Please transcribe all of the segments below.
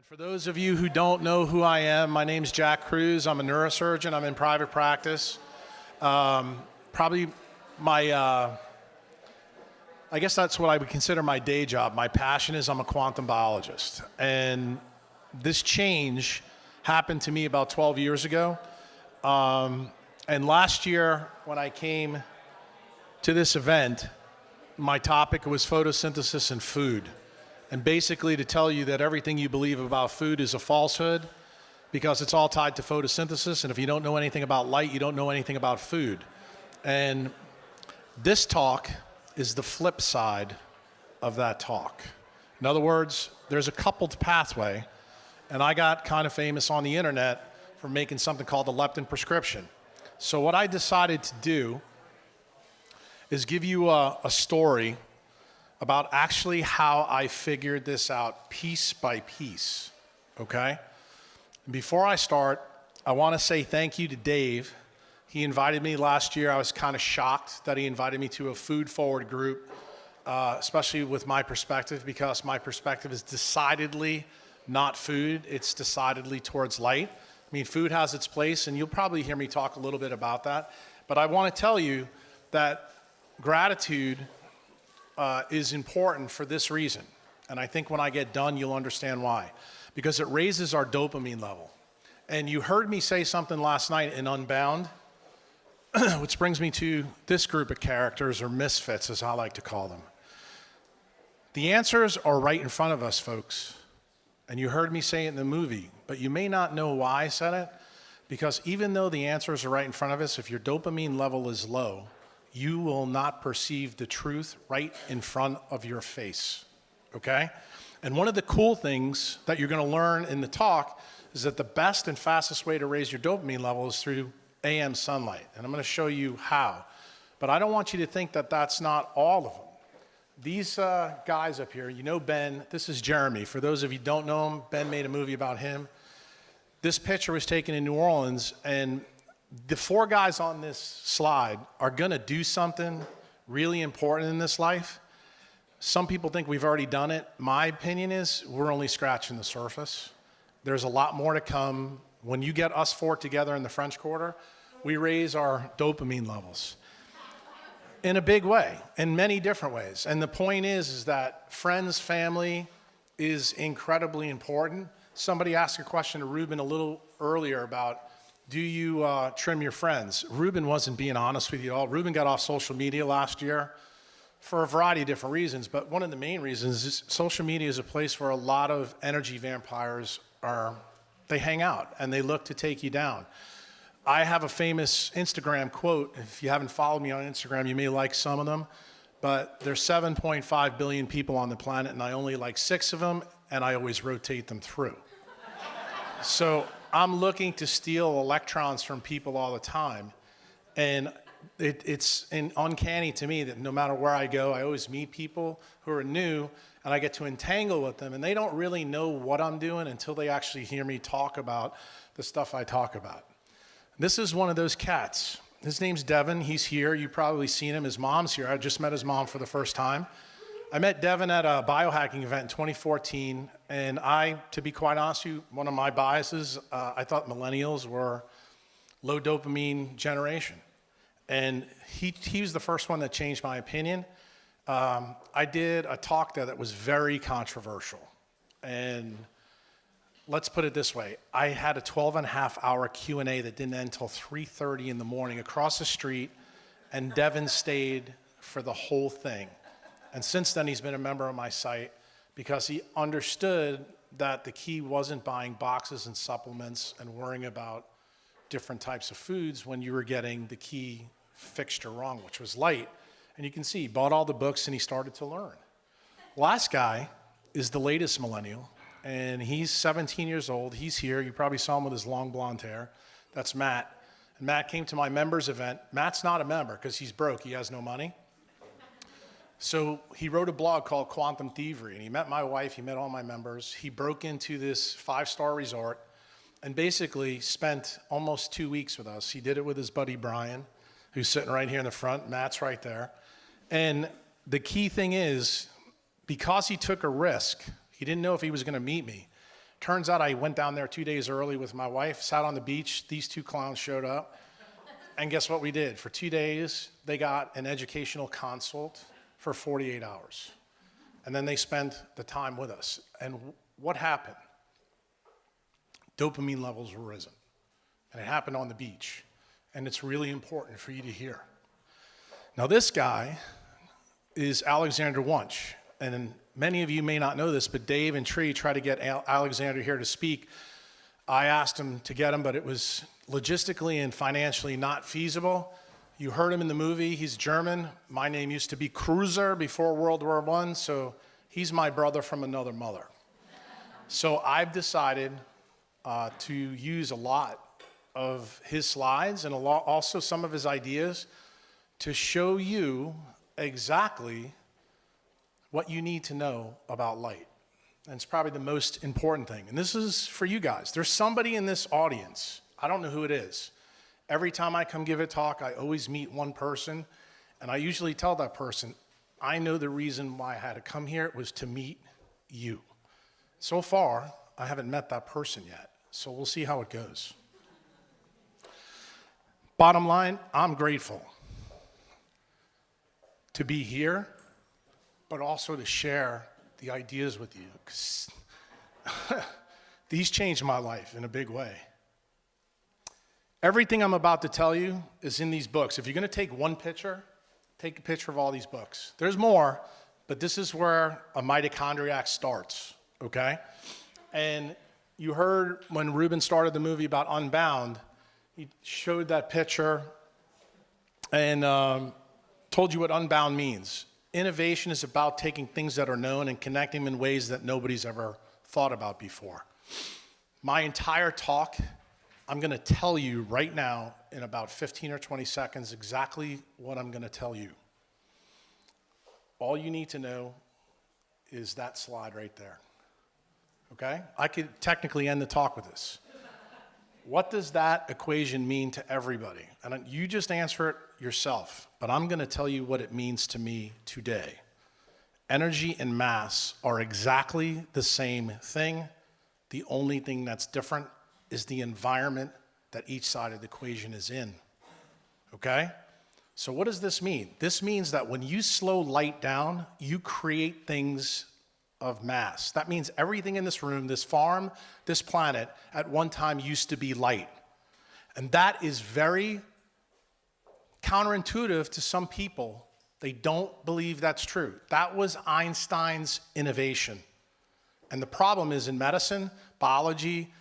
And for those of you who don't know who I am, my name's Jack Kruse. I'm a neurosurgeon. I'm in private practice. Probably my, I guess that's what I would consider my day job. My passion is I'm a quantum biologist. And this change happened to me about 12 years ago. And last year, when I came to this event, my topic was photosynthesis and food. And basically to tell you that everything you believe about food is a falsehood because it's all tied to photosynthesis. And if you don't know anything about light, you don't know anything about food. And this talk is the flip side of that talk. In other words, there's a coupled pathway. And I got kind of famous on the internet for making something called the leptin prescription. So what I decided to do is give you a story about actually how I figured this out piece by piece, okay? And before I start, I wanna say thank you to Dave. He invited me last year. I was kind of shocked that he invited me to a food forward group, especially with my perspective, because my perspective is decidedly not food, it's decidedly towards light. I mean, food has its place, and you'll probably hear me talk a little bit about that, but I wanna tell you that gratitude is important for this reason. And I think when I get done, you'll understand why. Because it raises our dopamine level. And you heard me say something last night in Unbound, which brings me to this group of characters, or misfits as I like to call them. The answers are right in front of us, folks. And you heard me say it in the movie, but you may not know why I said it, because even though the answers are right in front of us, if your dopamine level is low, you will not perceive the truth right in front of your face, okay? And one of the cool things that you're gonna learn in the talk is that the best and fastest way to raise your dopamine level is through AM sunlight. And I'm gonna show you how. But I don't want you to think that that's not all of them. These guys up here, you know Ben, this is Jeremy. For those of you who don't know him, Ben made a movie about him. This picture was taken in New Orleans, and the four guys on this slide are gonna do something really important in this life. Some people think we've already done it. My opinion is we're only scratching the surface. There's a lot more to come. When you get us four together in the French Quarter, we raise our dopamine levels in a big way, in many different ways. And the point is that friends, family is incredibly important. Somebody asked a question to Ruben a little earlier about, do you trim your friends? Ruben wasn't being honest with you at all. Ruben got off social media last year for a variety of different reasons, but one of the main reasons is social media is a place where a lot of energy vampires they hang out and they look to take you down. I have a famous Instagram quote. If you haven't followed me on Instagram, you may like some of them, but there's 7.5 billion people on the planet and I only like 6 of them, and I always rotate them through. So I'm looking to steal electrons from people all the time. And it's uncanny to me that no matter where I go, I always meet people who are new and I get to entangle with them, and they don't really know what I'm doing until they actually hear me talk about the stuff I talk about. This is one of those cats. His name's Devin. He's here. You've probably seen him. His mom's here. I just met his mom for the first time. I met Devin at a biohacking event in 2014, and to be quite honest with you, one of my biases, I thought millennials were low dopamine generation. And he was the first one that changed my opinion. I did a talk there that was very controversial. And let's put it this way, I had a 12.5-hour Q&A that didn't end until 3:30 in the morning across the street, and Devin stayed for the whole thing. And since then, he's been a member of my site because he understood that the key wasn't buying boxes and supplements and worrying about different types of foods when you were getting the key fixture wrong, which was light. And you can see, he bought all the books and he started to learn. Last guy is the latest millennial, and he's 17 years old. He's here. You probably saw him with his long blonde hair. That's Matt. And Matt came to my members event. Matt's not a member because he's broke. He has no money. So he wrote a blog called Quantum Thievery, and he met my wife, he met all my members. He broke into this 5-star resort and basically spent almost 2 weeks with us. He did it with his buddy Brian, who's sitting right here in the front. Matt's right there. And the key thing is, because he took a risk, he didn't know if he was gonna meet me. Turns out I went down there 2 days early with my wife, sat on the beach, these two clowns showed up, and guess what we did? For 2 days, they got an educational consult for 48 hours. And then they spent the time with us. And what happened? Dopamine levels were risen. And it happened on the beach. And it's really important for you to hear. Now this guy is Alexander Wunsch. And many of you may not know this, but Dave and Tree tried to get Alexander here to speak. I asked him to get him, but it was logistically and financially not feasible. You heard him in the movie. He's German. My name used to be Kruse before World War I, so he's my brother from another mother. So I've decided to use a lot of his slides and also some of his ideas to show you exactly what you need to know about light. And it's probably the most important thing. And this is for you guys. There's somebody in this audience, I don't know who it is. Every time I come give a talk, I always meet one person, and I usually tell that person, I know the reason why I had to come here was to meet you. So far, I haven't met that person yet, so we'll see how it goes. Bottom line, I'm grateful to be here, but also to share the ideas with you, because these changed my life in a big way. Everything I'm about to tell you is in these books. If you're going to take one picture, take a picture of all these books. There's more, but this is where a mitochondriac starts, okay? And you heard when Ruben started the movie about Unbound, he showed that picture and told you what Unbound means. Innovation is about taking things that are known and connecting them in ways that nobody's ever thought about before. My entire talk, I'm going to tell you right now in about 15 or 20 seconds exactly what I'm going to tell you. All you need to know is that slide right there. Okay? I could technically end the talk with this. What does that equation mean to everybody? And you just answer it yourself, but I'm going to tell you what it means to me today. Energy and mass are exactly the same thing. The only thing that's different is the environment that each side of the equation is in. Okay? So what does this mean? This means that when you slow light down, you create things of mass. That means everything in this room, this farm, this planet, at one time used to be light. And that is very counterintuitive to some people. They don't believe that's true. That was Einstein's innovation. And the problem is in medicine, biology,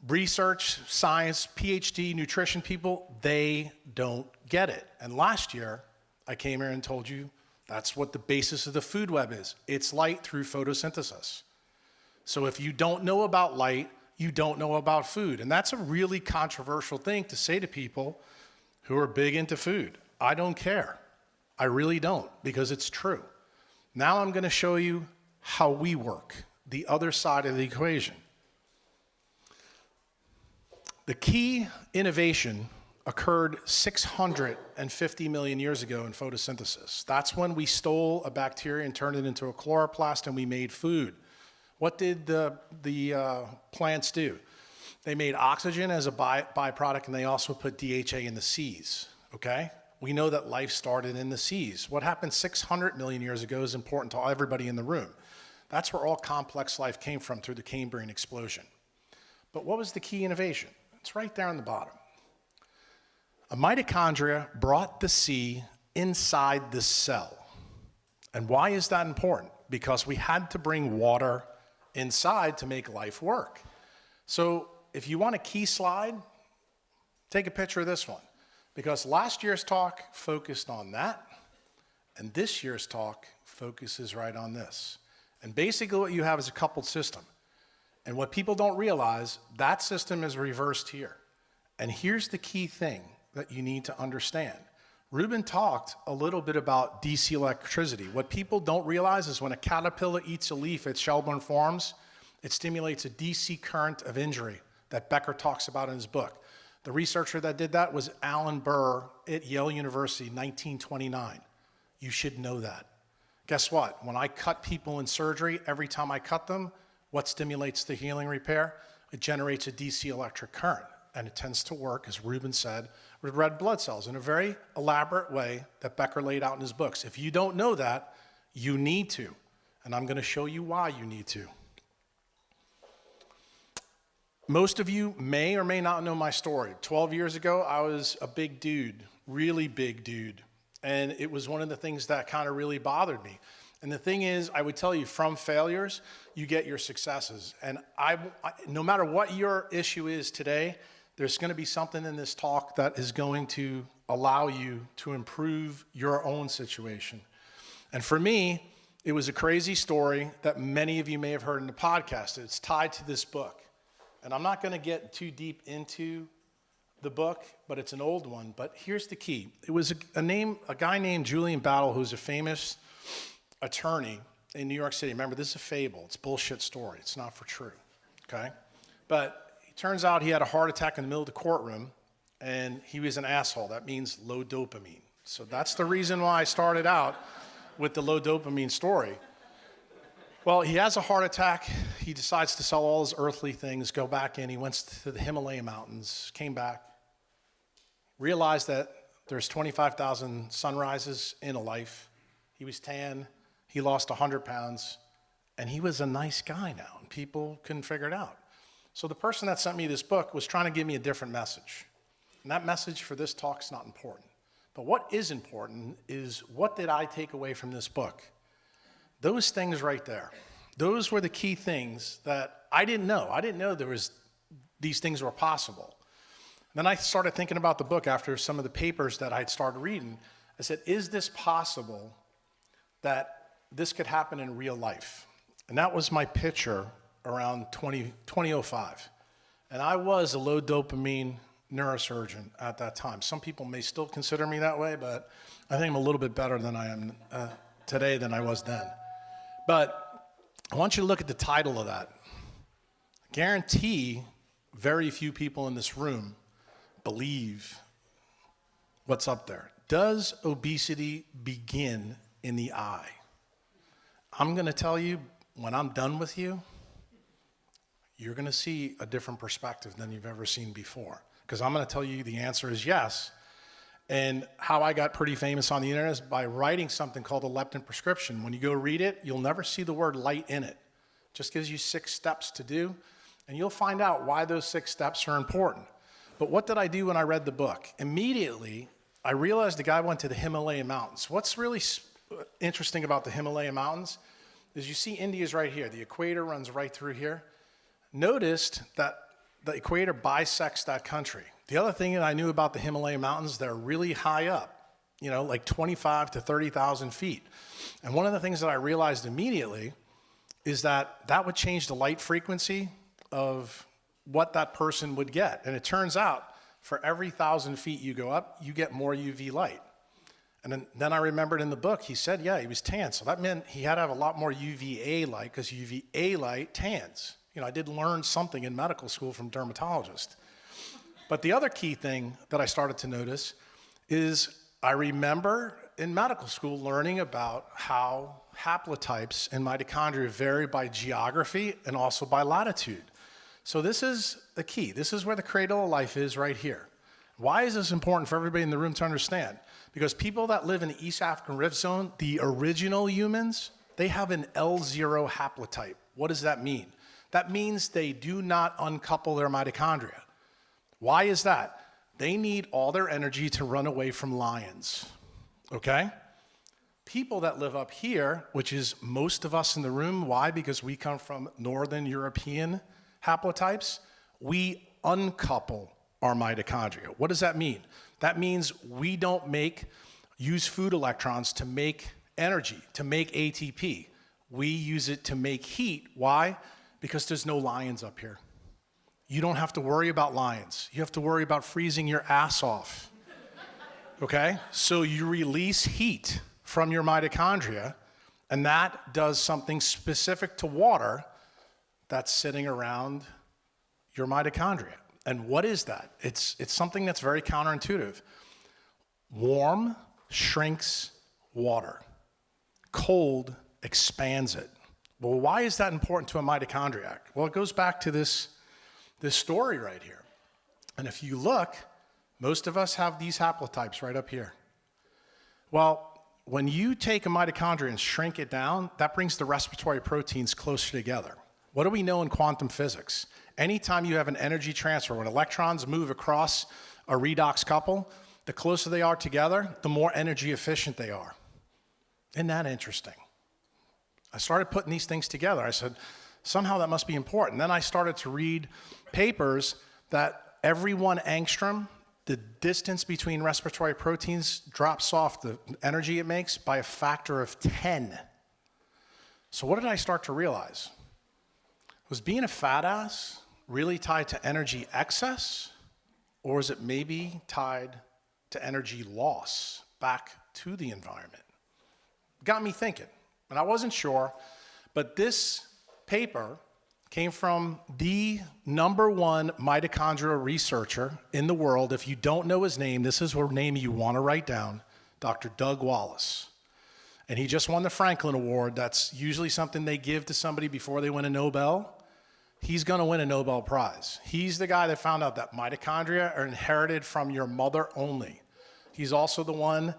research, science, PhD, nutrition people, they don't get it. And last year, I came here and told you that's what the basis of the food web is. It's light through photosynthesis. So if you don't know about light, you don't know about food. And that's a really controversial thing to say to people who are big into food. I don't care. I really don't, because it's true. Now I'm going to show you how we work, the other side of the equation. The key innovation occurred 650 million years ago in photosynthesis. That's when we stole a bacteria and turned it into a chloroplast and we made food. What did the plants do? They made oxygen as a byproduct, and they also put DHA in the seas, okay? We know that life started in the seas. What happened 600 million years ago is important to everybody in the room. That's where all complex life came from, through the Cambrian explosion. But what was the key innovation? It's right there on the bottom. A mitochondria brought the C inside the cell. And why is that important? Because we had to bring water inside to make life work. So if you want a key slide, take a picture of this one. Because last year's talk focused on that, and this year's talk focuses right on this. And basically what you have is a coupled system. And what people don't realize, that system is reversed here. And here's the key thing that you need to understand. Ruben talked a little bit about DC electricity. What people don't realize is when a caterpillar eats a leaf at Shelburne Farms, it stimulates a DC current of injury that Becker talks about in his book. The researcher that did that was Alan Burr at Yale University, 1929. You should know that. Guess what? When I cut people in surgery, every time I cut them, What stimulates the healing repair? It generates a DC electric current, and it tends to work, as Ruben said, with red blood cells in a very elaborate way that Becker laid out in his books. If you don't know that, you need to, and I'm going to show you why you need to. Most of you may or may not know my story. 12 years ago, I was a big dude, really big dude, and it was one of the things that kind of really bothered me. And the thing is, I would tell you, from failures, you get your successes. And no matter what your issue is today, there's going to be something in this talk that is going to allow you to improve your own situation. And for me, it was a crazy story that many of you may have heard in the podcast. It's tied to this book. And I'm not going to get too deep into the book, but it's an old one. But here's the key. It was a guy named Julian Battle, who's a famous attorney in New York City. Remember, this is a fable. It's a bullshit story. It's not for true, okay? But it turns out he had a heart attack in the middle of the courtroom, and he was an asshole. That means low dopamine. So that's the reason why I started out with the low dopamine story. Well, he has a heart attack. He decides to sell all his earthly things, go back in. He went to the Himalaya mountains, came back, realized that there's 25,000 sunrises in a life. He was tan. He lost 100 pounds. And he was a nice guy now, and people couldn't figure it out. So the person that sent me this book was trying to give me a different message. And that message for this talk is not important. But what is important is, what did I take away from this book? Those things right there, those were the key things that I didn't know. I didn't know these things were possible. Then I started thinking about the book after some of the papers that I'd started reading. I said, is this possible that this could happen in real life? And that was my picture around 2005. And I was a low dopamine neurosurgeon at that time. Some people may still consider me that way, but I think I'm a little bit better than I am today than I was then. But I want you to look at the title of that. I guarantee very few people in this room believe what's up there. Does obesity begin in the eye? I'm going to tell you, when I'm done with you, you're going to see a different perspective than you've ever seen before. Because I'm going to tell you the answer is yes. And how I got pretty famous on the internet is by writing something called a leptin prescription. When you go read it, you'll never see the word light in it. It just gives you 6 steps to do, and you'll find out why those 6 steps are important. But what did I do when I read the book? Immediately, I realized the guy went to the Himalaya mountains. What's really interesting about the Himalaya mountains is, you see India's right here. The equator runs right through here. Noticed that the equator bisects that country. The other thing that I knew about the Himalaya mountains, they're really high up, like 25 to 30,000 feet. And one of the things that I realized immediately is that would change the light frequency of what that person would get. And it turns out, for every 1,000 feet you go up, you get more UV light. And then I remembered in the book, he said, yeah, he was tan. So that meant he had to have a lot more UVA light, because UVA light tans. I did learn something in medical school from dermatologists. But the other key thing that I started to notice is, I remember in medical school learning about how haplotypes in mitochondria vary by geography and also by latitude. So this is the key. This is where the cradle of life is, right here. Why is this important for everybody in the room to understand? Because people that live in the East African Rift Zone, the original humans, they have an L0 haplotype. What does that mean? That means they do not uncouple their mitochondria. Why is that? They need all their energy to run away from lions, okay? People that live up here, which is most of us in the room, why? Because we come from Northern European haplotypes, we uncouple our mitochondria. What does that mean? That means we don't use food electrons to make energy, to make ATP. We use it to make heat. Why? Because there's no lions up here. You don't have to worry about lions. You have to worry about freezing your ass off, okay? So you release heat from your mitochondria, and that does something specific to water that's sitting around your mitochondria. And what is that? It's something that's very counterintuitive. Warm shrinks water. Cold expands it. Well, why is that important to a mitochondriac? Well, it goes back to this story right here. And if you look, most of us have these haplotypes right up here. Well, when you take a mitochondria and shrink it down, that brings the respiratory proteins closer together. What do we know in quantum physics? Anytime you have an energy transfer, when electrons move across a redox couple, the closer they are together, the more energy efficient they are. Isn't that interesting? I started putting these things together. I said, somehow that must be important. Then I started to read papers that every 1 angstrom, the distance between respiratory proteins drops off the energy it makes by a factor of 10. So what did I start to realize? Was being a fat ass really tied to energy excess, or is it maybe tied to energy loss back to the environment? Got me thinking. And I wasn't sure, but this paper came from the #1 mitochondrial researcher in the world. If you don't know his name, this is a name you want to write down, Dr. Doug Wallace. And he just won the Franklin Award. That's usually something they give to somebody before they win a Nobel. He's going to win a Nobel Prize. He's the guy that found out that mitochondria are inherited from your mother only. He's also the one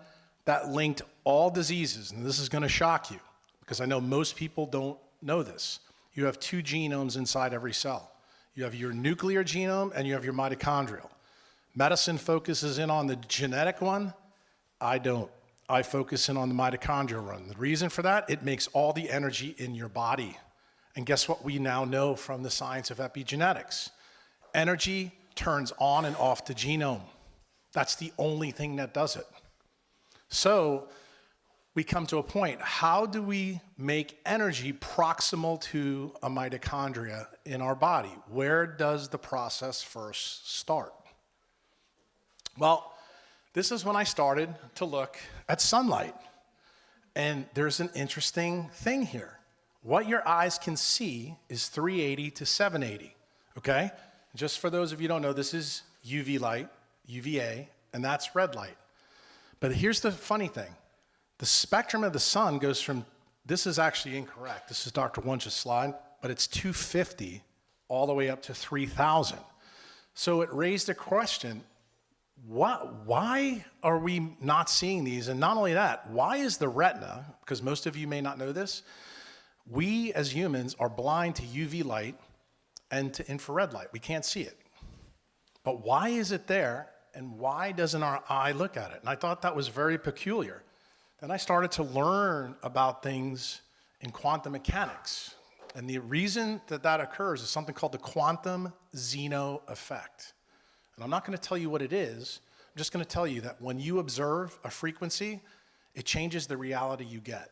that linked all diseases, and this is going to shock you, because I know most people don't know this. You have 2 genomes inside every cell. You have your nuclear genome and you have your mitochondrial. Medicine focuses in on the genetic one. I don't. I focus in on the mitochondrial one. The reason for that, it makes all the energy in your body. And guess what we now know from the science of epigenetics? Energy turns on and off the genome. That's the only thing that does it. So we come to a point, how do we make energy proximal to a mitochondria in our body? Where does the process first start? Well, this is when I started to look at sunlight. And there's an interesting thing here. What your eyes can see is 380 to 780, okay? Just for those of you who don't know, this is UV light, UVA, and that's red light. But here's the funny thing. The spectrum of the sun goes from, this is actually incorrect, this is Dr. Wunsch's slide, but it's 250 all the way up to 3,000. So it raised a question, why are we not seeing these? And not only that, why is the retina, because most of you may not know this, we as humans are blind to UV light and to infrared light. We can't see it. But why is it there, and why doesn't our eye look at it? And I thought that was very peculiar. Then I started to learn about things in quantum mechanics. And the reason that that occurs is something called the quantum Zeno effect. And I'm not going to tell you what it is. I'm just going to tell you that when you observe a frequency, it changes the reality you get.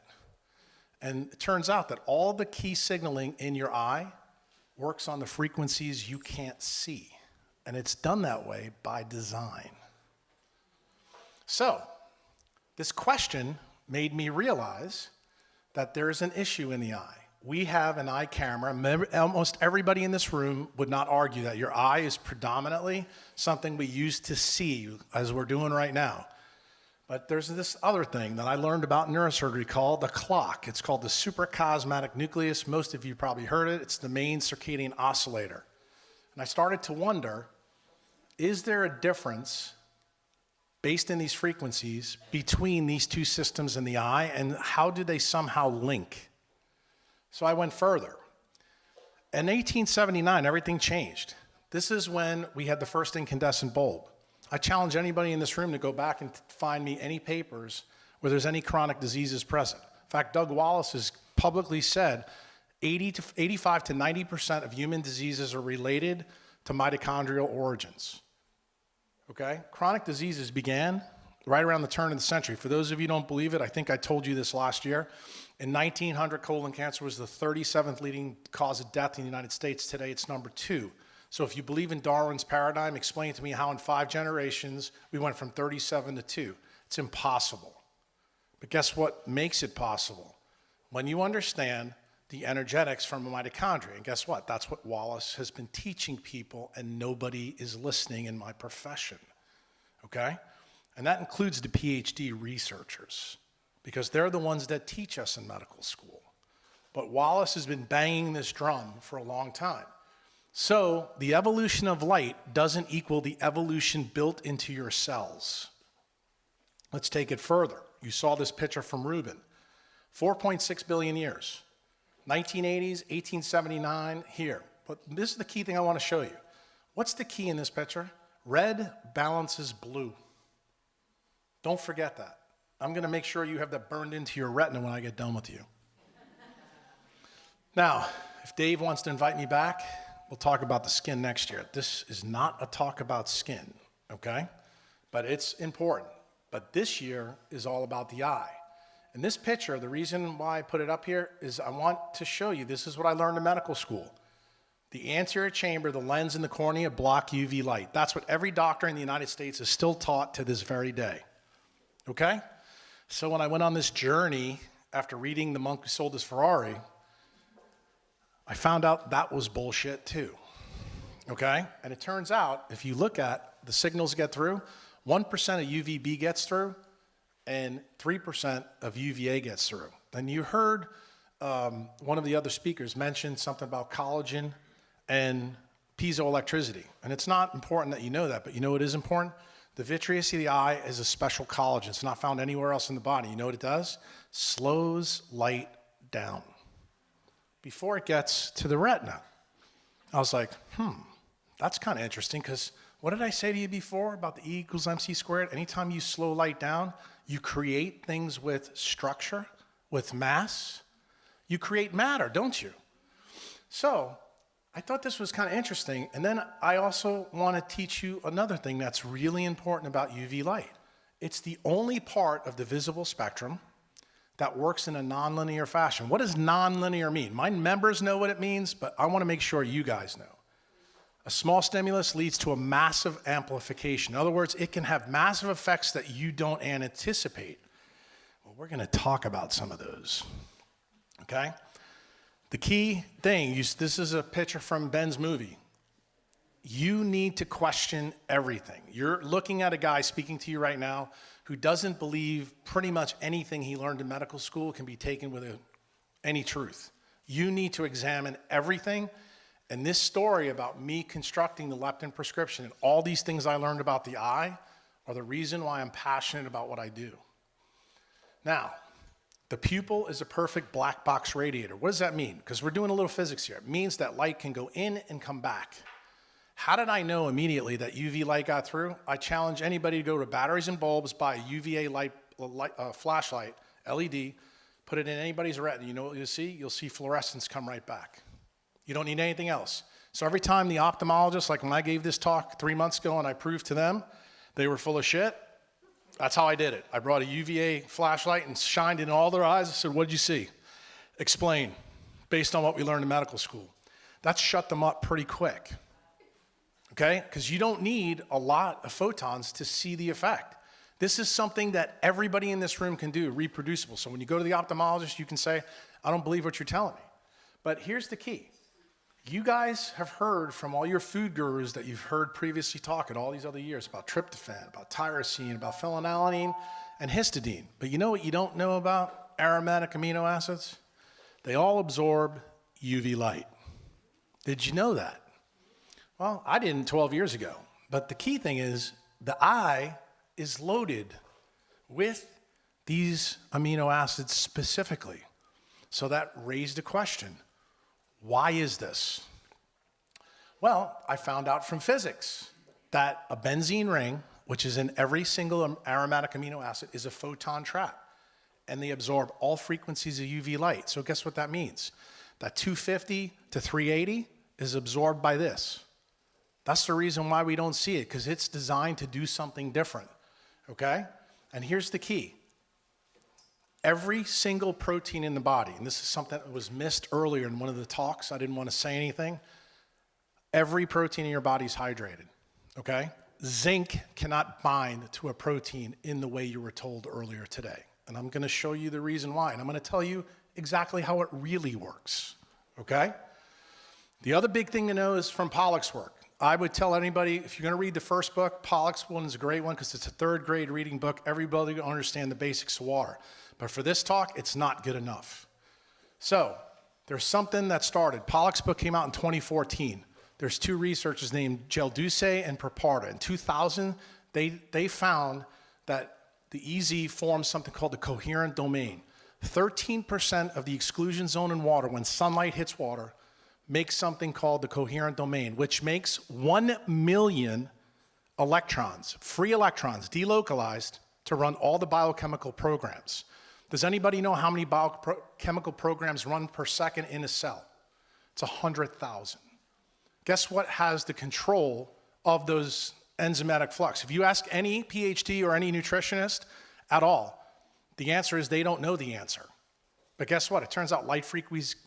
And it turns out that all the key signaling in your eye works on the frequencies you can't see. And it's done that way by design. So, this question made me realize that there is an issue in the eye. We have an eye camera. Almost everybody in this room would not argue that your eye is predominantly something we use to see, as we're doing right now. But there's this other thing that I learned about in neurosurgery called the clock. It's called the suprachiasmatic nucleus. Most of you probably heard it. It's the main circadian oscillator. And I started to wonder, is there a difference based in these frequencies between these two systems in the eye, and how do they somehow link? So I went further. In 1879, everything changed. This is when we had the first incandescent bulb. I challenge anybody in this room to go back and find me any papers where there's any chronic diseases present. In fact, Doug Wallace has publicly said 85 to 90% of human diseases are related to mitochondrial origins. Okay? Chronic diseases began right around the turn of the century. For those of you who don't believe it, I think I told you this last year. In 1900, colon cancer was the 37th leading cause of death in the United States. Today, it's number 2. So if you believe in Darwin's paradigm, explain to me how in 5 generations we went from 37 to 2. It's impossible. But guess what makes it possible? When you understand the energetics from a mitochondria. And guess what? That's what Wallace has been teaching people, and nobody is listening in my profession. Okay? And that includes the PhD researchers, because they're the ones that teach us in medical school. But Wallace has been banging this drum for a long time. So the evolution of light doesn't equal the evolution built into your cells. Let's take it further. You saw this picture from Rubin. 4.6 billion years. 1980s, 1879, here. But this is the key thing I want to show you. What's the key in this picture? Red balances blue. Don't forget that. I'm going to make sure you have that burned into your retina when I get done with you. Now, if Dave wants to invite me back, we'll talk about the skin next year. This is not a talk about skin, okay? But it's important. But this year is all about the eye. And this picture, the reason why I put it up here is I want to show you, this is what I learned in medical school. The anterior chamber, the lens, and the cornea block UV light. That's what every doctor in the United States is still taught to this very day, okay? So when I went on this journey after reading The Monk Who Sold His Ferrari, I found out that was bullshit too, okay? And it turns out, if you look at the signals get through, 1% of UVB gets through, and 3% of UVA gets through. And you heard one of the other speakers mention something about collagen and piezoelectricity. And it's not important that you know that, but you know what is important? The vitreous of the eye is a special collagen. It's not found anywhere else in the body. You know what it does? Slows light down before it gets to the retina. I was like, that's kind of interesting, because what did I say to you before about the E equals MC squared? Anytime you slow light down, you create things with structure, with mass. You create matter, don't you? So I thought this was kind of interesting. And then I also want to teach you another thing that's really important about UV light. It's the only part of the visible spectrum that works in a nonlinear fashion. What does nonlinear mean? My members know what it means, but I want to make sure you guys know. A small stimulus leads to a massive amplification. In other words, it can have massive effects that you don't anticipate. Well, we're going to talk about some of those, okay? The key thing, this is a picture from Ben's movie. You need to question everything. You're looking at a guy speaking to you right now who doesn't believe pretty much anything he learned in medical school can be taken with any truth. You need to examine everything. And this story about me constructing the leptin prescription and all these things I learned about the eye are the reason why I'm passionate about what I do. Now, the pupil is a perfect black box radiator. What does that mean? Because we're doing a little physics here. It means that light can go in and come back. How did I know immediately that UV light got through? I challenge anybody to go to Batteries and Bulbs, buy a UVA flashlight, LED, put it in anybody's retina. You know what you'll see? You'll see fluorescence come right back. You don't need anything else. So every time the ophthalmologist, like when I gave this talk 3 months ago and I proved to them they were full of shit, that's how I did it. I brought a UVA flashlight and shined it in all their eyes. I said, what did you see? Explain, based on what we learned in medical school. That shut them up pretty quick, okay? Because you don't need a lot of photons to see the effect. This is something that everybody in this room can do, reproducible. So when you go to the ophthalmologist, you can say, I don't believe what you're telling me. But here's the key. You guys have heard from all your food gurus that you've heard previously talk at all these other years about tryptophan, about tyrosine, about phenylalanine, and histidine. But you know what you don't know about aromatic amino acids? They all absorb UV light. Did you know that? Well, I didn't 12 years ago. But the key thing is the eye is loaded with these amino acids specifically. So that raised a question. Why is this? Well, I found out from physics that a benzene ring, which is in every single aromatic amino acid, is a photon trap. And they absorb all frequencies of UV light. So guess what that means? That 250 to 380 is absorbed by this. That's the reason why we don't see it, because it's designed to do something different, okay? And here's the key. Every single protein in the body, and this is something that was missed earlier in one of the talks, I didn't want to say anything. Every protein in your body is hydrated, okay? Zinc cannot bind to a protein in the way you were told earlier today. And I'm going to show you the reason why, and I'm going to tell you exactly how it really works, okay? The other big thing to know is from Pollack's work. I would tell anybody, if you're going to read the first book, Pollack's one is a great one because it's a third grade reading book. Everybody will understand the basics of water. But for this talk, it's not good enough. So There's something that started. Pollack's book came out in 2014. There's two researchers named Gelduce and Perparta. In 2000, they found that the EZ forms something called the coherent domain. 13% of the exclusion zone in water, when sunlight hits water, makes something called the coherent domain, which makes 1 million electrons, free electrons, delocalized to run all the biochemical programs. Does anybody know how many biochemical programs run per second in a cell? It's 100,000. Guess what has the control of those enzymatic flux? If you ask any PhD or any nutritionist at all, the answer is they don't know the answer. But guess what? It turns out light frequencies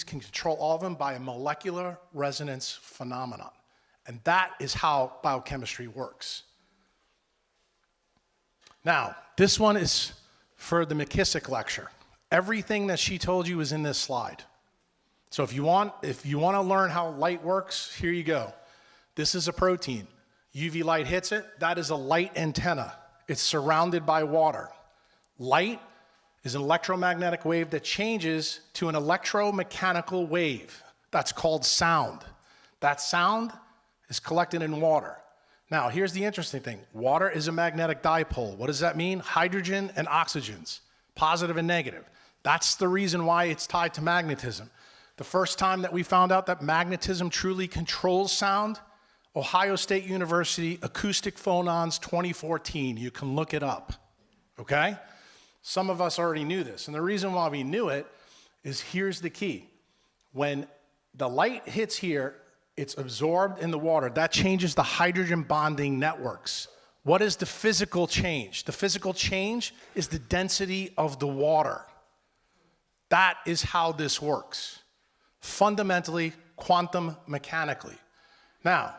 can control all of them by a molecular resonance phenomenon. And that is how biochemistry works. Now, this one is for the McKissick lecture. Everything that she told you is in this slide. So if you want to learn how light works, here you go. This is a protein. UV light hits it. That is a light antenna. It's surrounded by water. Light is an electromagnetic wave that changes to an electromechanical wave. That's called sound. That sound is collected in water. Now, here's the interesting thing. Water is a magnetic dipole. What does that mean? Hydrogen and oxygens, positive and negative. That's the reason why it's tied to magnetism. The first time that we found out that magnetism truly controls sound, Ohio State University, Acoustic Phonons 2014. You can look it up, okay? Some of us already knew this, and the reason why we knew it is here's the key. When the light hits here, it's absorbed in the water. That changes the hydrogen bonding networks. What is the physical change? The physical change is the density of the water. That is how this works. Fundamentally, quantum mechanically. Now,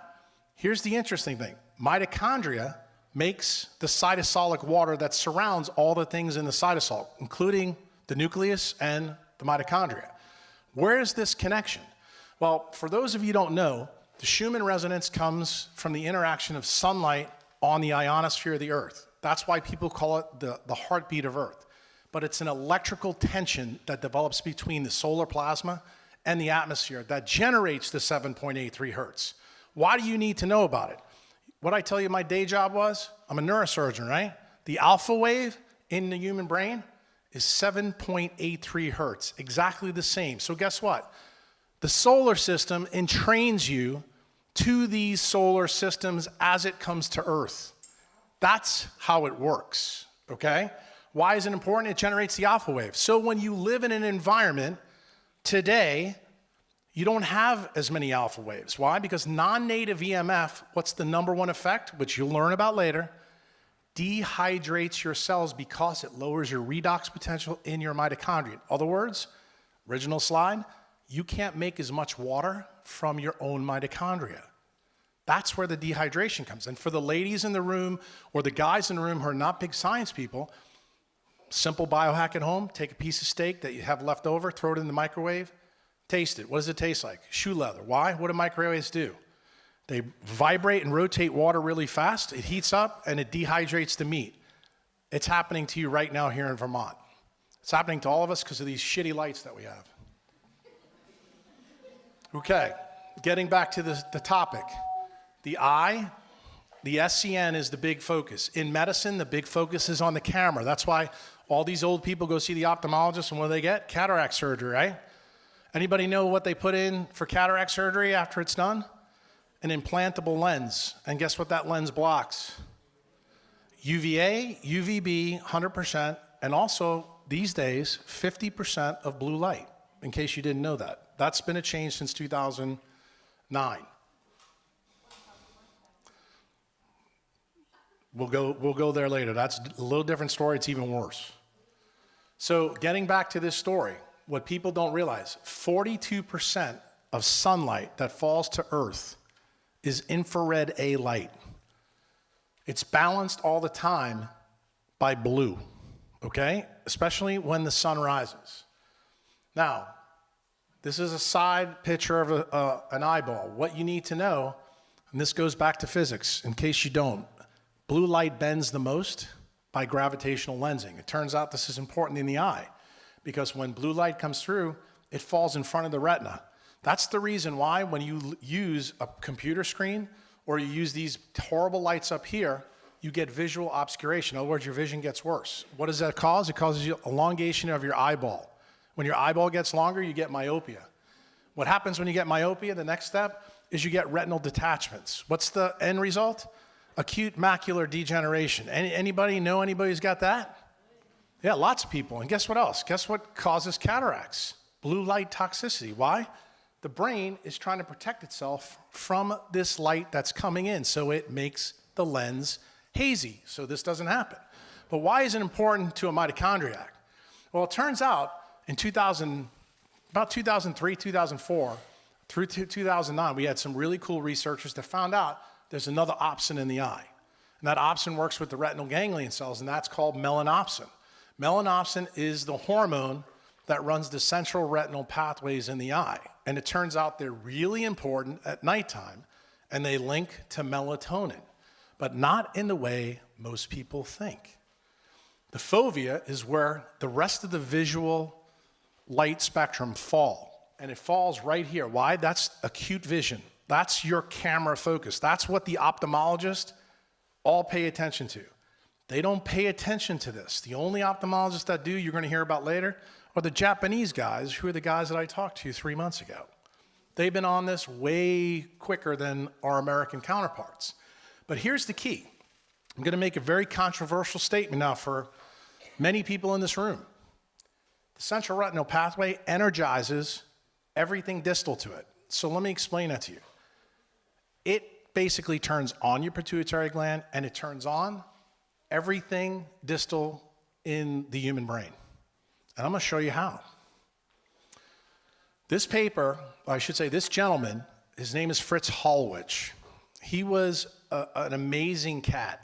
here's the interesting thing. Mitochondria makes the cytosolic water that surrounds all the things in the cytosol, including the nucleus and the mitochondria. Where is this connection? Well, for those of you who don't know, the Schumann resonance comes from the interaction of sunlight on the ionosphere of the Earth. That's why people call it the heartbeat of Earth. But it's an electrical tension that develops between the solar plasma and the atmosphere that generates the 7.83 hertz. Why do you need to know about it? What I tell you my day job was, I'm a neurosurgeon, right? The alpha wave in the human brain is 7.83 hertz, exactly the same. So guess what? The solar system entrains you to these solar systems as it comes to Earth. That's how it works, okay? Why is it important? It generates the alpha wave. So when you live in an environment today, you don't have as many alpha waves. Why? Because non-native EMF, what's the number one effect, which you'll learn about later, dehydrates your cells because it lowers your redox potential in your mitochondria. In other words, original slide, you can't make as much water from your own mitochondria. That's where the dehydration comes. And for the ladies in the room or the guys in the room who are not big science people, simple biohack at home, take a piece of steak that you have left over, throw it in the microwave, taste it. What does it taste like? Shoe leather. Why? What do microwaves do? They vibrate and rotate water really fast. It heats up and it dehydrates the meat. It's happening to you right now here in Vermont. It's happening to all of us because of these shitty lights that we have. Okay, getting back to the topic. The eye, the SCN is the big focus. In medicine, the big focus is on the camera. That's why all these old people go see the ophthalmologist, and what do they get? Cataract surgery, right? Anybody know what they put in for cataract surgery after it's done? An implantable lens. And guess what that lens blocks? UVA, UVB, 100%, and also, these days, 50% of blue light, in case you didn't know that. That's been a change since 2009. We'll go there later. That's a little different story. It's even worse. So getting back to this story, what people don't realize, 42% of sunlight that falls to Earth is infrared A light. It's balanced all the time by blue, okay? Especially when the sun rises. Now, this is a side picture of an eyeball. What you need to know, and this goes back to physics, in case you don't, blue light bends the most by gravitational lensing. It turns out this is important in the eye because when blue light comes through, it falls in front of the retina. That's the reason why when you use a computer screen or you use these horrible lights up here, you get visual obscuration. In other words, your vision gets worse. What does that cause? It causes you elongation of your eyeball. When your eyeball gets longer, you get myopia. What happens when you get myopia? The next step is you get retinal detachments. What's the end result? Acute macular degeneration. Anybody know anybody who's got that? Yeah, lots of people. And guess what else? Guess what causes cataracts? Blue light toxicity. Why? The brain is trying to protect itself from this light that's coming in, so it makes the lens hazy, so this doesn't happen. But why is it important to a mitochondriac? Well, it turns out in about 2003, 2004, through 2009, we had some really cool researchers that found out there's another opsin in the eye. And that opsin works with the retinal ganglion cells, and that's called melanopsin. Melanopsin is the hormone that runs the central retinal pathways in the eye. And it turns out they're really important at nighttime, and they link to melatonin, but not in the way most people think. The fovea is where the rest of the visual light spectrum fall, and it falls right here. Why? That's acute vision. That's your camera focus. That's what the ophthalmologists all pay attention to. They don't pay attention to this. The only ophthalmologists that do, you're going to hear about later, are the Japanese guys, who are the guys that I talked to 3 months ago. They've been on this way quicker than our American counterparts. But here's the key. I'm going to make a very controversial statement now for many people in this room. The central retinal pathway energizes everything distal to it. So let me explain that to you. It basically turns on your pituitary gland, and it turns on everything distal in the human brain. And I'm going to show you how. This paper, I should say this gentleman, his name is Fritz Hallwich. He was an amazing cat.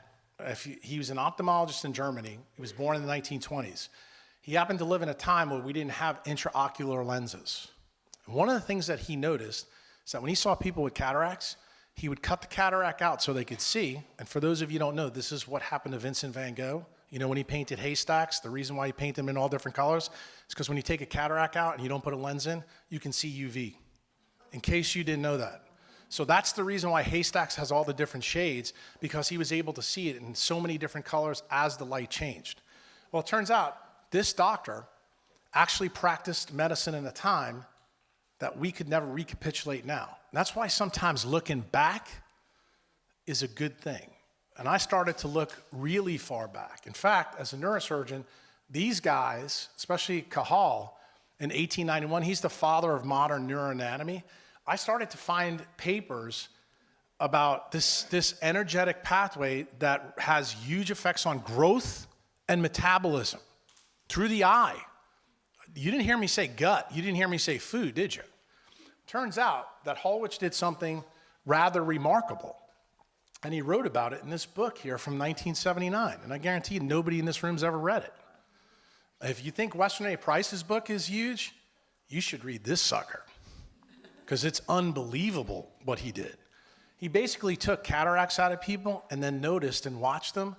He was an ophthalmologist in Germany. He was born in the 1920s. He happened to live in a time where we didn't have intraocular lenses. And one of the things that he noticed is that when he saw people with cataracts, he would cut the cataract out so they could see. And for those of you who don't know, this is what happened to Vincent van Gogh. You know, when he painted haystacks, the reason why he painted them in all different colors is because when you take a cataract out and you don't put a lens in, you can see UV, in case you didn't know that. So that's the reason why haystacks has all the different shades, because he was able to see it in so many different colors as the light changed. Well, it turns out this doctor actually practiced medicine in a time that we could never recapitulate now. And that's why sometimes looking back is a good thing. And I started to look really far back. In fact, as a neurosurgeon, these guys, especially Cajal, in 1891, he's the father of modern neuroanatomy. I started to find papers about this energetic pathway that has huge effects on growth and metabolism through the eye. You didn't hear me say gut. You didn't hear me say food, did you? Turns out that Hallwich did something rather remarkable. And he wrote about it in this book here from 1979. And I guarantee you nobody in this room's ever read it. If you think Weston A. Price's book is huge, you should read this sucker, because it's unbelievable what he did. He basically took cataracts out of people and then noticed and watched them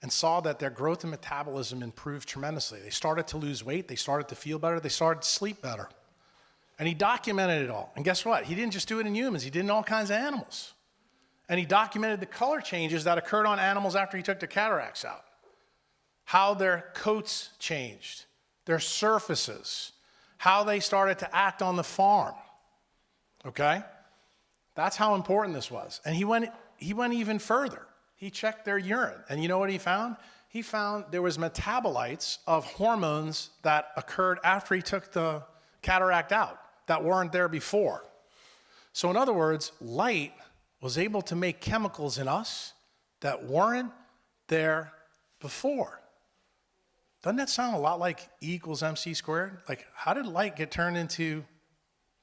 and saw that their growth and metabolism improved tremendously. They started to lose weight. They started to feel better. They started to sleep better. And he documented it all. And guess what? He didn't just do it in humans. He did it in all kinds of animals. And he documented the color changes that occurred on animals after he took the cataracts out. How their coats changed, their surfaces, how they started to act on the farm. Okay? That's how important this was. And he went even further. He checked their urine. And you know what he found? He found there was metabolites of hormones that occurred after he took the cataract out that weren't there before. So in other words, light was able to make chemicals in us that weren't there before. Doesn't that sound a lot like E equals MC squared? Like, how did light get turned into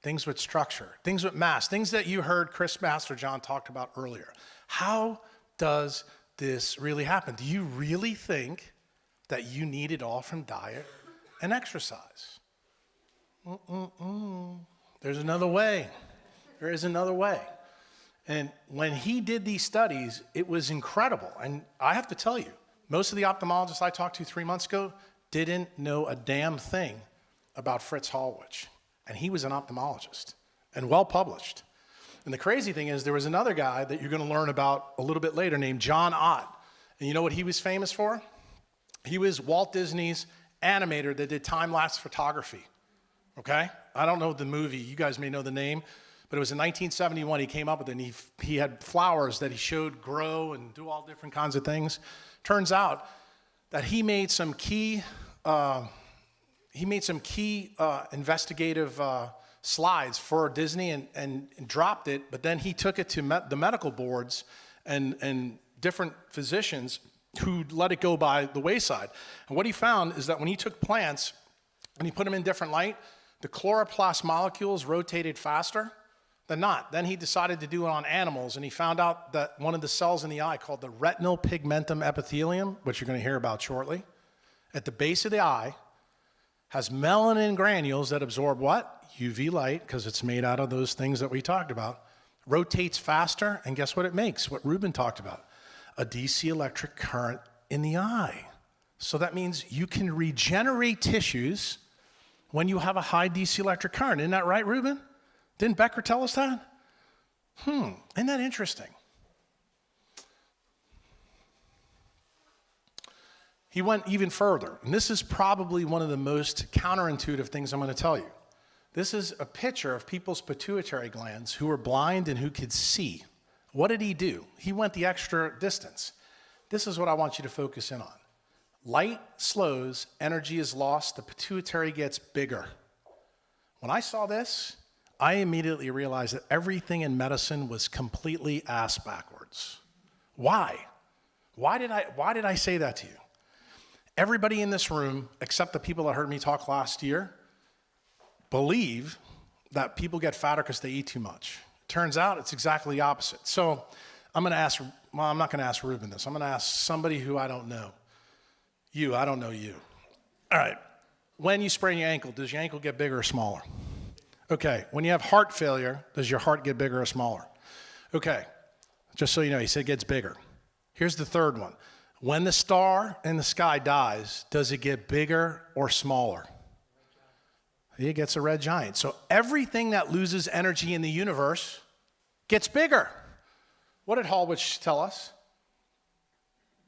things with structure, things with mass, things that you heard Chris Masterjohn talked about earlier? How does this really happen? Do you really think that you need it all from diet and exercise? There's another way. There is another way. And when he did these studies, it was incredible. And I have to tell you, most of the ophthalmologists I talked to 3 months ago didn't know a damn thing about Fritz Hallwich. and he was an ophthalmologist and well published. And the crazy thing is there was another guy that you're going to learn about a little bit later named John Ott. And you know what he was famous for? He was Walt Disney's animator that did time-lapse photography, okay? I don't know the movie. You guys may know the name, but it was in 1971 he came up with it, and he had flowers that he showed grow and do all different kinds of things. Turns out that he made some key investigative slides for Disney and dropped it, but then he took it to the medical boards and different physicians who let it go by the wayside. And what he found is that when he took plants and he put them in different light, the chloroplast molecules rotated faster than not. Then he decided to do it on animals, and he found out that one of the cells in the eye called the retinal pigmentum epithelium, which you're going to hear about shortly, at the base of the eye, has melanin granules that absorb what? UV light, because it's made out of those things that we talked about, rotates faster, and guess what it makes? What Ruben talked about, a DC electric current in the eye. So that means you can regenerate tissues when you have a high DC electric current. Isn't that right, Ruben? Didn't Becker tell us that? Isn't that interesting? He went even further, and this is probably one of the most counterintuitive things I'm going to tell you. This is a picture of people's pituitary glands who were blind and who could see. What did he do? He went the extra distance. This is what I want you to focus in on. Light slows, energy is lost, the pituitary gets bigger. When I saw this, I immediately realized that everything in medicine was completely ass backwards. Why? Why did I say that to you? Everybody in this room, except the people that heard me talk last year, believe that people get fatter because they eat too much. Turns out it's exactly the opposite. So I'm going to ask, well, I'm not going to ask Ruben this. I'm going to ask somebody who I don't know. You, I don't know you. All right. When you sprain your ankle, does your ankle get bigger or smaller? Okay. When you have heart failure, does your heart get bigger or smaller? Okay. Just so you know, he said it gets bigger. Here's the third one. When the star in the sky dies, does it get bigger or smaller? It gets a red giant. So everything that loses energy in the universe gets bigger. What did Hallwich tell us?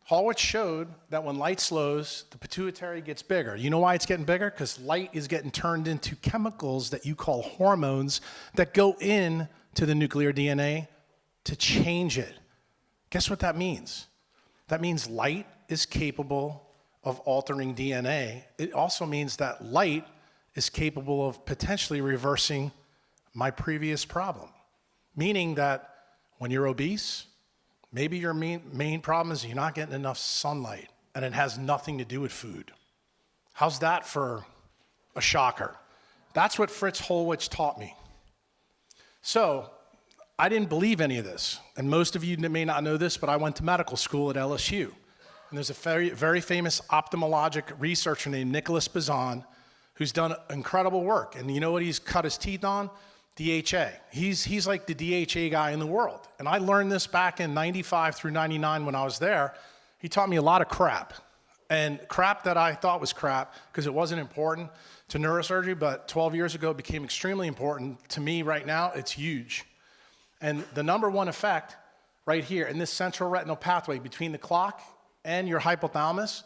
Hallwich showed that when light slows, the pituitary gets bigger. You know why it's getting bigger? Because light is getting turned into chemicals that you call hormones that go in to the nuclear DNA to change it. Guess what that means? That means light is capable of altering DNA. It also means that light is capable of potentially reversing my previous problem. Meaning that when you're obese, maybe your main problem is you're not getting enough sunlight, and it has nothing to do with food. How's that for a shocker? That's what Fritz Hollwich taught me. So I didn't believe any of this, and most of you may not know this, but I went to medical school at LSU. And there's a very, very famous ophthalmologic researcher named Nicholas Bazan who's done incredible work. And you know what he's cut his teeth on? DHA. He's like the DHA guy in the world. And I learned this back in 95 through 99 when I was there. He taught me a lot of crap. And crap that I thought was crap because it wasn't important to neurosurgery, but 12 years ago it became extremely important. To me right now, it's huge. And the number one effect right here in this central retinal pathway between the clock and your hypothalamus,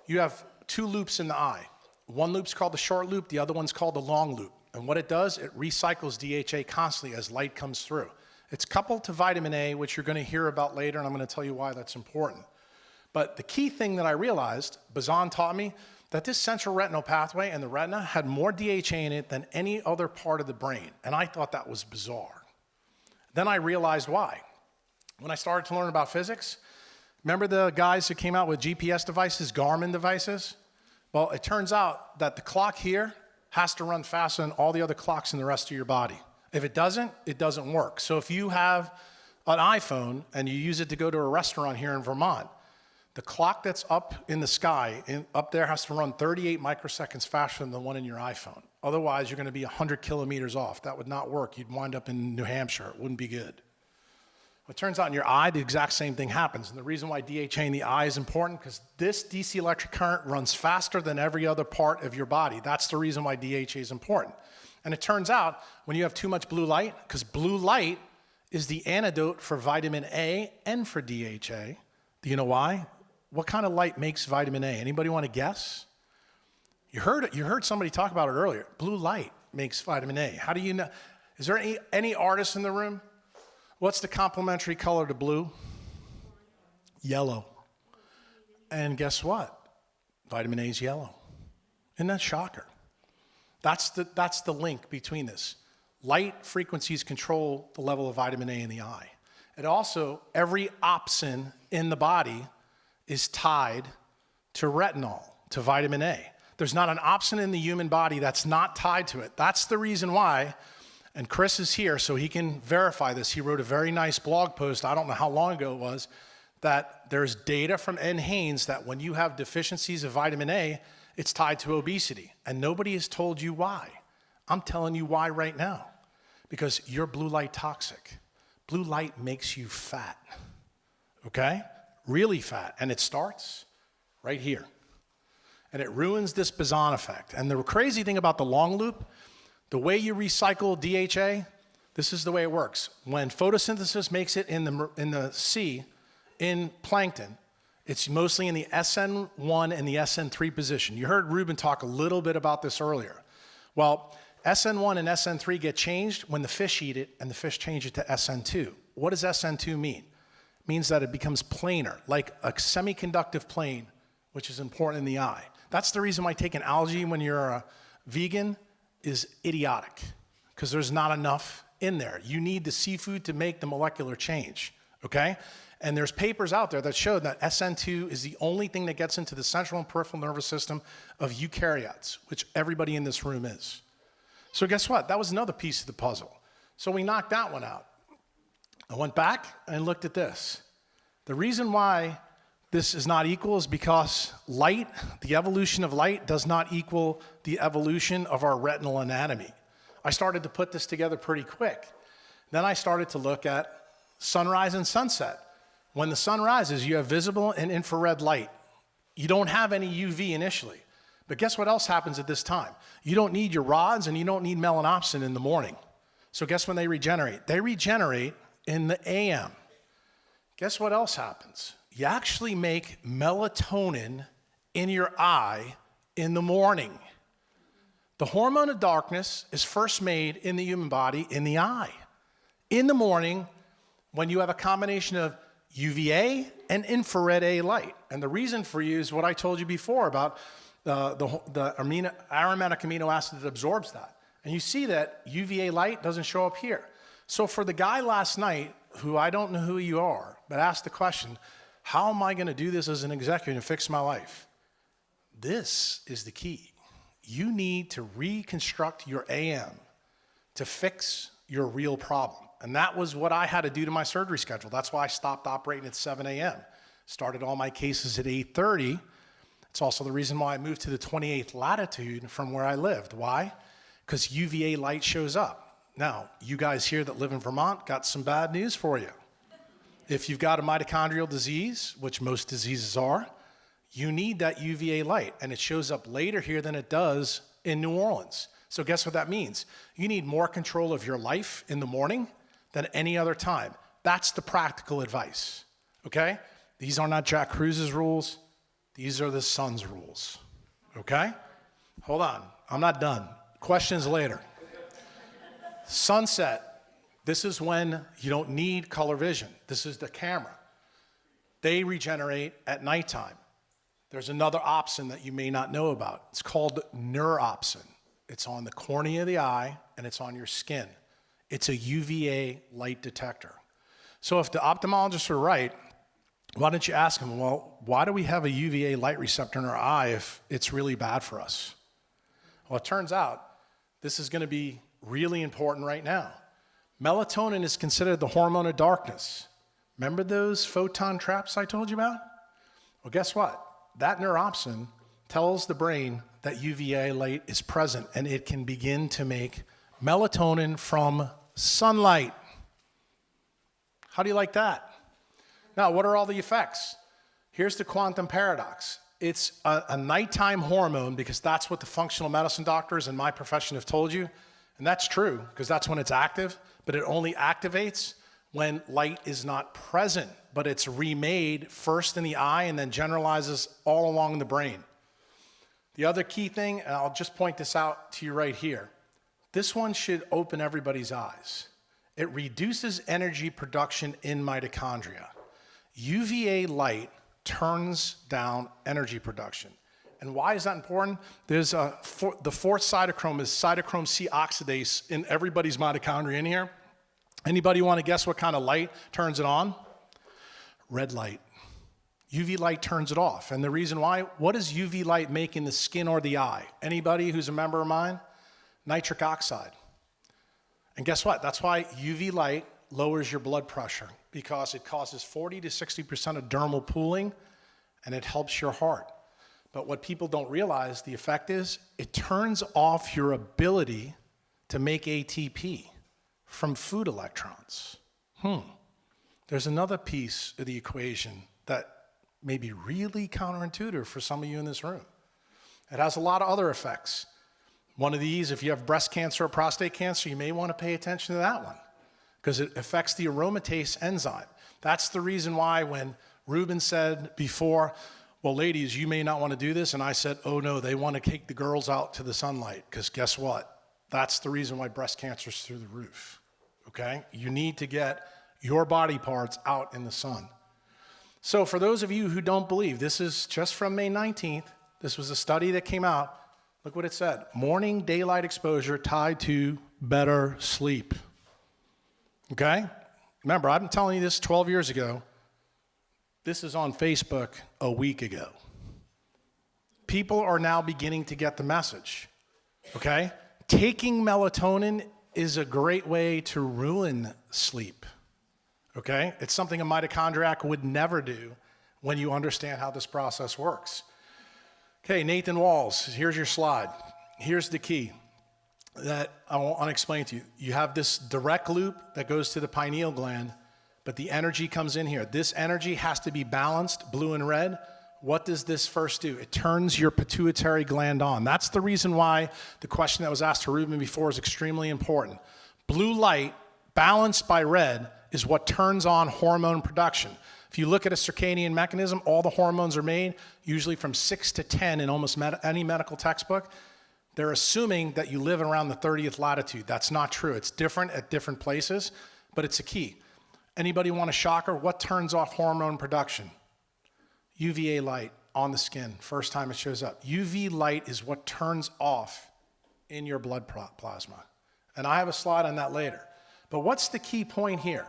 you have two loops in the eye. One loop's called the short loop, the other one's called the long loop. And what it does, it recycles DHA constantly as light comes through. It's coupled to vitamin A, which you're going to hear about later, and I'm going to tell you why that's important. But the key thing that I realized, Bazan taught me, that this central retinal pathway and the retina had more DHA in it than any other part of the brain. And I thought that was bizarre. Then I realized why. When I started to learn about physics, remember the guys who came out with GPS devices, Garmin devices? Well, it turns out that the clock here has to run faster than all the other clocks in the rest of your body. If it doesn't work. So if you have an iPhone and you use it to go to a restaurant here in Vermont, the clock that's up in the sky, up there has to run 38 microseconds faster than the one in your iPhone. Otherwise, you're going to be 100 kilometers off. That would not work. You'd wind up in New Hampshire. It wouldn't be good. It turns out in your eye, the exact same thing happens. And the reason why DHA in the eye is important, because this DC electric current runs faster than every other part of your body. That's the reason why DHA is important. And it turns out when you have too much blue light, because blue light is the antidote for vitamin A and for DHA. Do you know why? What kind of light makes vitamin A? Anybody want to guess? You heard somebody talk about it earlier. Blue light makes vitamin A. How do you know? Is there any artists in the room? What's the complementary color to blue? Yellow. And guess what? Vitamin A is yellow. Isn't that a shocker? That's the link between this. Light frequencies control the level of vitamin A in the eye. And also, every opsin in the body is tied to retinol, to vitamin A. There's not an opsin in the human body that's not tied to it. That's the reason why, and Chris is here so he can verify this. He wrote a very nice blog post, I don't know how long ago it was, that there's data from N. Haynes that when you have deficiencies of vitamin A, it's tied to obesity. And nobody has told you why. I'm telling you why right now. Because you're blue light toxic. Blue light makes you fat. Okay? Really fat. And it starts right here. And it ruins this boson effect. And the crazy thing about the long loop, the way you recycle DHA, this is the way it works. When photosynthesis makes it in the sea, in plankton, it's mostly in the SN1 and the SN3 position. You heard Ruben talk a little bit about this earlier. Well, SN1 and SN3 get changed when the fish eat it and the fish change it to SN2. What does SN2 mean? It means that it becomes planar, like a semiconductive plane, which is important in the eye. That's the reason why taking algae when you're a vegan is idiotic, because there's not enough in there. You need the seafood to make the molecular change, okay? And there's papers out there that show that SN2 is the only thing that gets into the central and peripheral nervous system of eukaryotes, which everybody in this room is. So guess what? That was another piece of the puzzle. So we knocked that one out. I went back and looked at this. The reason why this is not equal is because light, the evolution of light, does not equal the evolution of our retinal anatomy. I started to put this together pretty quick. Then I started to look at sunrise and sunset. When the sun rises, you have visible and infrared light. You don't have any UV initially. But guess what else happens at this time? You don't need your rods and you don't need melanopsin in the morning. So guess when they regenerate? They regenerate in the AM. Guess what else happens? You actually make melatonin in your eye in the morning. The hormone of darkness is first made in the human body in the eye. In the morning, when you have a combination of UVA and infrared A light. And the reason for you is what I told you before about the aromatic amino acid that absorbs that. And you see that UVA light doesn't show up here. So for the guy last night, who I don't know who you are, but asked the question, how am I going to do this as an executive and fix my life? This is the key. You need to reconstruct your AM to fix your real problem. And that was what I had to do to my surgery schedule. That's why I stopped operating at 7 a.m. Started all my cases at 8:30. It's also the reason why I moved to the 28th latitude from where I lived. Why? Because UVA light shows up. Now, you guys here that live in Vermont got some bad news for you. If you've got a mitochondrial disease, which most diseases are, you need that UVA light, and it shows up later here than it does in New Orleans. So guess what that means? You need more control of your life in the morning than any other time. That's the practical advice, okay? These are not Jack Kruse's rules. These are the sun's rules, okay? Hold on, I'm not done. Questions later. Sunset, this is when you don't need color vision. This is the camera. They regenerate at nighttime. There's another opsin that you may not know about. It's called neuropsin. It's on the cornea of the eye, and it's on your skin. It's a UVA light detector. So if the ophthalmologists are right, why don't you ask them, well, why do we have a UVA light receptor in our eye if it's really bad for us? Well, it turns out this is going to be really important right now. Melatonin is considered the hormone of darkness. Remember those photon traps I told you about? Well, guess what? That neuropsin tells the brain that UVA light is present, and it can begin to make melatonin from sunlight. How do you like that? Now, what are all the effects? Here's the quantum paradox. It's a nighttime hormone because that's what the functional medicine doctors in my profession have told you, And that's true, because that's when it's active, but it only activates when light is not present, but it's remade first in the eye and then generalizes all along the brain. The other key thing, and I'll just point this out to you right here, this one should open everybody's eyes. It reduces energy production in mitochondria. UVA light turns down energy production. And why is that important? There's the fourth cytochrome is cytochrome C oxidase in everybody's mitochondria in here. Anybody want to guess what kind of light turns it on? Red light. UV light turns it off. And the reason why, what does UV light make in the skin or the eye? Anybody who's a member of mine? Nitric oxide. And guess what? That's why UV light lowers your blood pressure, because it causes 40 to 60% of dermal pooling, and it helps your heart. But what people don't realize the effect is, it turns off your ability to make ATP from food electrons. There's another piece of the equation that may be really counterintuitive for some of you in this room. It has a lot of other effects. One of these, if you have breast cancer or prostate cancer, you may want to pay attention to that one, because it affects the aromatase enzyme. That's the reason why when Ruben said before, well, ladies, you may not want to do this, and I said, oh no, they want to take the girls out to the sunlight, because guess what? That's the reason why breast cancer is through the roof, okay? You need to get your body parts out in the sun. So for those of you who don't believe, this is just from May 19th. This was a study that came out. Look what it said. Morning daylight exposure tied to better sleep. Okay? Remember, I've been telling you this 12 years ago. This is on Facebook a week ago. People are now beginning to get the message. Okay? Taking melatonin is a great way to ruin sleep. Okay? It's something a mitochondriac would never do when you understand how this process works. Okay, Nathan Walls, here's your slide. Here's the key that I want to explain to you. You have this direct loop that goes to the pineal gland, but the energy comes in here. This energy has to be balanced, blue and red. What does this first do? It turns your pituitary gland on. That's the reason why the question that was asked to Ruben before is extremely important. Blue light, balanced by red, is what turns on hormone production. If you look at a circadian mechanism, all the hormones are made usually from 6 to 10 in almost any medical textbook. They're assuming that you live around the 30th latitude. That's not true. It's different at different places, but it's a key. Anybody want a shocker? What turns off hormone production? UVA light on the skin, first time it shows up. UV light is what turns off in your blood plasma. And I have a slide on that later. But what's the key point here?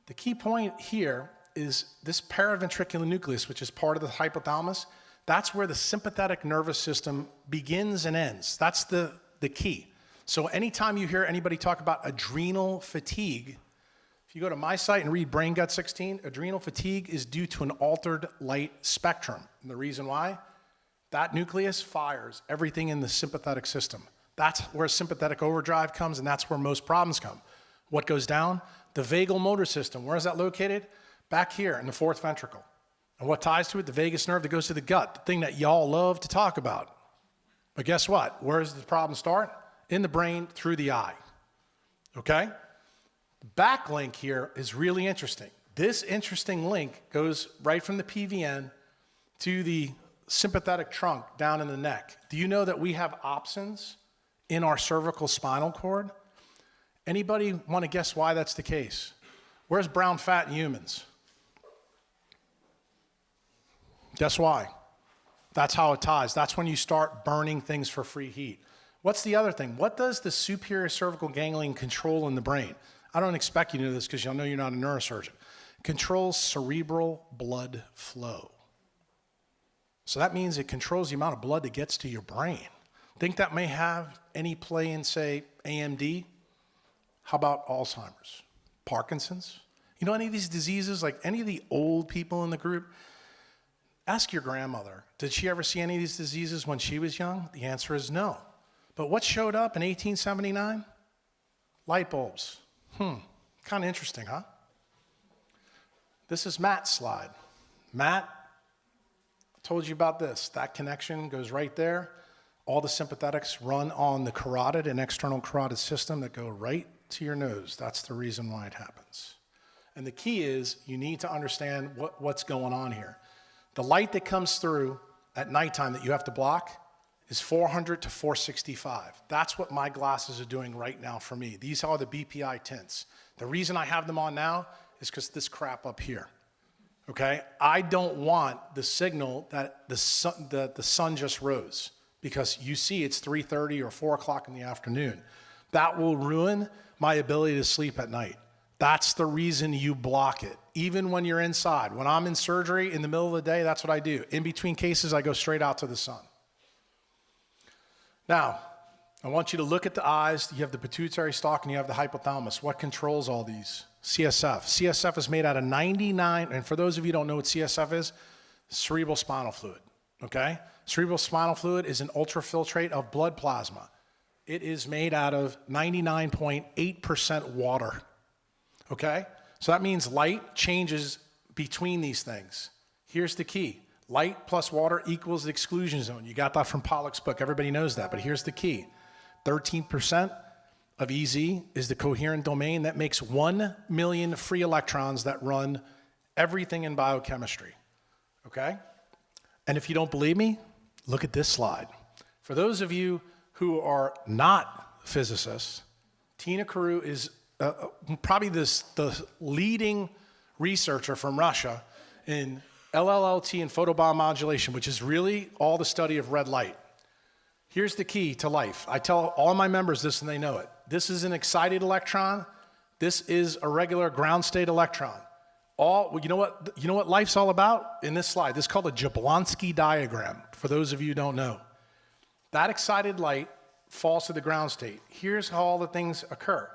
The key point here is this paraventricular nucleus, which is part of the hypothalamus. That's where the sympathetic nervous system begins and ends. That's the key. So anytime you hear anybody talk about adrenal fatigue, if you go to my site and read Brain Gut 16, adrenal fatigue is due to an altered light spectrum. And the reason why? That nucleus fires everything in the sympathetic system. That's where sympathetic overdrive comes, and that's where most problems come. What goes down? The vagal motor system. Where is that located? Back here in the fourth ventricle. And what ties to it? The vagus nerve that goes to the gut, the thing that y'all love to talk about. But guess what? Where does the problem start? In the brain, through the eye. Okay? The back link here is really interesting. This interesting link goes right from the PVN to the sympathetic trunk down in the neck. Do you know that we have opsins in our cervical spinal cord? Anybody want to guess why that's the case? Where's brown fat in humans? Guess why? That's how it ties. That's when you start burning things for free heat. What's the other thing? What does the superior cervical ganglion control in the brain? I don't expect you to know this because y'all know you're not a neurosurgeon. It controls cerebral blood flow. So that means it controls the amount of blood that gets to your brain. Think that may have any play in, say, AMD? How about Alzheimer's? Parkinson's? You know any of these diseases, like any of the old people in the group? Ask your grandmother, did she ever see any of these diseases when she was young? The answer is no. But what showed up in 1879? Light bulbs. Kind of interesting, huh? This is Matt's slide. Matt told you about this. That connection goes right there. All the sympathetics run on the carotid and external carotid system that go right to your nose. That's the reason why it happens. And the key is you need to understand what's going on here. The light that comes through at nighttime that you have to block is 400 to 465. That's what my glasses are doing right now for me. These are the BPI tints. The reason I have them on now is because this crap up here, okay? I don't want the signal that the sun just rose, because you see it's 3:30 or 4 o'clock in the afternoon. That will ruin my ability to sleep at night. That's the reason you block it, even when you're inside. When I'm in surgery in the middle of the day, that's what I do. In between cases, I go straight out to the sun. Now, I want you to look at the eyes. You have the pituitary stalk and you have the hypothalamus. What controls all these? CSF. CSF is made out of 99, and for those of you who don't know what CSF is, cerebral spinal fluid, okay? Cerebral spinal fluid is an ultrafiltrate of blood plasma. It is made out of 99.8% water, okay? So that means light changes between these things. Here's the key. Light plus water equals the exclusion zone. You got that from Pollack's book. Everybody knows that, but here's the key. 13% of EZ is the coherent domain that makes 1 million free electrons that run everything in biochemistry, okay? And if you don't believe me, look at this slide. For those of you who are not physicists, Tina Kruse is probably the leading researcher from Russia in LLLT and photobiomodulation, which is really all the study of red light. Here's the key to life. I tell all my members this and they know it. This is an excited electron. This is a regular ground state electron. You know what life's all about? In this slide, this is called a Jablonski diagram, for those of you who don't know. That excited light falls to the ground state. Here's how all the things occur.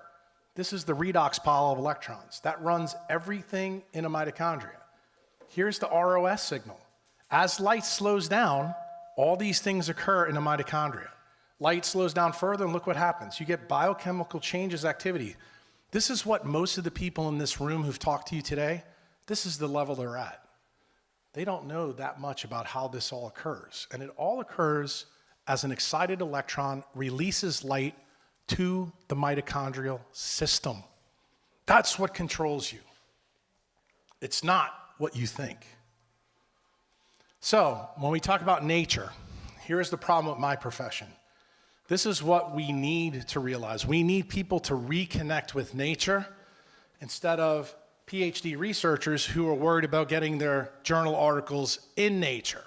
This is the redox pile of electrons. That runs everything in a mitochondria. Here's the ROS signal. As light slows down, all these things occur in a mitochondria. Light slows down further, and look what happens. You get biochemical changes activity. This is what most of the people in this room who've talked to you today, this is the level they're at. They don't know that much about how this all occurs. And it all occurs as an excited electron releases light to the mitochondrial system. That's what controls you. It's not what you think. So, when we talk about nature, here's the problem with my profession. This is what we need to realize. We need people to reconnect with nature instead of PhD researchers who are worried about getting their journal articles in Nature,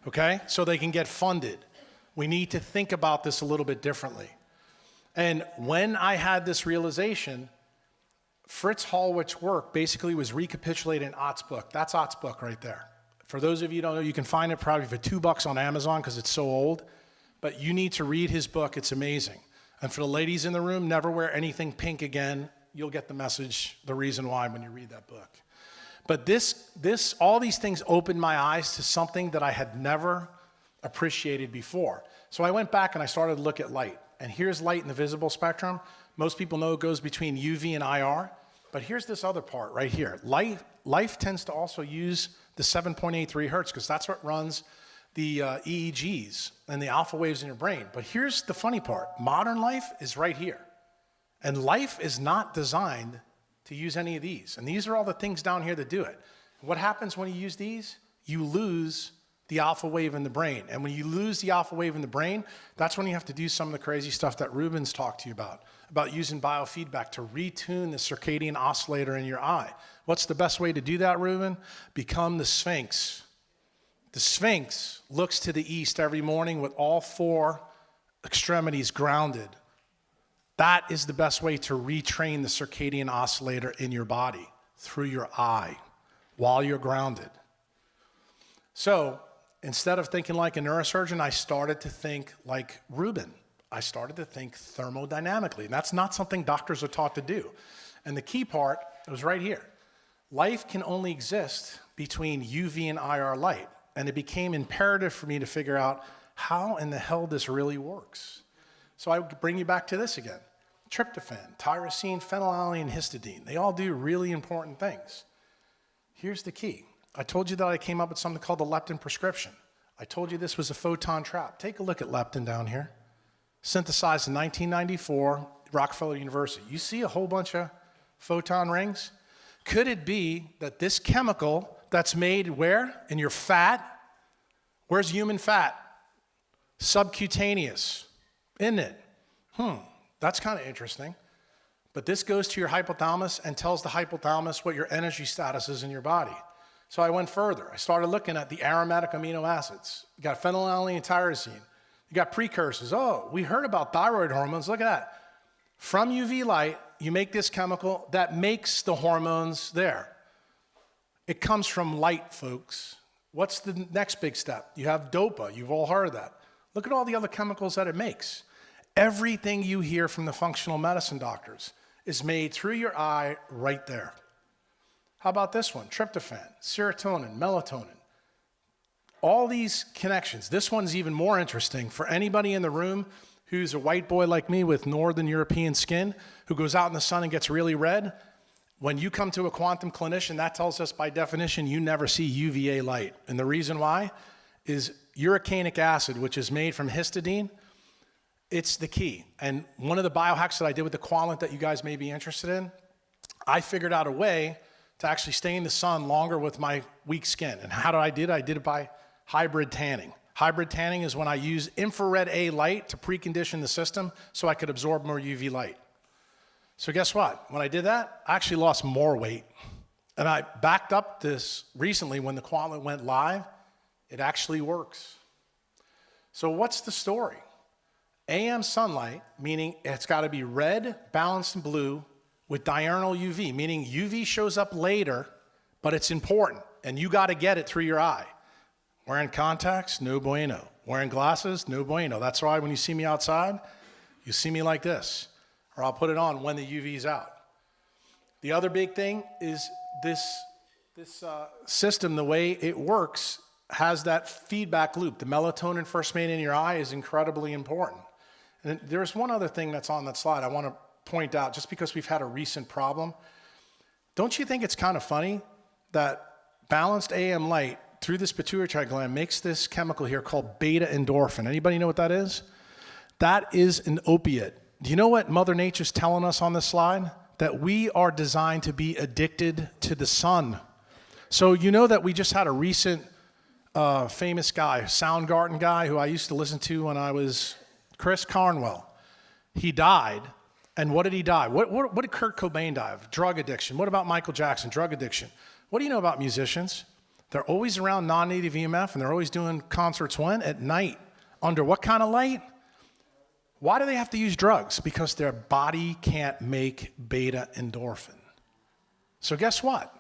okay? So they can get funded. We need to think about this a little bit differently. And when I had this realization, Fritz Hallwich's work basically was recapitulated in Ott's book. That's Ott's book right there. For those of you who don't know, you can find it probably for $2 on Amazon because it's so old. But you need to read his book. It's amazing. And for the ladies in the room, never wear anything pink again. You'll get the message, the reason why, when you read that book. But all these things opened my eyes to something that I had never appreciated before. So I went back and I started to look at light. And here's light in the visible spectrum. Most people know it goes between UV and IR. But here's this other part right here. Life tends to also use the 7.83 hertz because that's what runs the EEGs and the alpha waves in your brain. But here's the funny part. Modern life is right here. And life is not designed to use any of these. And these are all the things down here that do it. What happens when you use these? You lose the alpha wave in the brain. And when you lose the alpha wave in the brain, that's when you have to do some of the crazy stuff that Ruben's talked to you about using biofeedback to retune the circadian oscillator in your eye. What's the best way to do that, Ruben? Become the Sphinx. The Sphinx looks to the east every morning with all 4 extremities grounded. That is the best way to retrain the circadian oscillator in your body, through your eye, while you're grounded. So instead of thinking like a neurosurgeon, I started to think like Ruben. I started to think thermodynamically. And that's not something doctors are taught to do. And the key part was right here. Life can only exist between UV and IR light. And it became imperative for me to figure out how in the hell this really works. So I would bring you back to this again. Tryptophan, tyrosine, phenylalanine, histidine. They all do really important things. Here's the key. I told you that I came up with something called the leptin prescription. I told you this was a photon trap. Take a look at leptin down here. Synthesized in 1994, Rockefeller University. You see a whole bunch of photon rings? Could it be that this chemical that's made where? In your fat? Where's human fat? Subcutaneous, isn't it? That's kind of interesting. But this goes to your hypothalamus and tells the hypothalamus what your energy status is in your body. So I went further. I started looking at the aromatic amino acids. You got phenylalanine and tyrosine. You got precursors. Oh, we heard about thyroid hormones. Look at that. From UV light, you make this chemical that makes the hormones there. It comes from light, folks. What's the next big step? You have DOPA. You've all heard of that. Look at all the other chemicals that it makes. Everything you hear from the functional medicine doctors is made through your eye right there. How about this one? Tryptophan, serotonin, melatonin. All these connections. This one's even more interesting for anybody in the room who's a white boy like me with Northern European skin, who goes out in the sun and gets really red. When you come to a quantum clinician, that tells us by definition you never see UVA light. And the reason why is uricanic acid, which is made from histidine. It's the key. And one of the biohacks that I did with the Qualant that you guys may be interested in, I figured out a way to actually stay in the sun longer with my weak skin. And how did I do it? I did it by hybrid tanning. Hybrid tanning is when I use infrared A light to precondition the system so I could absorb more UV light. So guess what? When I did that, I actually lost more weight. And I backed up this recently when the Qualant went live. It actually works. So what's the story? AM sunlight, meaning it's got to be red, balanced, and blue with diurnal UV, meaning UV shows up later, but it's important, and you got to get it through your eye. Wearing contacts, no bueno. Wearing glasses, no bueno. That's why when you see me outside, you see me like this, or I'll put it on when the UV's out. The other big thing is this system, the way it works, has that feedback loop. The melatonin first made in your eye is incredibly important. And there's one other thing that's on that slide I want to point out, just because we've had a recent problem. Don't you think it's kind of funny that balanced AM light through this pituitary gland makes this chemical here called beta endorphin? Anybody know what that is? That is an opiate. Do you know what Mother Nature's telling us on this slide? That we are designed to be addicted to the sun. So you know that we just had a recent famous guy, Soundgarden guy, who I used to listen to when I was Chris Cornwell. He died, and what did he die? What did Kurt Cobain die of? Drug addiction. What about Michael Jackson? Drug addiction. What do you know about musicians? They're always around non-native EMF, and they're always doing concerts when? At night. Under what kind of light? Why do they have to use drugs? Because their body can't make beta endorphin. So guess what?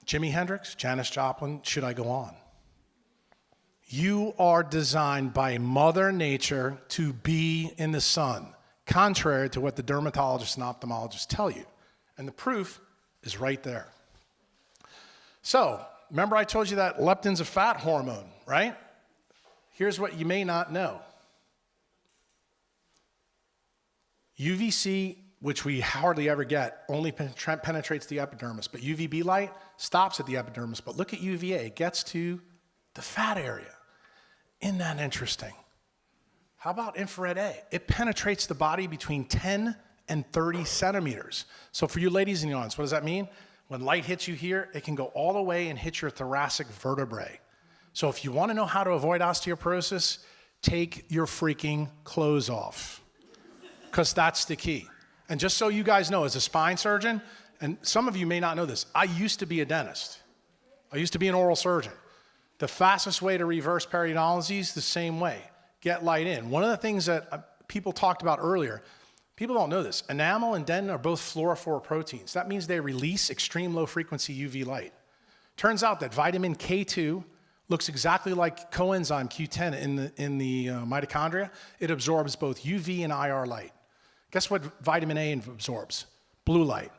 Jimi Hendrix, Janis Joplin, should I go on? You are designed by Mother Nature to be in the sun, contrary to what the dermatologists and ophthalmologists tell you. And the proof is right there. So, remember I told you that leptin's a fat hormone, right? Here's what you may not know. UVC, which we hardly ever get, only penetrates the epidermis, but UVB light stops at the epidermis. But look at UVA, it gets to the fat area. Isn't that interesting? How about infrared A? It penetrates the body between 10 and 30 centimeters. So for you ladies in the audience, what does that mean? When light hits you here, it can go all the way and hit your thoracic vertebrae. So if you want to know how to avoid osteoporosis, take your freaking clothes off, because that's the key. And just so you guys know, as a spine surgeon, and some of you may not know this, I used to be a dentist. I used to be an oral surgeon. The fastest way to reverse periodontalgia is the same way. Get light in. One of the things that people talked about earlier, people don't know this. Enamel and dentin are both fluorophore proteins. That means they release extreme low frequency UV light. Turns out that vitamin K2 looks exactly like coenzyme Q10 in the mitochondria. It absorbs both UV and IR light. Guess what vitamin A absorbs? Blue light.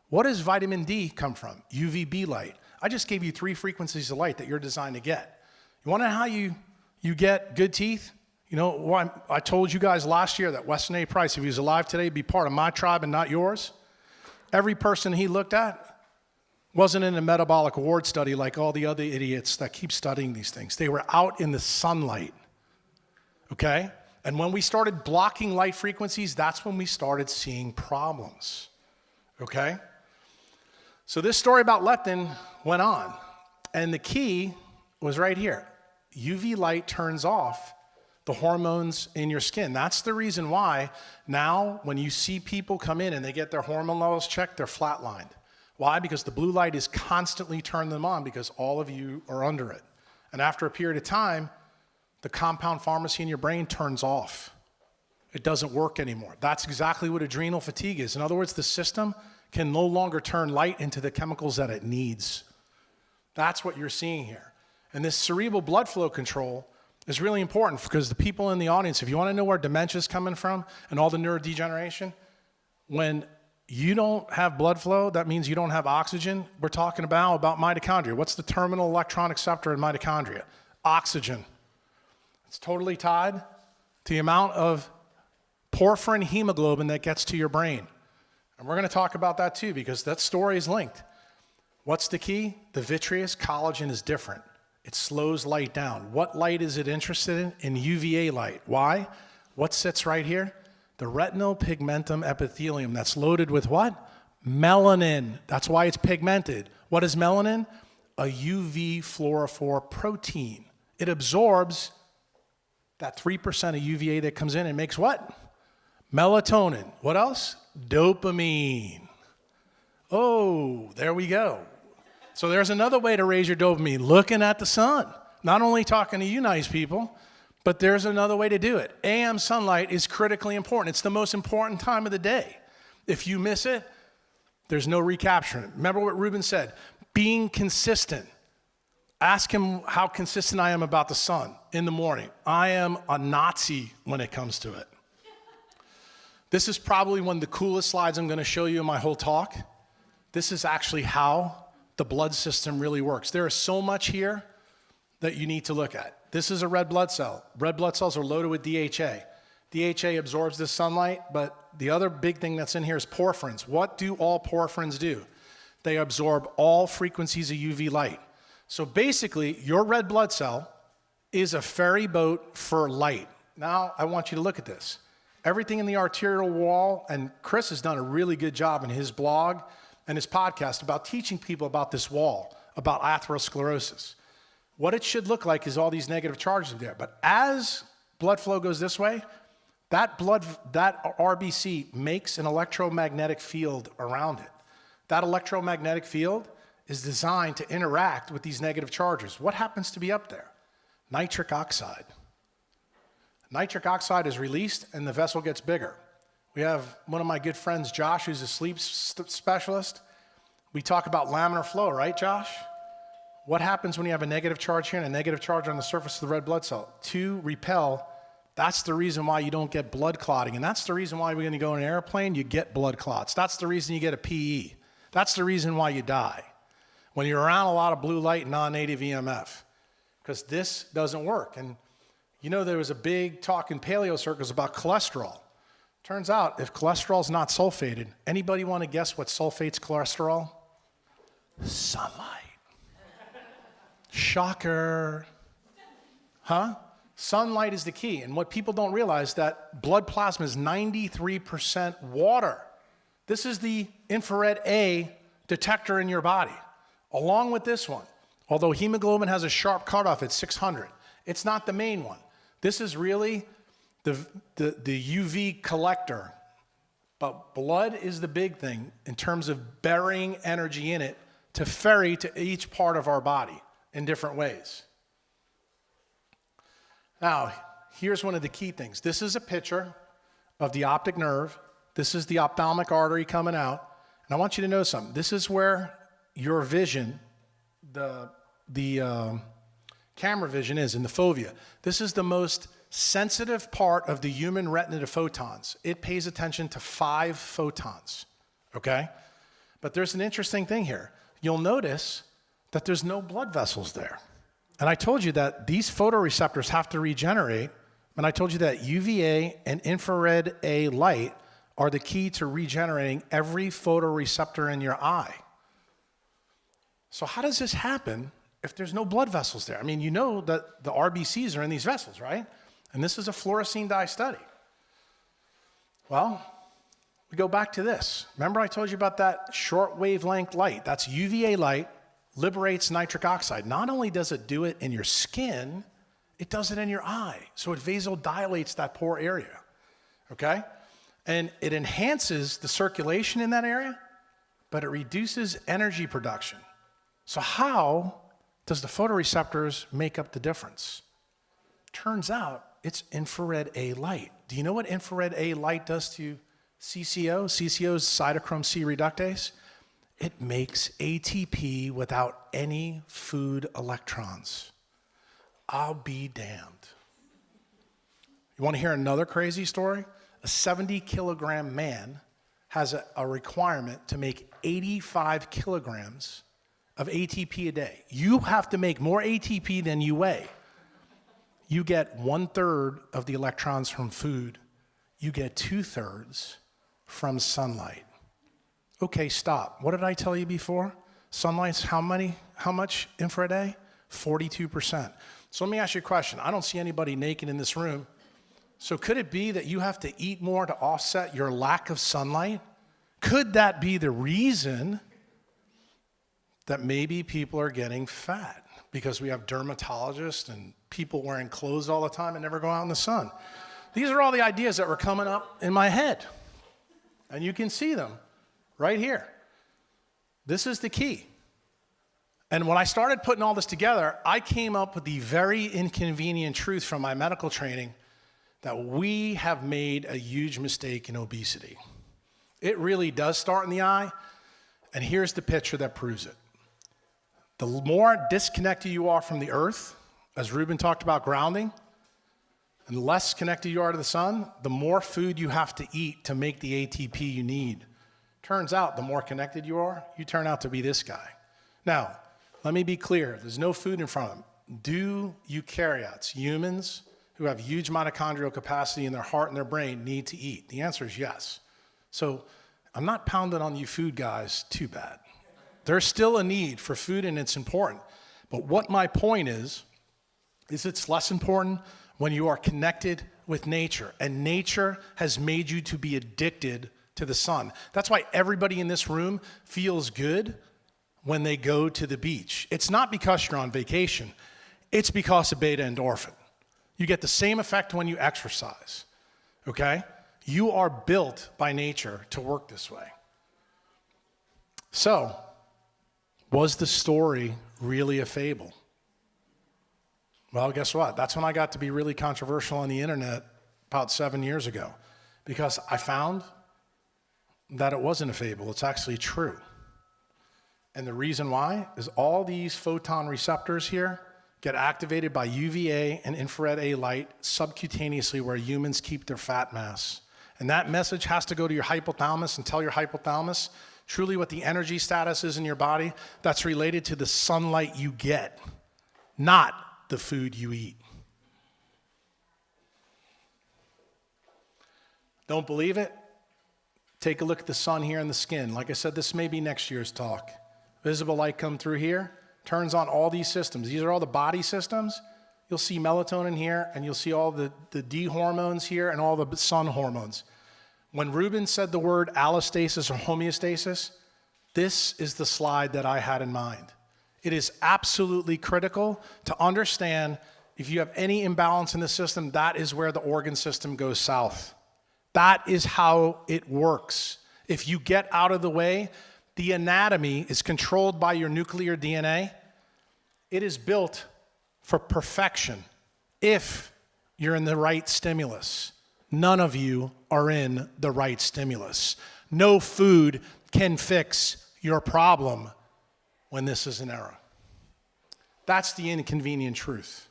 What does vitamin D come from? UVB light. I just gave you 3 frequencies of light that you're designed to get. You want to know how you get good teeth? You know, I told you guys last year that Weston A. Price, if he was alive today, would be part of my tribe and not yours. Every person he looked at Wasn't in a metabolic ward study like all the other idiots that keep studying these things. They were out in the sunlight, okay? And when we started blocking light frequencies, that's when we started seeing problems, okay? So this story about leptin went on, and the key was right here. UV light turns off the hormones in your skin. That's the reason why now when you see people come in and they get their hormone levels checked, they're flatlined. Why? Because the blue light is constantly turning them on because all of you are under it. And after a period of time, the compound pharmacy in your brain turns off. It doesn't work anymore. That's exactly what adrenal fatigue is. In other words, the system can no longer turn light into the chemicals that it needs. That's what you're seeing here. And this cerebral blood flow control is really important because the people in the audience, if you want to know where dementia is coming from and all the neurodegeneration, when you don't have blood flow, that means you don't have oxygen. We're talking about mitochondria. What's the terminal electron acceptor in mitochondria? Oxygen. It's totally tied to the amount of porphyrin hemoglobin that gets to your brain. And we're going to talk about that too because that story is linked. What's the key? The vitreous collagen is different. It slows light down. What light is it interested in? In UVA light. Why? What sits right here? The retinal pigmentum epithelium that's loaded with what? Melanin. That's why it's pigmented. What is melanin? A UV fluorophore protein. It absorbs that 3% of UVA that comes in and makes what? Melatonin. What else? Dopamine. Oh, there we go. So there's another way to raise your dopamine, looking at the sun. Not only talking to you nice people, but there's another way to do it. AM sunlight is critically important. It's the most important time of the day. If you miss it, there's no recapturing it. Remember what Ruben said, being consistent. Ask him how consistent I am about the sun in the morning. I am a Nazi when it comes to it. This is probably one of the coolest slides I'm going to show you in my whole talk. This is actually how the blood system really works. There is so much here that you need to look at. This is a red blood cell. Red blood cells are loaded with DHA. DHA absorbs the sunlight, but the other big thing that's in here is porphyrins. What do all porphyrins do? They absorb all frequencies of UV light. So basically, your red blood cell is a ferry boat for light. Now, I want you to look at this. Everything in the arterial wall, and Chris has done a really good job in his blog and his podcast about teaching people about this wall, about atherosclerosis. What it should look like is all these negative charges there. But as blood flow goes this way, that RBC makes an electromagnetic field around it. That electromagnetic field is designed to interact with these negative charges. What happens to be up there? Nitric oxide. Nitric oxide is released and the vessel gets bigger. We have one of my good friends, Josh, who's a sleep specialist. We talk about laminar flow, right, Josh? What happens when you have a negative charge here and a negative charge on the surface of the red blood cell? To repel, that's the reason why you don't get blood clotting. And that's the reason why when you go in an airplane, you get blood clots. That's the reason you get a PE. That's the reason why you die. When you're around a lot of blue light and non-native EMF, because this doesn't work. And you know there was a big talk in paleo circles about cholesterol. Turns out, if cholesterol is not sulfated, anybody want to guess what sulfates cholesterol? Sunlight. Shocker. Huh? Sunlight is the key. And what people don't realize that blood plasma is 93% water. This is the infrared A detector in your body, along with this one. Although hemoglobin has a sharp cutoff at 600, it's not the main one. This is really the UV collector. But blood is the big thing in terms of burying energy in it to ferry to each part of our body in different ways. Now, here's one of the key things. This is a picture of the optic nerve. This is the ophthalmic artery coming out. And I want you to know something. This is where your vision, the camera vision is in the fovea. This is the most sensitive part of the human retina to photons. It pays attention to 5 photons, okay? But there's an interesting thing here. You'll notice that there's no blood vessels there. And I told you that these photoreceptors have to regenerate, and I told you that UVA and infrared A light are the key to regenerating every photoreceptor in your eye. So how does this happen if there's no blood vessels there? I mean, you know that the RBCs are in these vessels, right? And this is a fluorescein dye study. Well, we go back to this. Remember I told you about that short wavelength light? That's UVA light, liberates nitric oxide. Not only does it do it in your skin, it does it in your eye. So it vasodilates that poor area, okay? And it enhances the circulation in that area, but it reduces energy production. So how does the photoreceptors make up the difference? Turns out it's infrared A light. Do you know what infrared A light does to CCO? CCO is cytochrome C reductase. It makes ATP without any food electrons. I'll be damned. You want to hear another crazy story? A 70-kilogram man has a requirement to make 85 kilograms of ATP a day. You have to make more ATP than you weigh. You get 1/3 of the electrons from food. You get 2/3 from sunlight. Okay, stop. What did I tell you before? Sunlight's how much infrared A? 42%. So let me ask you a question. I don't see anybody naked in this room. So could it be that you have to eat more to offset your lack of sunlight? Could that be the reason that maybe people are getting fat? Because we have dermatologists and people wearing clothes all the time and never go out in the sun. These are all the ideas that were coming up in my head. And you can see them right here. This is the key. And when I started putting all this together, I came up with the very inconvenient truth from my medical training that we have made a huge mistake in obesity. It really does start in the eye, and here's the picture that proves it. The more disconnected you are from the earth, as Ruben talked about grounding, and the less connected you are to the sun, the more food you have to eat to make the ATP you need. Turns out, the more connected you are, you turn out to be this guy. Now, let me be clear, there's no food in front of them. Do eukaryotes, humans who have huge mitochondrial capacity in their heart and their brain, need to eat? The answer is yes. So I'm not pounding on you food guys too bad. There's still a need for food and it's important. But what my point is it's less important when you are connected with nature. And nature has made you to be addicted to the sun. That's why everybody in this room feels good when they go to the beach. It's not because you're on vacation. It's because of beta endorphin. You get the same effect when you exercise, okay? You are built by nature to work this way. So, was the story really a fable? Well, guess what? That's when I got to be really controversial on the internet about 7 years ago, because I found that it wasn't a fable. It's actually true. And the reason why is all these photon receptors here get activated by UVA and infrared A light subcutaneously where humans keep their fat mass. And that message has to go to your hypothalamus and tell your hypothalamus truly what the energy status is in your body that's related to the sunlight you get, not the food you eat. Don't believe it? Take a look at the sun here in the skin. Like I said, this may be next year's talk. Visible light come through here, turns on all these systems. These are all the body systems. You'll see melatonin here, and you'll see all the D hormones here and all the sun hormones. When Ruben said the word allostasis or homeostasis, this is the slide that I had in mind. It is absolutely critical to understand if you have any imbalance in the system, that is where the organ system goes south. That is how it works. If you get out of the way, the anatomy is controlled by your nuclear DNA. It is built for perfection if you're in the right stimulus. None of you are in the right stimulus. No food can fix your problem when this is an error. That's the inconvenient truth.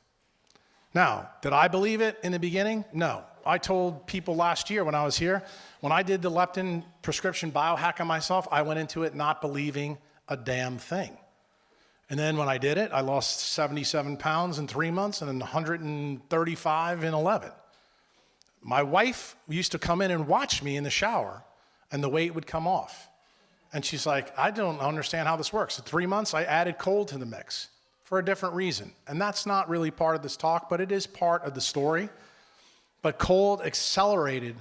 Now, did I believe it in the beginning? No. I told people last year when I was here, when I did the leptin prescription biohack on myself, I went into it not believing a damn thing. And then when I did it, I lost 77 pounds in 3 months and then 135 in 11. My wife used to come in and watch me in the shower, and the weight would come off. And she's like, I don't understand how this works. In 3 months, I added cold to the mix for a different reason. And that's not really part of this talk, but it is part of the story. But cold accelerated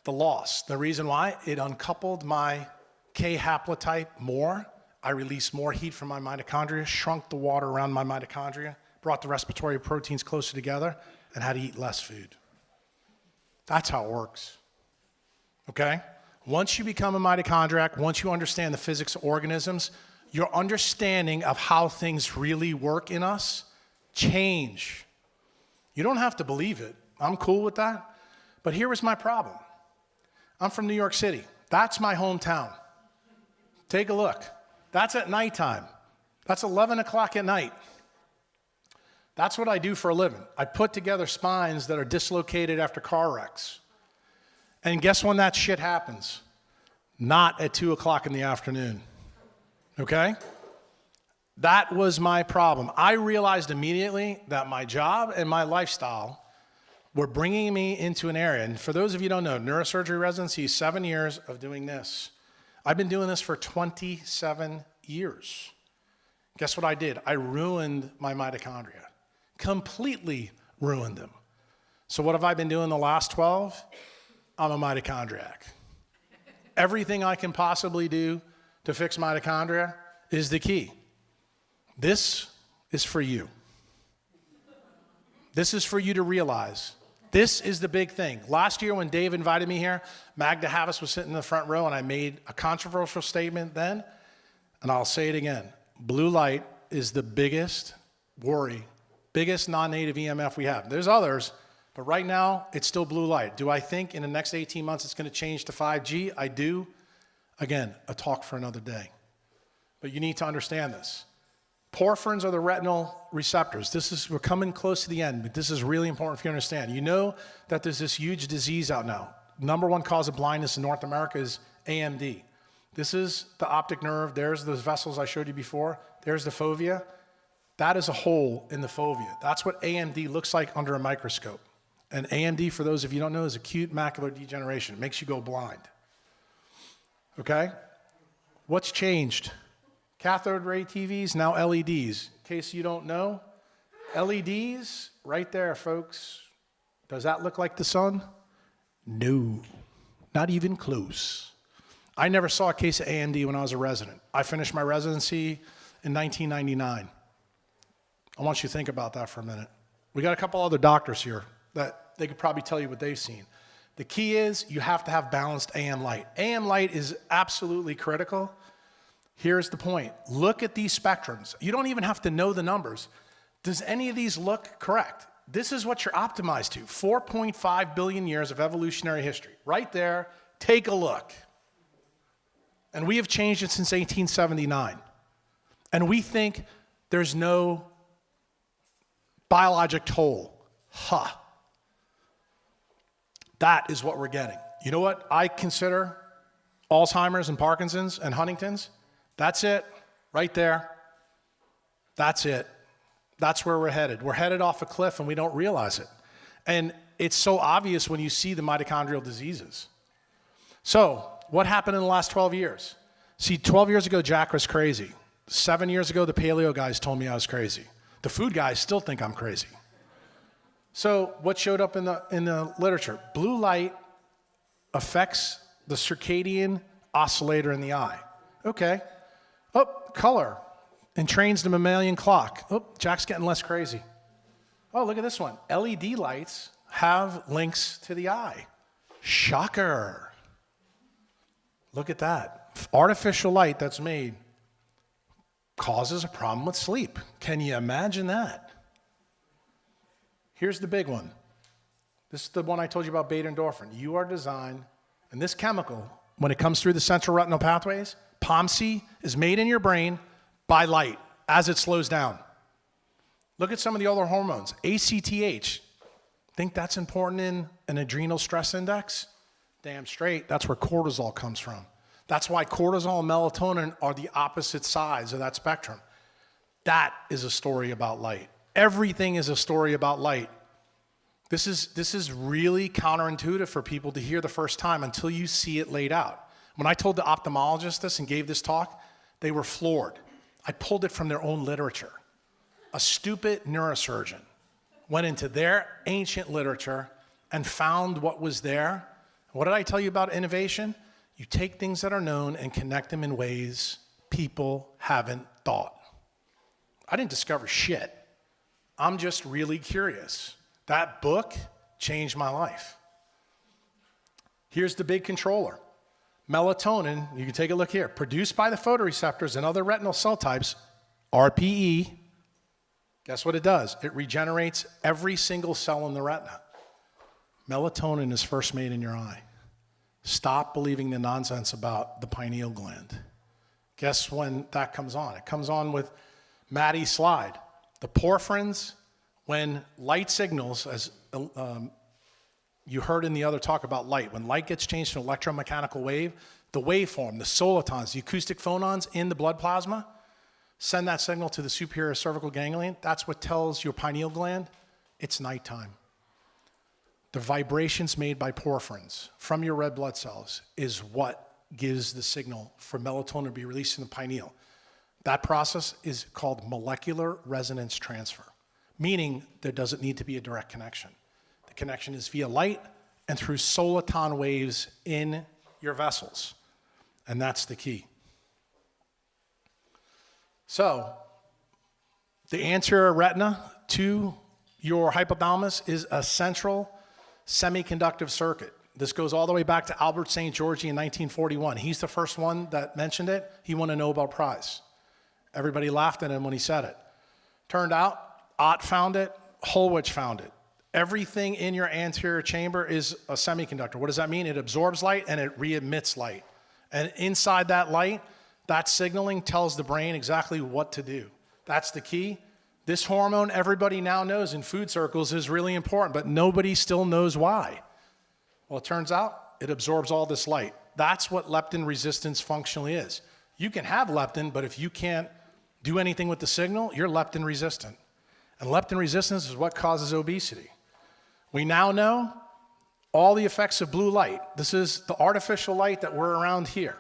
the loss. The reason why, it uncoupled my K haplotype more. I released more heat from my mitochondria, shrunk the water around my mitochondria, brought the respiratory proteins closer together, and had to eat less food. That's how it works, okay? Once you become a mitochondriac, once you understand the physics of organisms, your understanding of how things really work in us change. You don't have to believe it. I'm cool with that. But here was my problem. I'm from New York City. That's my hometown. Take a look. That's at nighttime. That's 11 o'clock at night. That's what I do for a living. I put together spines that are dislocated after car wrecks. And guess when that shit happens? Not at 2 o'clock in the afternoon. Okay? That was my problem. I realized immediately that my job and my lifestyle were bringing me into an area. And for those of you who don't know, neurosurgery residency, 7 years of doing this. I've been doing this for 27 years. Guess what I did? I ruined my mitochondria. Completely ruined them. So what have I been doing the last 12? I'm a mitochondriac. Everything I can possibly do to fix mitochondria is the key. This is for you. This is for you to realize. This is the big thing. Last year when Dave invited me here, Magda Havas was sitting in the front row and I made a controversial statement then, and I'll say it again. Blue light is the biggest worry, biggest non-native EMF we have. There's others, but right now it's still blue light. Do I think in the next 18 months it's going to change to 5G? I do. Again, a talk for another day. But you need to understand this. Porphyrins are the retinal receptors. We're coming close to the end, but this is really important for you to understand. You know that there's this huge disease out now. Number one cause of blindness in North America is AMD. This is the optic nerve. There's those vessels I showed you before. There's the fovea. That is a hole in the fovea. That's what AMD looks like under a microscope. And AMD, for those of you who don't know, is acute macular degeneration. It makes you go blind. Okay? What's changed? Cathode ray TVs, now LEDs. In case you don't know, LEDs, right there, folks. Does that look like the sun? No, not even close. I never saw a case of AMD when I was a resident. I finished my residency in 1999. I want you to think about that for a minute. We got a couple other doctors here that they could probably tell you what they've seen. The key is you have to have balanced AM light. AM light is absolutely critical. Here's the point. Look at these spectrums. You don't even have to know the numbers. Does any of these look correct? This is what you're optimized to. 4.5 billion years of evolutionary history. Right there, take a look. And we have changed it since 1879. And we think there's no biologic toll. That is what we're getting. You know what I consider Alzheimer's and Parkinson's and Huntington's? That's it, right there. That's it. That's where we're headed. We're headed off a cliff and we don't realize it. And it's so obvious when you see the mitochondrial diseases. So what happened in the last 12 years? See, 12 years ago, Jack was crazy. 7 years ago, the paleo guys told me I was crazy. The food guys still think I'm crazy. So what showed up in the literature? Blue light affects the circadian oscillator in the eye. Okay. Oh, color. Entrains the mammalian clock. Oh, Jack's getting less crazy. Oh, look at this one. LED lights have links to the eye. Shocker. Look at that. Artificial light that's made causes a problem with sleep. Can you imagine that? Here's the big one. This is the one I told you about, beta endorphin. You are designed, and this chemical, when it comes through the central retinal pathways, POMC is made in your brain by light as it slows down. Look at some of the other hormones. ACTH. Think that's important in an adrenal stress index? Damn straight. That's where cortisol comes from. That's why cortisol and melatonin are the opposite sides of that spectrum. That is a story about light. Everything is a story about light. This is really counterintuitive for people to hear the first time until you see it laid out. When I told the ophthalmologist this and gave this talk, they were floored. I pulled it from their own literature. A stupid neurosurgeon went into their ancient literature and found what was there. What did I tell you about innovation? You take things that are known and connect them in ways people haven't thought. I didn't discover shit. I'm just really curious. That book changed my life. Here's the big controller. Melatonin, you can take a look here, produced by the photoreceptors and other retinal cell types, RPE. Guess what it does? It regenerates every single cell in the retina. Melatonin is first made in your eye. Stop believing the nonsense about the pineal gland. Guess when that comes on? It comes on with Maddie's slide. The porphyrins, when light signals, as you heard in the other talk about light, when light gets changed to an electromechanical wave, the waveform, the solitons, the acoustic phonons in the blood plasma, send that signal to the superior cervical ganglion. That's what tells your pineal gland it's nighttime. The vibrations made by porphyrins from your red blood cells is what gives the signal for melatonin to be released in the pineal. That process is called molecular resonance transfer, meaning there doesn't need to be a direct connection. The connection is via light and through soliton waves in your vessels, and that's the key. So, the anterior retina to your hypothalamus is a central semiconductive circuit. This goes all the way back to Albert St. George in 1941. He's the first one that mentioned it. He won a Nobel Prize. Everybody laughed at him when he said it. Turned out, Ott found it, Holwich found it. Everything in your anterior chamber is a semiconductor. What does that mean? It absorbs light and it re-emits light. And inside that light, that signaling tells the brain exactly what to do. That's the key. This hormone everybody now knows in food circles is really important, but nobody still knows why. Well, it turns out it absorbs all this light. That's what leptin resistance functionally is. You can have leptin, but if you can't do anything with the signal, you're leptin resistant. And leptin resistance is what causes obesity. We now know all the effects of blue light. This is the artificial light that we're around here.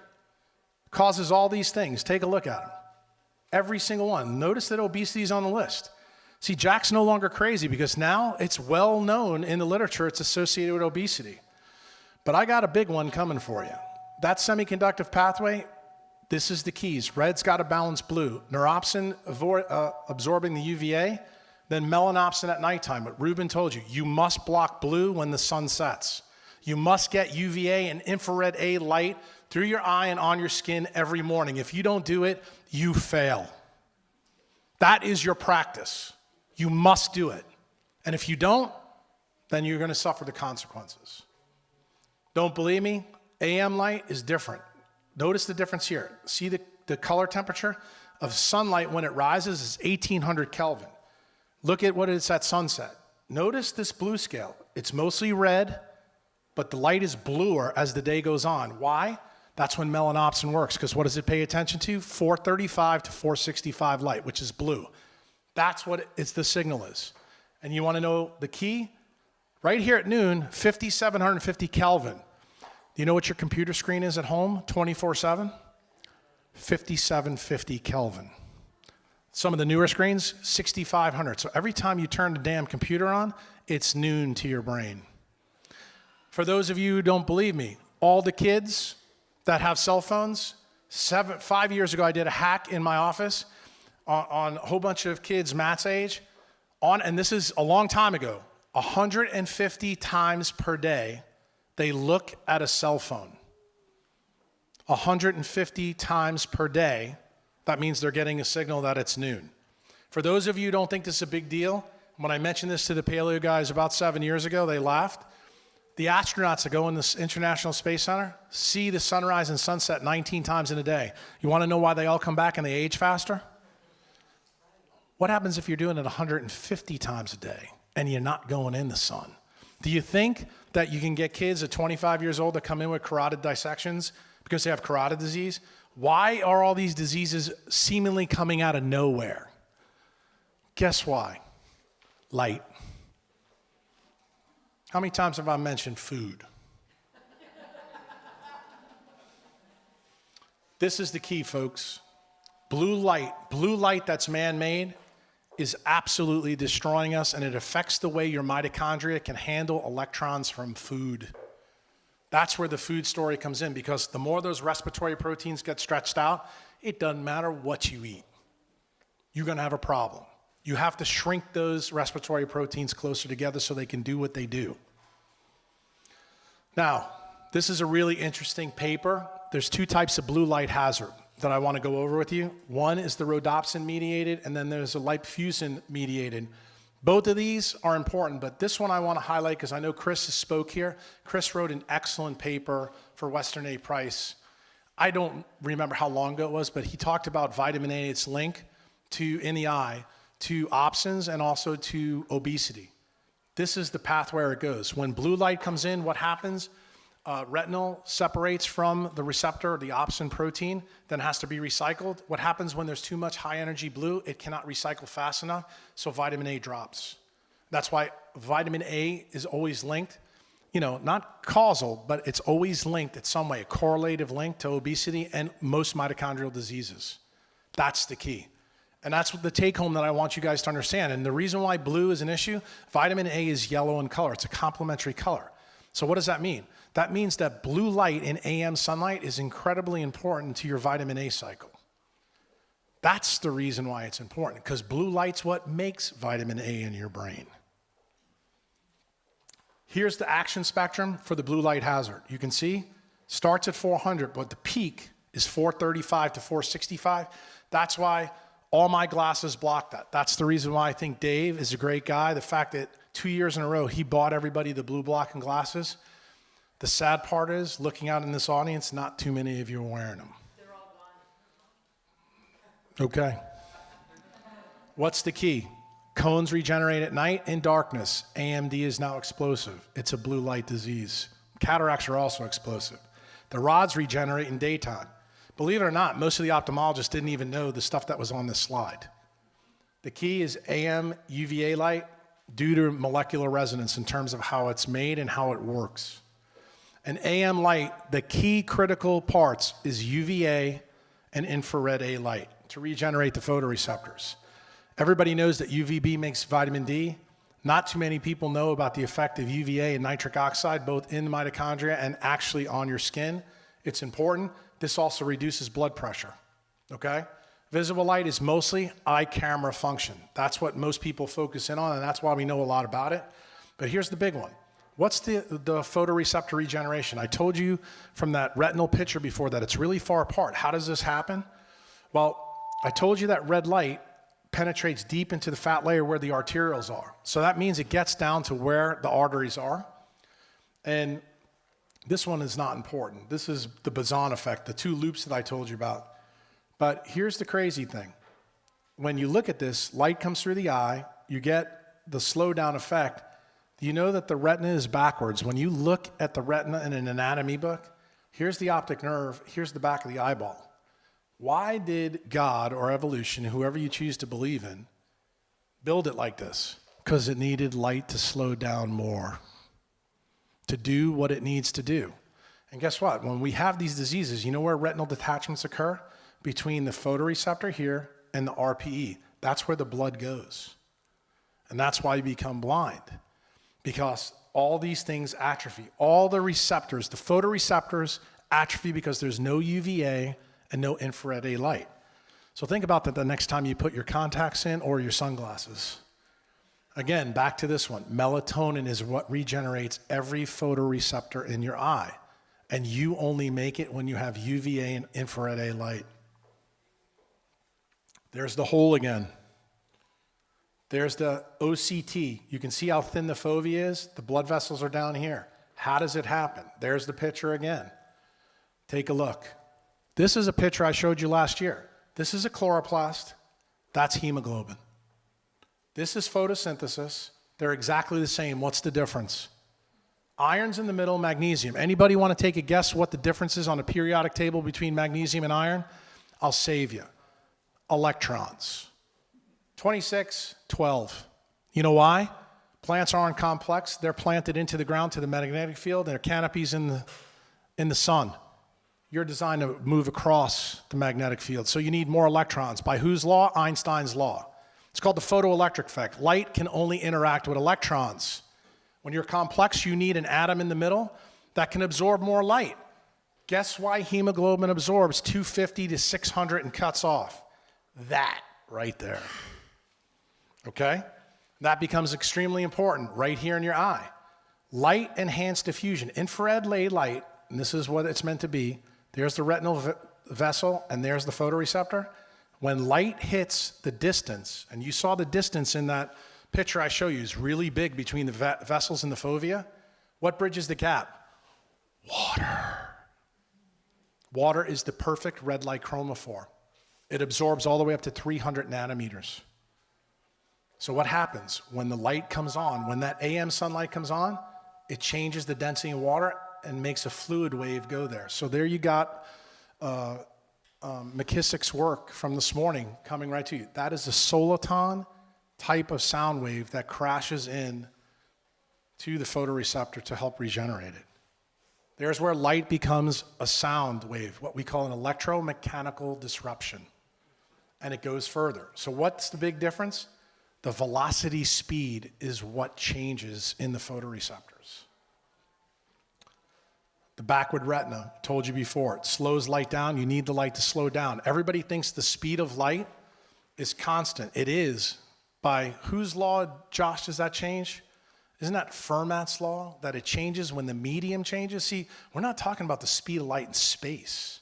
Causes all these things. Take a look at them. Every single one. Notice that obesity is on the list. See, Jack's no longer crazy because now it's well known in the literature it's associated with obesity. But I got a big one coming for you. That semiconductive pathway, this is the keys. Red's got to balance blue. Neuropsin absorbing the UVA, then melanopsin at nighttime. But Ruben told you, you must block blue when the sun sets. You must get UVA and infrared A light through your eye and on your skin every morning. If you don't do it, you fail. That is your practice. You must do it. And if you don't, then you're going to suffer the consequences. Don't believe me? AM light is different. Notice the difference here. See the color temperature of sunlight when it rises is 1800 Kelvin. Look at what it's at sunset. Notice this blue scale. It's mostly red, but the light is bluer as the day goes on. Why? That's when melanopsin works, because what does it pay attention to? 435 to 465 light, which is blue. That's what the signal is. And you want to know the key? Right here at noon, 5,750 Kelvin. Do you know what your computer screen is at home 24/7? 5,750 Kelvin. Some of the newer screens, 6,500. So every time you turn the damn computer on, it's noon to your brain. For those of you who don't believe me, all the kids that have cell phones, 5 years ago I did a hack in my office on a whole bunch of kids Matt's age, and this is a long time ago, 150 times per day they look at a cell phone. 150 times per day, that means they're getting a signal that it's noon. For those of you who don't think this is a big deal, when I mentioned this to the paleo guys about 7 years ago, they laughed. The astronauts that go in the International Space Center see the sunrise and sunset 19 times in a day. You want to know why they all come back and they age faster? What happens if you're doing it 150 times a day and you're not going in the sun? Do you think that you can get kids at 25 years old that come in with carotid dissections because they have carotid disease? Why are all these diseases seemingly coming out of nowhere? Guess why? Light. How many times have I mentioned food? This is the key, folks. Blue light that's man-made is absolutely destroying us, and it affects the way your mitochondria can handle electrons from food. That's where the food story comes in, because the more those respiratory proteins get stretched out, it doesn't matter what you eat. You're going to have a problem. You have to shrink those respiratory proteins closer together so they can do what they do. Now, this is a really interesting paper. There's two types of blue light hazard that I want to go over with you. One is the rhodopsin mediated, and then there's a lipfusin mediated. Both of these are important, but this one I want to highlight because I know Chris has spoke here. Chris wrote an excellent paper for Western A. Price. I don't remember how long ago it was, but he talked about vitamin A, its link in the eye to opsins and also to obesity. This is the path where it goes. When blue light comes in, what happens? Retinol separates from the receptor, the opsin protein, then has to be recycled. What happens when there's too much high energy blue? It cannot recycle fast enough, so vitamin A drops. That's why vitamin A is always linked, not causal, but it's always linked in some way, a correlative link to obesity and most mitochondrial diseases. That's the key. And that's the take home that I want you guys to understand. And the reason why blue is an issue, vitamin A is yellow in color. It's a complementary color. So what does that mean? That means that blue light in AM sunlight is incredibly important to your vitamin A cycle. That's the reason why it's important, because blue light's what makes vitamin A in your brain. Here's the action spectrum for the blue light hazard. You can see, starts at 400, but the peak is 435 to 465. That's why all my glasses block that. That's the reason why I think Dave is a great guy. The fact that 2 years in a row, he bought everybody the blue blocking glasses. The sad part is, looking out in this audience, not too many of you are wearing them. They're all gone. Okay. What's the key? Cones regenerate at night in darkness. AMD is now explosive. It's a blue light disease. Cataracts are also explosive. The rods regenerate in daytime. Believe it or not, most of the ophthalmologists didn't even know the stuff that was on this slide. The key is AM UVA light due to molecular resonance in terms of how it's made and how it works. And AM light, the key critical parts is UVA and infrared A light to regenerate the photoreceptors. Everybody knows that UVB makes vitamin D. Not too many people know about the effect of UVA and nitric oxide, both in the mitochondria and actually on your skin. It's important. This also reduces blood pressure, okay? Visible light is mostly eye camera function. That's what most people focus in on, and that's why we know a lot about it. But here's the big one. What's the photoreceptor regeneration? I told you from that retinal picture before that it's really far apart. How does this happen? Well, I told you that red light penetrates deep into the fat layer where the arterioles are. So that means it gets down to where the arteries are. And this one is not important. This is the boson effect, the two loops that I told you about. But here's the crazy thing. When you look at this, light comes through the eye, you get the slow down effect. You know that the retina is backwards. When you look at the retina in an anatomy book, here's the optic nerve, here's the back of the eyeball. Why did God or evolution, whoever you choose to believe in, build it like this? Because it needed light to slow down more, to do what it needs to do. And guess what? When we have these diseases, you know where retinal detachments occur? Between the photoreceptor here and the RPE. That's where the blood goes. And that's why you become blind. Because all these things atrophy. All the receptors, the photoreceptors atrophy because there's no UVA and no infrared A light. So think about that the next time you put your contacts in or your sunglasses. Again, back to this one. Melatonin is what regenerates every photoreceptor in your eye. And you only make it when you have UVA and infrared A light. There's the hole again. There's the OCT. You can see how thin the fovea is. The blood vessels are down here. How does it happen? There's the picture again. Take a look. This is a picture I showed you last year. This is a chloroplast. That's hemoglobin. This is photosynthesis. They're exactly the same. What's the difference? Iron's in the middle, magnesium. Anybody want to take a guess what the difference is on a periodic table between magnesium and iron? I'll save you. Electrons. 26, 12. You know why? Plants aren't complex. They're planted into the ground to the magnetic field. Their canopies in the sun. you're designed to move across the magnetic field. So you need more electrons. By whose law? Einstein's law. It's called the photoelectric effect. Light can only interact with electrons. When you're complex, you need an atom in the middle that can absorb more light. Guess why hemoglobin absorbs 250 to 600 and cuts off? That right there. Okay? That becomes extremely important right here in your eye. Light enhanced diffusion. Infrared light, and this is what it's meant to be. There's the retinal vessel, and there's the photoreceptor. When light hits the distance, and you saw the distance in that picture I show you is really big between the vessels and the fovea. What bridges the gap? Water. Water is the perfect red light chromophore. It absorbs all the way up to 300 nanometers. So what happens when the light comes on, when that AM sunlight comes on, it changes the density of water and makes a fluid wave go there. So there you got McKissick's work from this morning coming right to you. That is a soliton type of sound wave that crashes in to the photoreceptor to help regenerate it. There's where light becomes a sound wave, what we call an electromechanical disruption. And it goes further. So what's the big difference? The velocity speed is what changes in the photoreceptors. The backward retina, told you before, it slows light down. You need the light to slow down. Everybody thinks the speed of light is constant. It is. By whose law, Josh, does that change? Isn't that Fermat's law, that it changes when the medium changes? See, we're not talking about the speed of light in space.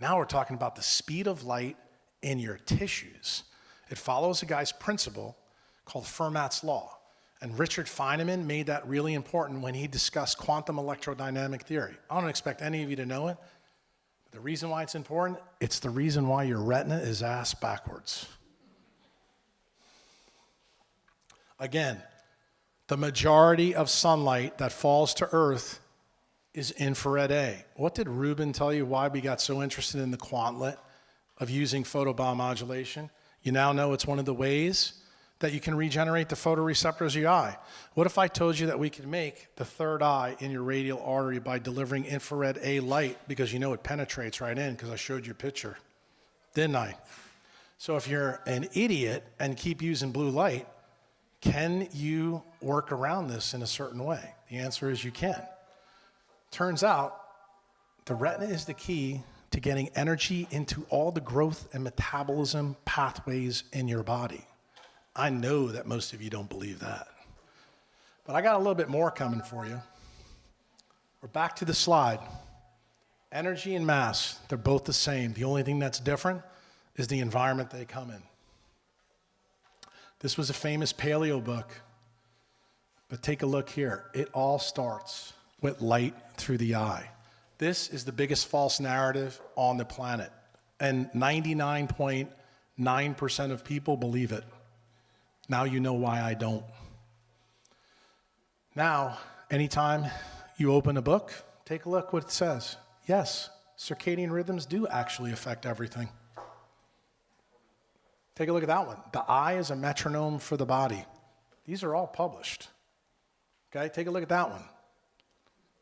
Now we're talking about the speed of light in your tissues. It follows a guy's principle called Fermat's law. And Richard Feynman made that really important when he discussed quantum electrodynamic theory. I don't expect any of you to know it. But the reason why it's important, it's the reason why your retina is ass backwards. Again, the majority of sunlight that falls to Earth is infrared A. What did Ruben tell you why we got so interested in the quantlet of using photobiomodulation? You now know it's one of the ways that you can regenerate the photoreceptors of your eye. What if I told you that we could make the third eye in your radial artery by delivering infrared A light, because you know it penetrates right in, because I showed you a picture, didn't I? So if you're an idiot and keep using blue light, can you work around this in a certain way? The answer is you can. Turns out the retina is the key to getting energy into all the growth and metabolism pathways in your body. I know that most of you don't believe that. But I got a little bit more coming for you. We're back to the slide. Energy and mass, they're both the same. The only thing that's different is the environment they come in. This was a famous paleo book, but take a look here. It all starts with light through the eye. This is the biggest false narrative on the planet, and 99.9% of people believe it. Now you know why I don't. Now, anytime you open a book, take a look what it says. Yes, circadian rhythms do actually affect everything. Take a look at that one. The eye is a metronome for the body. These are all published. Okay, take a look at that one.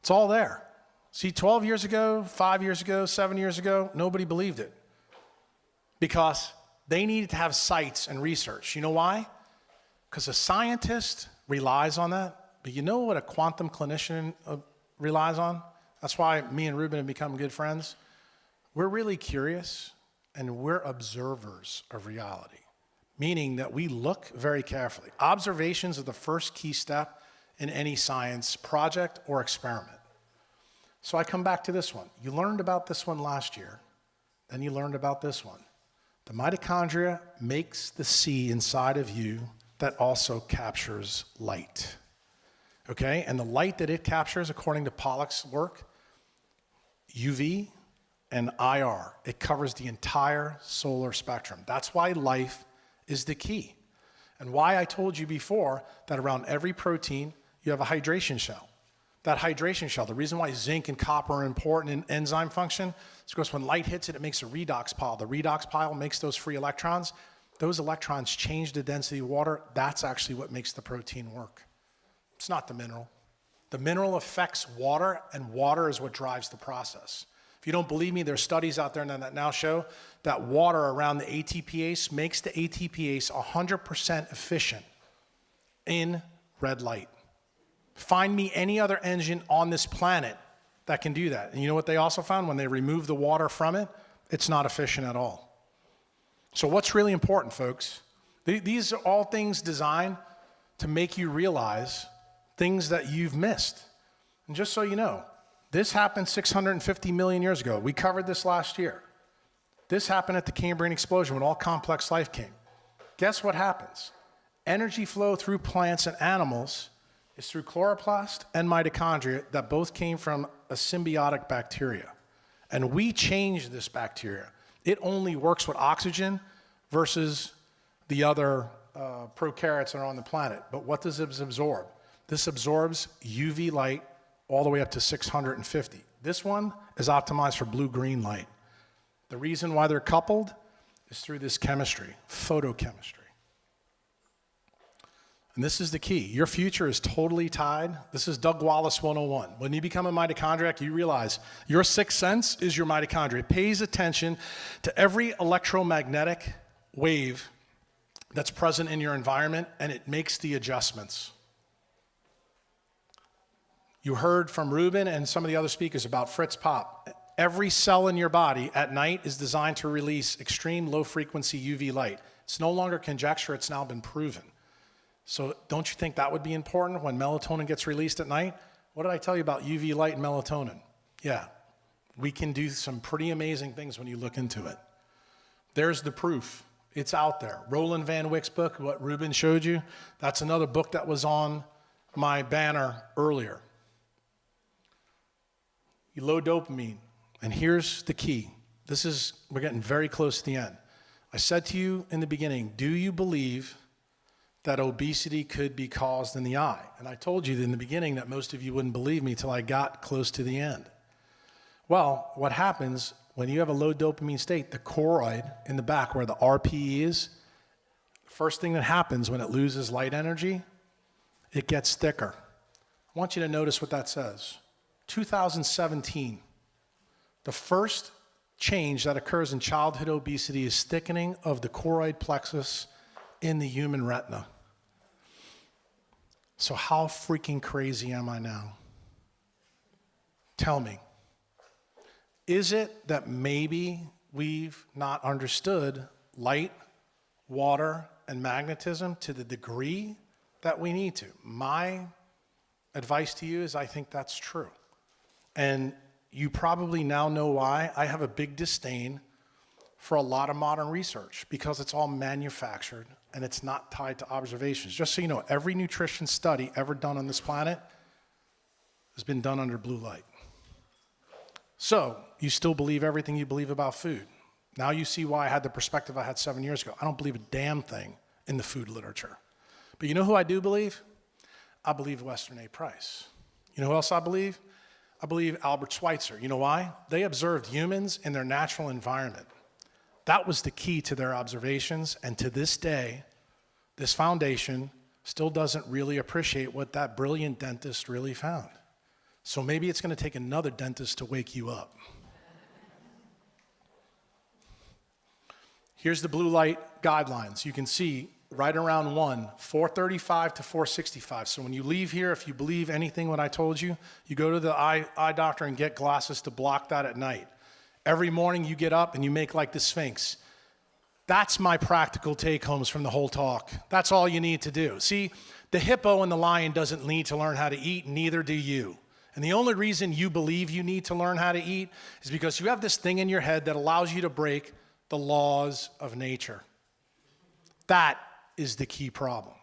It's all there. See, 12 years ago, 5 years ago, 7 years ago, nobody believed it. Because they needed to have sites and research. You know why? Because a scientist relies on that. But you know what a quantum clinician relies on? That's why me and Ruben have become good friends. We're really curious. And we're observers of reality, meaning that we look very carefully. Observations are the first key step in any science project or experiment. So I come back to this one. You learned about this one last year, then you learned about this one. The mitochondria makes the C inside of you that also captures light. Okay, and the light that it captures, according to Pollack's work, UV, and IR. It covers the entire solar spectrum. That's why life is the key. And why I told you before that around every protein, you have a hydration shell. That hydration shell, the reason why zinc and copper are important in enzyme function is because when light hits it, it makes a redox pile. The redox pile makes those free electrons. Those electrons change the density of water. That's actually what makes the protein work. It's not the mineral. The mineral affects water, and water is what drives the process. If you don't believe me, there's studies out there that now show that water around the ATPase makes the ATPase 100% efficient in red light. Find me any other engine on this planet that can do that. And you know what they also found? When they remove the water from it, it's not efficient at all. So what's really important, folks? These are all things designed to make you realize things that you've missed. And just so you know, this happened 650 million years ago. We covered this last year. This happened at the Cambrian explosion when all complex life came. Guess what happens? Energy flow through plants and animals is through chloroplast and mitochondria that both came from a symbiotic bacteria. And we changed this bacteria. It only works with oxygen versus the other prokaryotes that are on the planet. But what does it absorb? This absorbs UV light all the way up to 650. This one is optimized for blue-green light. The reason why they're coupled is through this chemistry, photochemistry. And this is the key. Your future is totally tied. This is Doug Wallace 101. When you become a mitochondriac, you realize your sixth sense is your mitochondria. It pays attention to every electromagnetic wave that's present in your environment, and it makes the adjustments. You heard from Ruben and some of the other speakers about Fritz Pop. Every cell in your body at night is designed to release extreme low-frequency UV light. It's no longer conjecture. It's now been proven. So don't you think that would be important when melatonin gets released at night? What did I tell you about UV light and melatonin? Yeah, we can do some pretty amazing things when you look into it. There's the proof. It's out there. Roland Van Wyck's book, what Ruben showed you, that's another book that was on my banner earlier. Low dopamine. And here's the key. We're getting very close to the end. I said to you in the beginning, do you believe that obesity could be caused in the eye? And I told you in the beginning that most of you wouldn't believe me till I got close to the end. Well, what happens when you have a low dopamine state, the choroid in the back where the RPE is, the first thing that happens when it loses light energy, it gets thicker. I want you to notice what that says. 2017, the first change that occurs in childhood obesity is thickening of the choroid plexus in the human retina. So how freaking crazy am I now? Tell me. Is it that maybe we've not understood light, water, and magnetism to the degree that we need to? My advice to you is I think that's true. And you probably now know why I have a big disdain for a lot of modern research, because it's all manufactured and it's not tied to observations. Just so you know, every nutrition study ever done on this planet has been done under blue light. So you still believe everything you believe about food. Now you see why I had the perspective I had 7 years ago. I don't believe a damn thing in the food literature. But you know who I do believe? I believe Western A. Price. You know who else I believe? I believe Albert Schweitzer. You know why? They observed humans in their natural environment. That was the key to their observations, and to this day, this foundation still doesn't really appreciate what that brilliant dentist really found. So maybe it's going to take another dentist to wake you up. Here's the blue light guidelines. You can see right around 435 to 465. So when you leave here, if you believe anything what I told you, you go to the eye doctor and get glasses to block that at night. Every morning you get up and you make like the Sphinx. That's my practical take-homes from the whole talk. That's all you need to do. See, the hippo and the lion doesn't need to learn how to eat, neither do you. And the only reason you believe you need to learn how to eat is because you have this thing in your head that allows you to break the laws of nature. That is the key problem.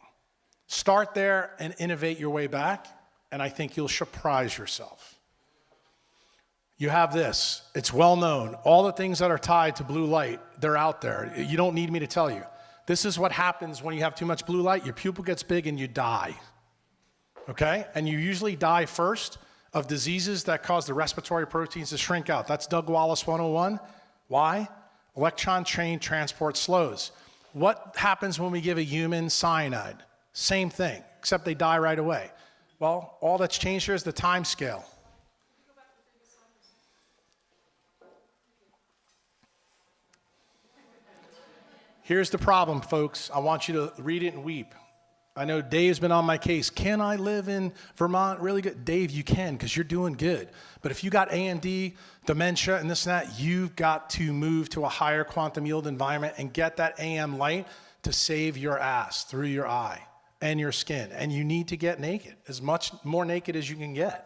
Start there and innovate your way back, and I think you'll surprise yourself. You have this. It's well known. All the things that are tied to blue light, they're out there. You don't need me to tell you. This is what happens when you have too much blue light. Your pupil gets big and you die. Okay? And you usually die first of diseases that cause the respiratory proteins to shrink out. That's Doug Wallace 101. Why? Electron chain transport slows. What happens when we give a human cyanide? Same thing, except they die right away. Well, all that's changed here is the time scale. Here's the problem, folks. I want you to read it and weep. I know Dave's been on my case. Can I live in Vermont really good? Dave, you can because you're doing good. But if you got AMD, dementia, and this and that, you've got to move to a higher quantum yield environment and get that AM light to save your ass through your eye and your skin. And you need to get naked, as much more naked as you can get.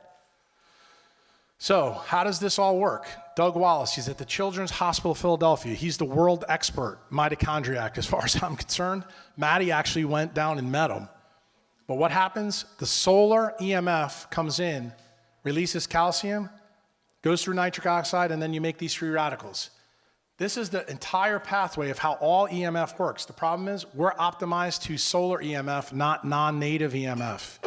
So how does this all work? Doug Wallace, he's at the Children's Hospital of Philadelphia. He's the world expert mitochondriac as far as I'm concerned. Maddie actually went down and met him. But what happens? The solar EMF comes in, releases calcium, goes through nitric oxide, and then you make these free radicals. This is the entire pathway of how all EMF works. The problem is we're optimized to solar EMF, not non-native EMF.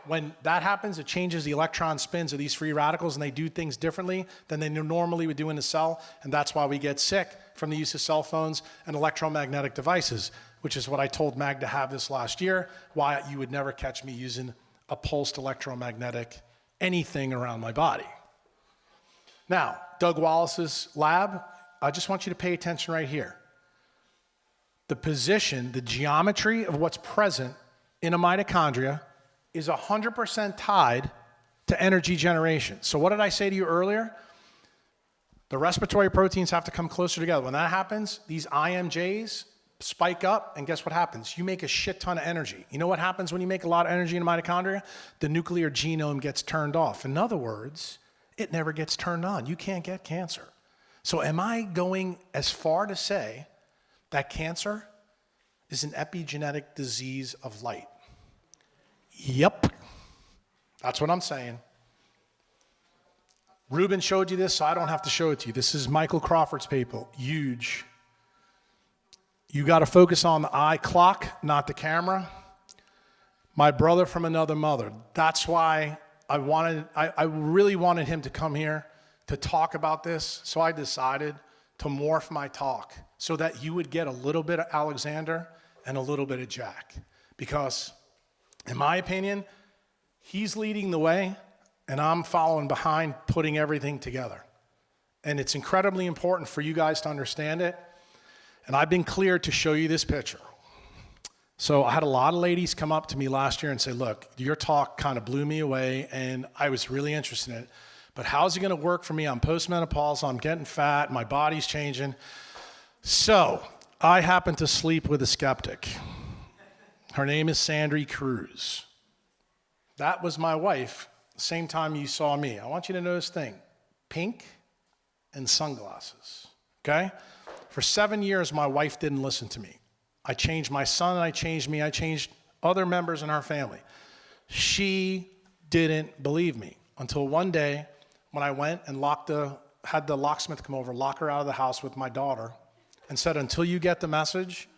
When that happens, it changes the electron spins of these free radicals, and they do things differently than they normally would do in the cell, and that's why we get sick from the use of cell phones and electromagnetic devices, which is what I told Mag to have this last year, why you would never catch me using a pulsed electromagnetic anything around my body. Now, Doug Wallace's lab, I just want you to pay attention right here. The position, the geometry of what's present in a mitochondria is 100% tied to energy generation. So what did I say to you earlier? The respiratory proteins have to come closer together. When that happens, these IMJs spike up, and guess what happens? You make a shit ton of energy. You know what happens when you make a lot of energy in a mitochondria? The nuclear genome gets turned off. In other words, it never gets turned on. You can't get cancer. So am I going as far to say that cancer is an epigenetic disease of light? Yep, that's what I'm saying. Ruben showed you this, so I don't have to show it to you. This is Michael Crawford's paper, huge. You got to focus on the eye clock, not the camera. My brother from another mother. That's why I really wanted him to come here to talk about this, so I decided to morph my talk so that you would get a little bit of Alexander and a little bit of Jack. Because in my opinion, he's leading the way, and I'm following behind, putting everything together. And it's incredibly important for you guys to understand it. And I've been cleared to show you this picture. So I had a lot of ladies come up to me last year and say, look, your talk kind of blew me away, and I was really interested in it. But how's it going to work for me? I'm postmenopausal, I'm getting fat, my body's changing. So I happen to sleep with a skeptic. Her name is Sandry Kruse. That was my wife the same time you saw me. I want you to know this thing, pink and sunglasses, okay? For 7 years, my wife didn't listen to me. I changed my son, and I changed me. I changed other members in our family. She didn't believe me until one day when I went and had the locksmith come over, lock her out of the house with my daughter, and said, until you get the message,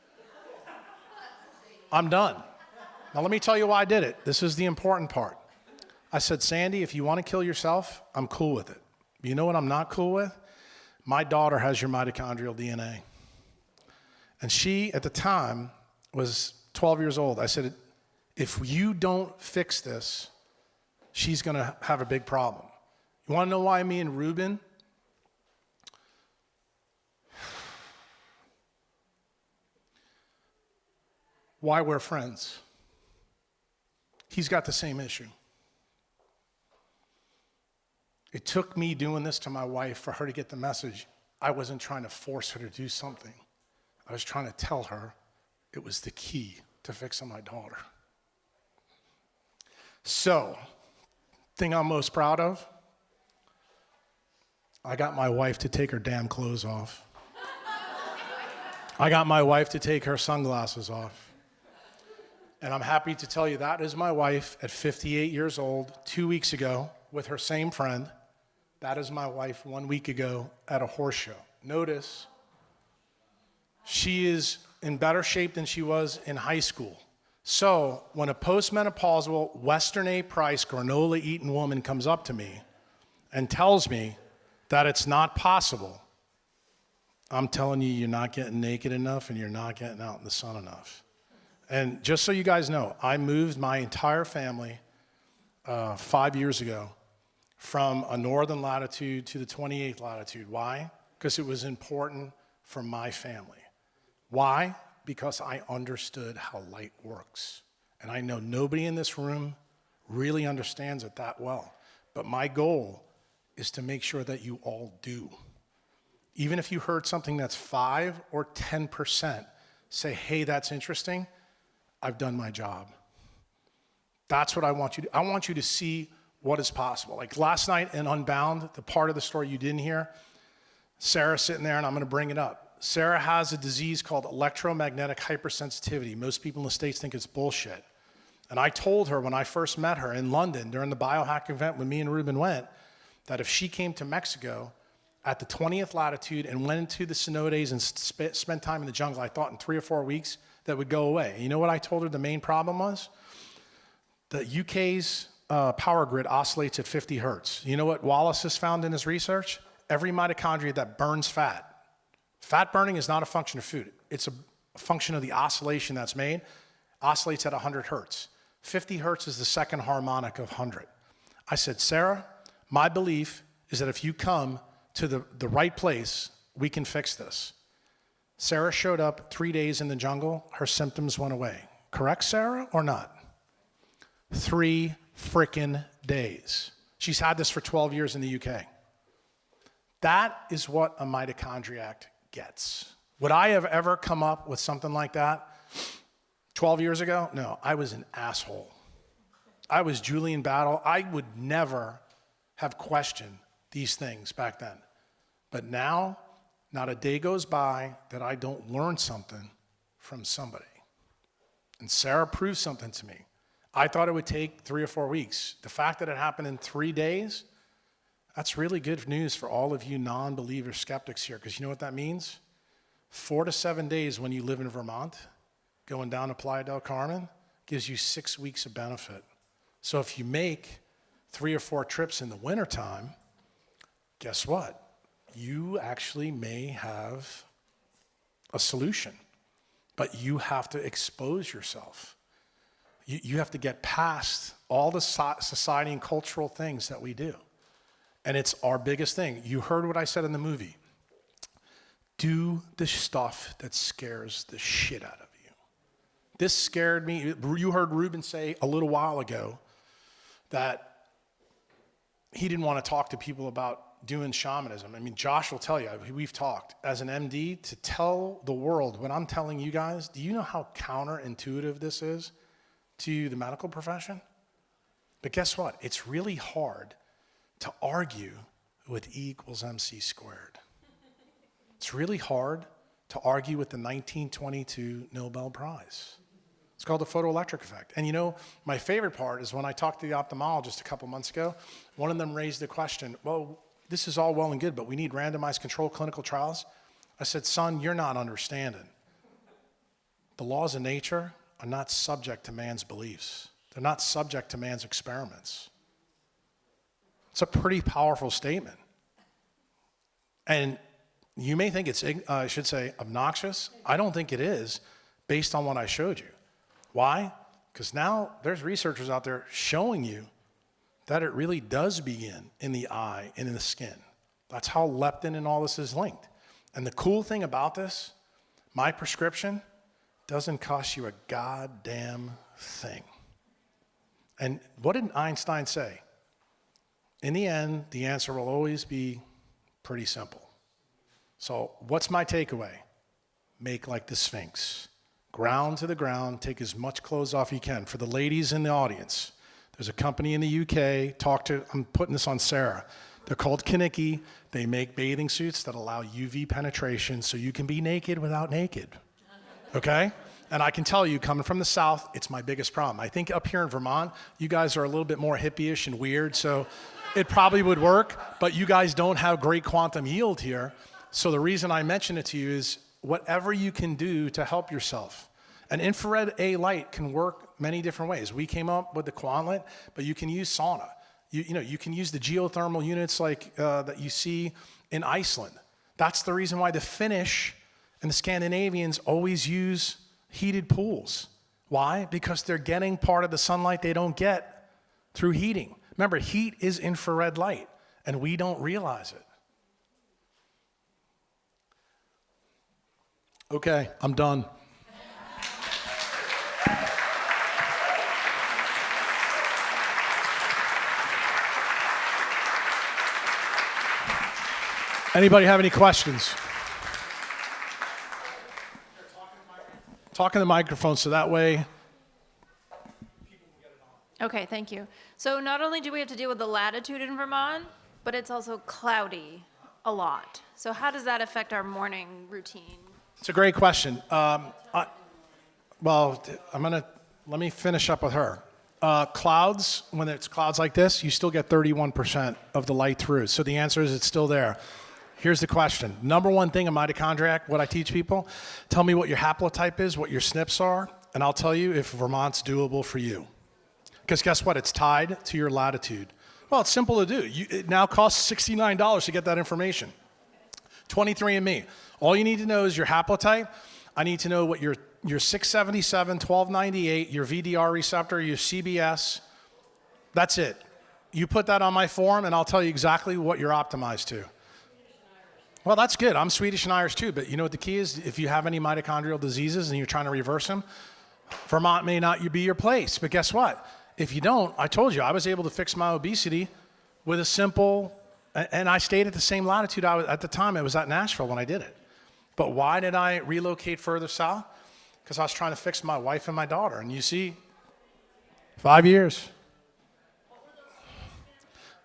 I'm done. Now let me tell you why I did it. This is the important part. I said, Sandy, if you want to kill yourself, I'm cool with it. You know what I'm not cool with? My daughter has your mitochondrial DNA. And she, at the time, was 12 years old. I said, if you don't fix this, she's going to have a big problem. You want to know why me and Ruben? Why we're friends. He's got the same issue. It took me doing this to my wife for her to get the message. I wasn't trying to force her to do something. I was trying to tell her it was the key to fixing my daughter. So, thing I'm most proud of, I got my wife to take her damn clothes off. I got my wife to take her sunglasses off. And I'm happy to tell you that is my wife at 58 years old, 2 weeks ago, with her same friend. That is my wife 1 week ago at a horse show. Notice, she is in better shape than she was in high school. So when a postmenopausal, Western A price, granola-eating woman comes up to me and tells me that it's not possible, I'm telling you, you're not getting naked enough and you're not getting out in the sun enough. And just so you guys know, I moved my entire family 5 years ago from a northern latitude to the 28th latitude. Why? Because it was important for my family. Why? Because I understood how light works. And I know nobody in this room really understands it that well. But my goal is to make sure that you all do. Even if you heard something that's 5 or 10%, say, hey, that's interesting, I've done my job. That's what I want you to do. I want you to see what is possible. Like last night in Unbound, the part of the story you didn't hear, Sarah's sitting there, and I'm going to bring it up. Sarah has a disease called electromagnetic hypersensitivity. Most people in the States think it's bullshit. And I told her when I first met her in London during the biohack event when me and Ruben went, that if she came to Mexico at the 20th latitude and went into the cenotes and spent time in the jungle, I thought in 3 or 4 weeks that would go away. You know what I told her the main problem was? The UK's power grid oscillates at 50 hertz. You know what Wallace has found in his research? Every mitochondria that burns fat. Fat burning is not a function of food. It's a function of the oscillation that's made. Oscillates at 100 hertz. 50 hertz is the second harmonic of 100. I said, Sarah, my belief is that if you come to the right place, we can fix this. Sarah showed up 3 days in the jungle. Her symptoms went away. Correct, Sarah, or not? 3 frickin' days. She's had this for 12 years in the UK. That is what a mitochondriac gets. Would I have ever come up with something like that 12 years ago? No, I was an asshole. I was Julian Battle. I would never have questioned these things back then. But now, not a day goes by that I don't learn something from somebody. And Sarah proved something to me. I thought it would take 3 or 4 weeks. The fact that it happened in 3 days, that's really good news for all of you non-believer skeptics here, because you know what that means? 4 to 7 days when you live in Vermont, going down to Playa del Carmen, gives you 6 weeks of benefit. So if you make 3 or 4 trips in the wintertime, guess what? You actually may have a solution, but you have to expose yourself. You have to get past all the society and cultural things that we do. And it's our biggest thing. You heard what I said in the movie. Do the stuff that scares the shit out of you. This scared me. You heard Ruben say a little while ago that he didn't want to talk to people about doing shamanism. I mean, Josh will tell you, we've talked. As an MD, to tell the world what I'm telling you guys, do you know how counterintuitive this is to the medical profession? But guess what? It's really hard to argue with E equals MC squared. It's really hard to argue with the 1922 Nobel Prize. It's called the photoelectric effect. And you know, my favorite part is when I talked to the ophthalmologist a couple months ago, one of them raised the question, well, this is all well and good, but we need randomized controlled clinical trials. I said, son, you're not understanding. The laws of nature are not subject to man's beliefs. They're not subject to man's experiments. It's a pretty powerful statement. And you may think it's, I should say, obnoxious. I don't think it is, based on what I showed you. Why? Because now there's researchers out there showing you that it really does begin in the eye and in the skin. That's how leptin and all this is linked. And the cool thing about this, my prescription doesn't cost you a goddamn thing. And what did Einstein say? In the end, the answer will always be pretty simple. So what's my takeaway? Make like the Sphinx. Ground to the ground, take as much clothes off you can. For the ladies in the audience, there's a company in the UK, I'm putting this on Sarah. They're called Kaniki. They make bathing suits that allow UV penetration so you can be naked without naked, okay? And I can tell you, coming from the South, it's my biggest problem. I think up here in Vermont, you guys are a little bit more hippie-ish and weird, so it probably would work, but you guys don't have great quantum yield here. So the reason I mention it to you is whatever you can do to help yourself. An infrared A light can work many different ways. We came up with the Quantlet, but you can use sauna. You can use the geothermal units like that you see in Iceland. That's the reason why the Finnish and the Scandinavians always use heated pools. Why? Because they're getting part of the sunlight they don't get through heating. Remember, heat is infrared light, and we don't realize it. Okay, I'm done. Anybody have any questions? Talk in the microphone so that way. Okay, thank you. So not only do we have to deal with the latitude in Vermont, but it's also cloudy a lot. So how does that affect our morning routine? It's a great question. Let me finish up with her. Clouds, when it's clouds like this, you still get 31% of the light through. So the answer is it's still there. Here's the question. Number one thing in mitochondriac, what I teach people, tell me what your haplotype is, what your SNPs are, and I'll tell you if Vermont's doable for you. Because guess what? It's tied to your latitude. Well, it's simple to do. It now costs $69 to get that information. 23andMe. All you need to know is your haplotype. I need to know what your 677, 1298, your VDR receptor, your CBS. That's it. You put that on my form, and I'll tell you exactly what you're optimized to. Well, that's good. I'm Swedish and Irish too, but you know what the key is? If you have any mitochondrial diseases and you're trying to reverse them, Vermont may not be your place. But guess what? If you don't, I told you, I was able to fix my obesity with a simple, and I stayed at the same latitude at the time. I was at Nashville when I did it. But why did I relocate further south? Because I was trying to fix my wife and my daughter. And you see, 5 years.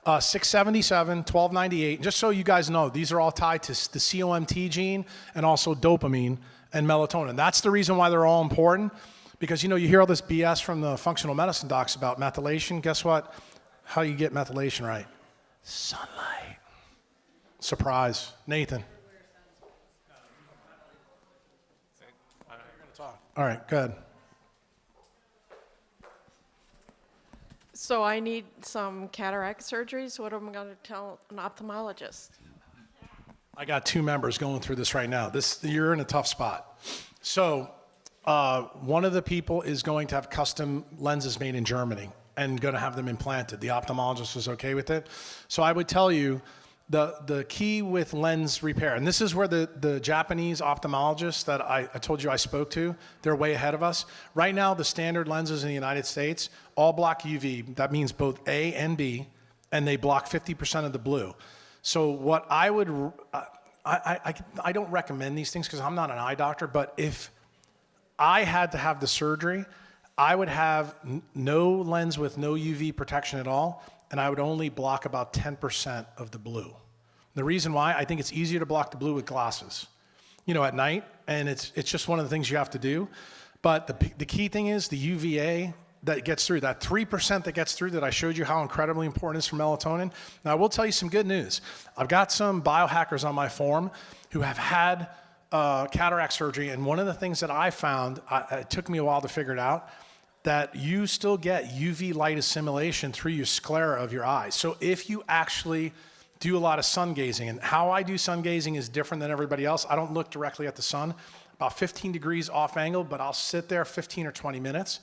677, 1298. Just so you guys know, these are all tied to the COMT gene and also dopamine and melatonin. That's the reason why they're all important. Because, you know, you hear all this BS from the functional medicine docs about methylation. Guess what? How you get methylation right? Sunlight. Surprise. Nathan. All right, good. So I need some cataract surgeries. What am I going to tell an ophthalmologist? I got 2 members going through this right now. You're in a tough spot. So one of the people is going to have custom lenses made in Germany and going to have them implanted. The ophthalmologist was okay with it. So I would tell you the key with lens repair, and this is where the Japanese ophthalmologists that I told you I spoke to, they're way ahead of us. Right now, the standard lenses in the United States all block UV. That means both A and B, and they block 50% of the blue. So what I would, I don't recommend these things because I'm not an eye doctor, but if I had to have the surgery, I would have no lens with no UV protection at all, and I would only block about 10% of the blue. The reason why, I think it's easier to block the blue with glasses, you know, at night, and it's just one of the things you have to do. But the key thing is the UVA that gets through, that 3% that gets through that I showed you how incredibly important it is for melatonin. Now, I will tell you some good news. I've got some biohackers on my forum who have had cataract surgery, and one of the things that I found, it took me a while to figure it out, that you still get UV light assimilation through your sclera of your eyes. So if you actually do a lot of sun gazing, and how I do sun gazing is different than everybody else. I don't look directly at the sun, about 15 degrees off angle, but I'll sit there 15 or 20 minutes.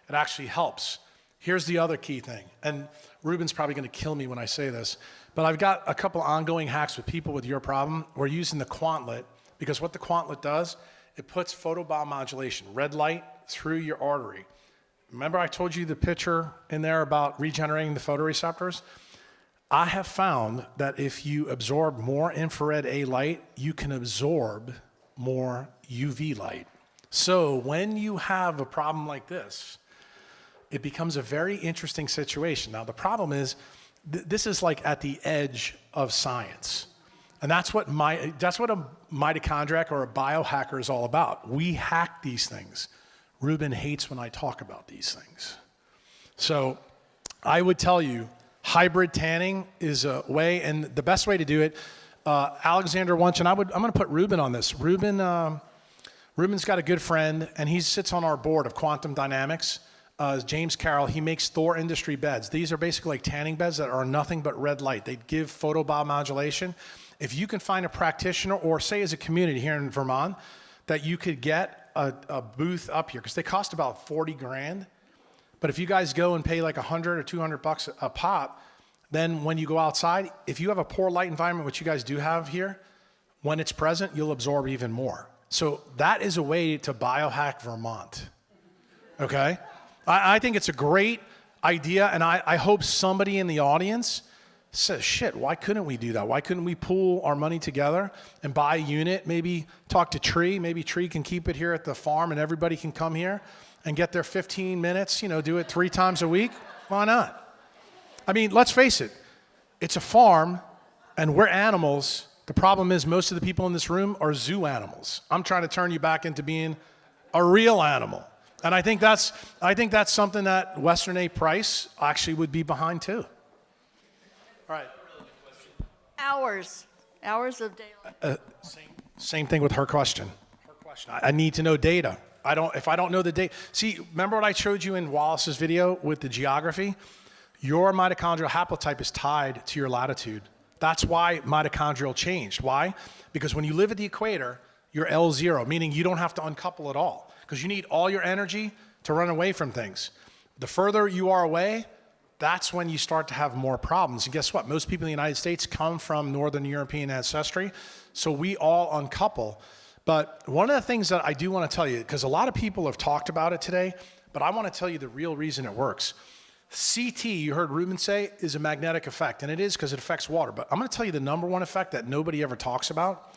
It actually helps. Here's the other key thing, and Ruben's probably gonna kill me when I say this, but I've got a couple ongoing hacks with people with your problem. We're using the Quantlet, because what the Quantlet does, it puts photobiomodulation, red light through your artery. Remember I told you the picture in there about regenerating the photoreceptors? I have found that if you absorb more infrared A light, you can absorb more UV light. So when you have a problem like this, it becomes a very interesting situation. Now the problem is, this is like at the edge of science. And that's what a mitochondriac or a biohacker is all about. We hack these things. Ruben hates when I talk about these things. So I would tell you, hybrid tanning is a way, and the best way to do it, Alexander Wunsch, and I'm gonna put Ruben on this. Ruben's got a good friend, and he sits on our board of Quantum Dynamics. James Carroll, he makes Thor Industry beds. These are basically like tanning beds that are nothing but red light. They give photobiomodulation. If you can find a practitioner, or say as a community here in Vermont, that you could get a booth up here, because they cost about 40 grand. But if you guys go and pay like 100 or 200 bucks a pop, then when you go outside, if you have a poor light environment, which you guys do have here, when it's present, you'll absorb even more. So that is a way to biohack Vermont, okay? I think it's a great idea, and I hope somebody in the audience says, shit, why couldn't we do that? Why couldn't we pool our money together and buy a unit, maybe talk to Tree, maybe Tree can keep it here at the farm and everybody can come here and get their 15 minutes, do it 3 times a week? Why not? I mean, let's face it, it's a farm and we're animals. The problem is most of the people in this room are zoo animals. I'm trying to turn you back into being a real animal. And I think that's something that Western A Price actually would be behind too. All right. Hours of daylight. Same thing with her question. I need to know data. If I don't know the data. See, remember what I showed you in Wallace's video with the geography? Your mitochondrial haplotype is tied to your latitude. That's why mitochondrial changed. Why? Because when you live at the equator, you're L0, meaning you don't have to uncouple at all, because you need all your energy to run away from things. The further you are away, that's when you start to have more problems. And guess what? Most people in the United States come from Northern European ancestry, so we all uncouple. But one of the things that I do want to tell you, because a lot of people have talked about it today, but I want to tell you the real reason it works. CT, you heard Ruben say, is a magnetic effect, and it is because it affects water. But I'm going to tell you the number one effect that nobody ever talks about.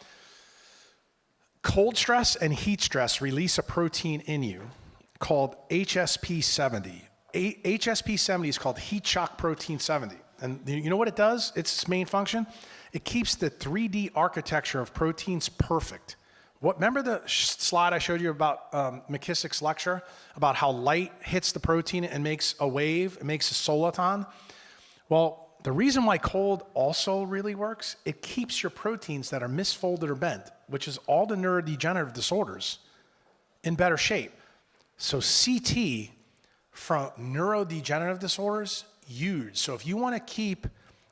Cold stress and heat stress release a protein in you called HSP70. HSP70 is called heat shock protein 70. And you know what it does? Its main function? It keeps the 3D architecture of proteins perfect. Remember the slide I showed you about McKissick's lecture about how light hits the protein and makes a wave, it makes a soliton? Well, the reason why cold also really works, it keeps your proteins that are misfolded or bent, which is all the neurodegenerative disorders, in better shape. So CT from neurodegenerative disorders, huge. So if you want to keep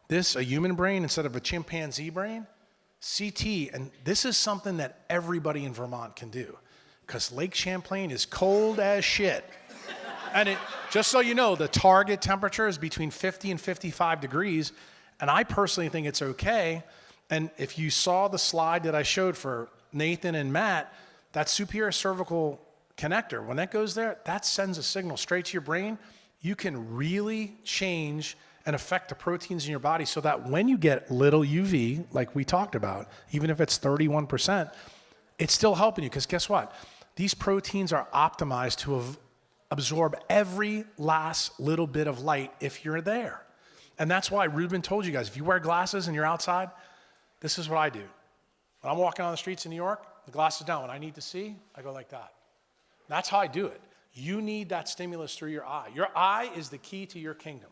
this a human brain instead of a chimpanzee brain, CT, and this is something that everybody in Vermont can do, because Lake Champlain is cold as shit. And just so you know, the target temperature is between 50 and 55 degrees, and I personally think it's okay. And if you saw the slide that I showed for Nathan and Matt, that superior cervical connector, when that goes there, that sends a signal straight to your brain. You can really change and affect the proteins in your body so that when you get little UV, like we talked about, even if it's 31%, it's still helping you, because guess what? These proteins are optimized to absorb every last little bit of light if you're there. And that's why Ruben told you guys, if you wear glasses and you're outside, this is what I do. When I'm walking on the streets in New York, the glasses down. When I need to see, I go like that. That's how I do it. You need that stimulus through your eye. Your eye is the key to your kingdom.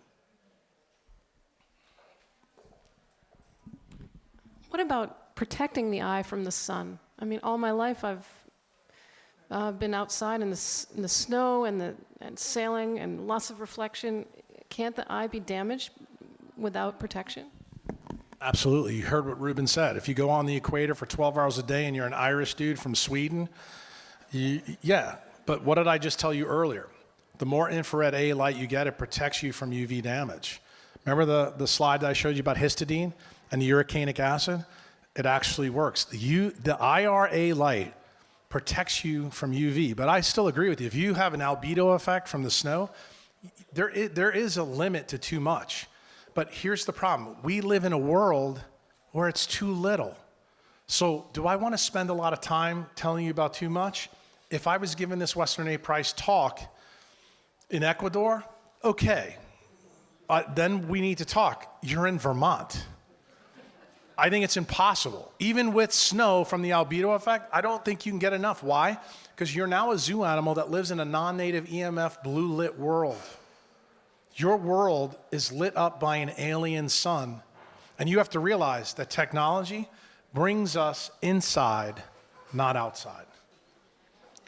What about protecting the eye from the sun? I mean, all my life I've been outside in the snow and sailing and lots of reflection. Can't the eye be damaged without protection? Absolutely. You heard what Ruben said. If you go on the equator for 12 hours a day and you're an Irish dude from Sweden, yeah. But what did I just tell you earlier? The more infrared A light you get, it protects you from UV damage. Remember the slide that I showed you about histidine and the uricanic acid? It actually works. The IRA light protects you from UV. But I still agree with you. If you have an albedo effect from the snow, there is a limit to too much. But here's the problem. We live in a world where it's too little. So do I want to spend a lot of time telling you about too much? If I was given this Western A Price talk in Ecuador, okay. Then we need to talk. You're in Vermont. I think it's impossible. Even with snow from the albedo effect, I don't think you can get enough. Why? Because you're now a zoo animal that lives in a non-native EMF blue lit world. Your world is lit up by an alien sun. And you have to realize that technology brings us inside, not outside.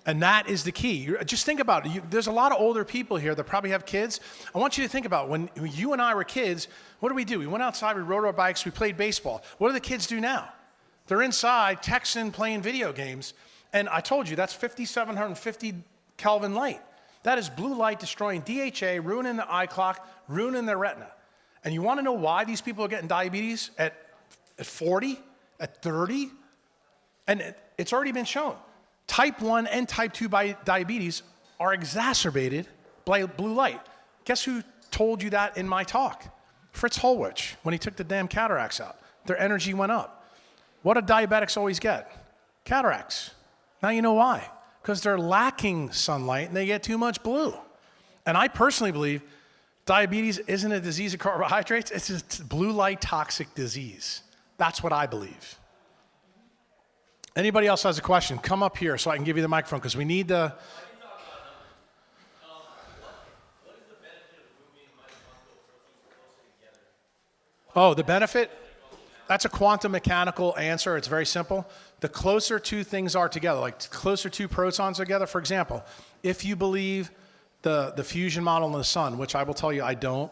And that is the key. Just think about it. There's a lot of older people here that probably have kids. I want you to think about when you and I were kids, what do? We went outside, we rode our bikes, we played baseball. What do the kids do now? They're inside, texting, playing video games. And I told you, that's 5,750 Kelvin light. That is blue light destroying DHA, ruining the eye clock, ruining their retina. And you want to know why these people are getting diabetes at 40, at 30? And it's already been shown. Type 1 and type 2 diabetes are exacerbated by blue light. Guess who told you that in my talk? Fritz Holwich, when he took the damn cataracts out. Their energy went up. What do diabetics always get? Cataracts. Now you know why. Because they're lacking sunlight and they get too much blue. And I personally believe diabetes isn't a disease of carbohydrates, it's a blue light toxic disease. That's what I believe. Anybody else has a question, come up here so I can give you the microphone because we need the... Oh, the benefit? That's a quantum mechanical answer. It's very simple. The closer two things are together, like closer two protons together, for example, if you believe the fusion model in the sun, which I will tell you I don't,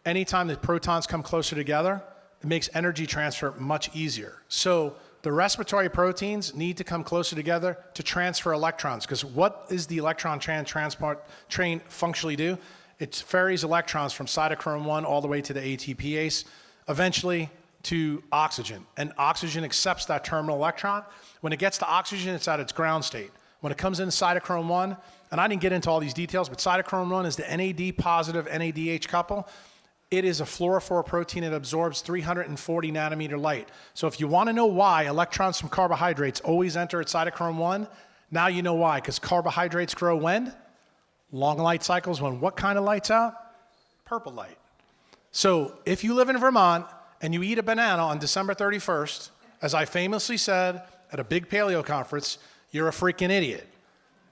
anytime the protons come closer together, it makes energy transfer much easier. So the respiratory proteins need to come closer together to transfer electrons, because what is the electron transport train functionally do? It ferries electrons from cytochrome 1 all the way to the ATPase, eventually to oxygen. And oxygen accepts that terminal electron. When it gets to oxygen, it's at its ground state. When it comes into cytochrome 1, and I didn't get into all these details, but cytochrome 1 is the NAD positive NADH couple. It is a fluorophore protein that absorbs 340 nanometer light. So if you want to know why electrons from carbohydrates always enter at cytochrome 1, now you know why, because carbohydrates grow when? Long light cycles, when what kind of light's out? Purple light. So if you live in Vermont and you eat a banana on December 31st, as I famously said at a big paleo conference, you're a freaking idiot.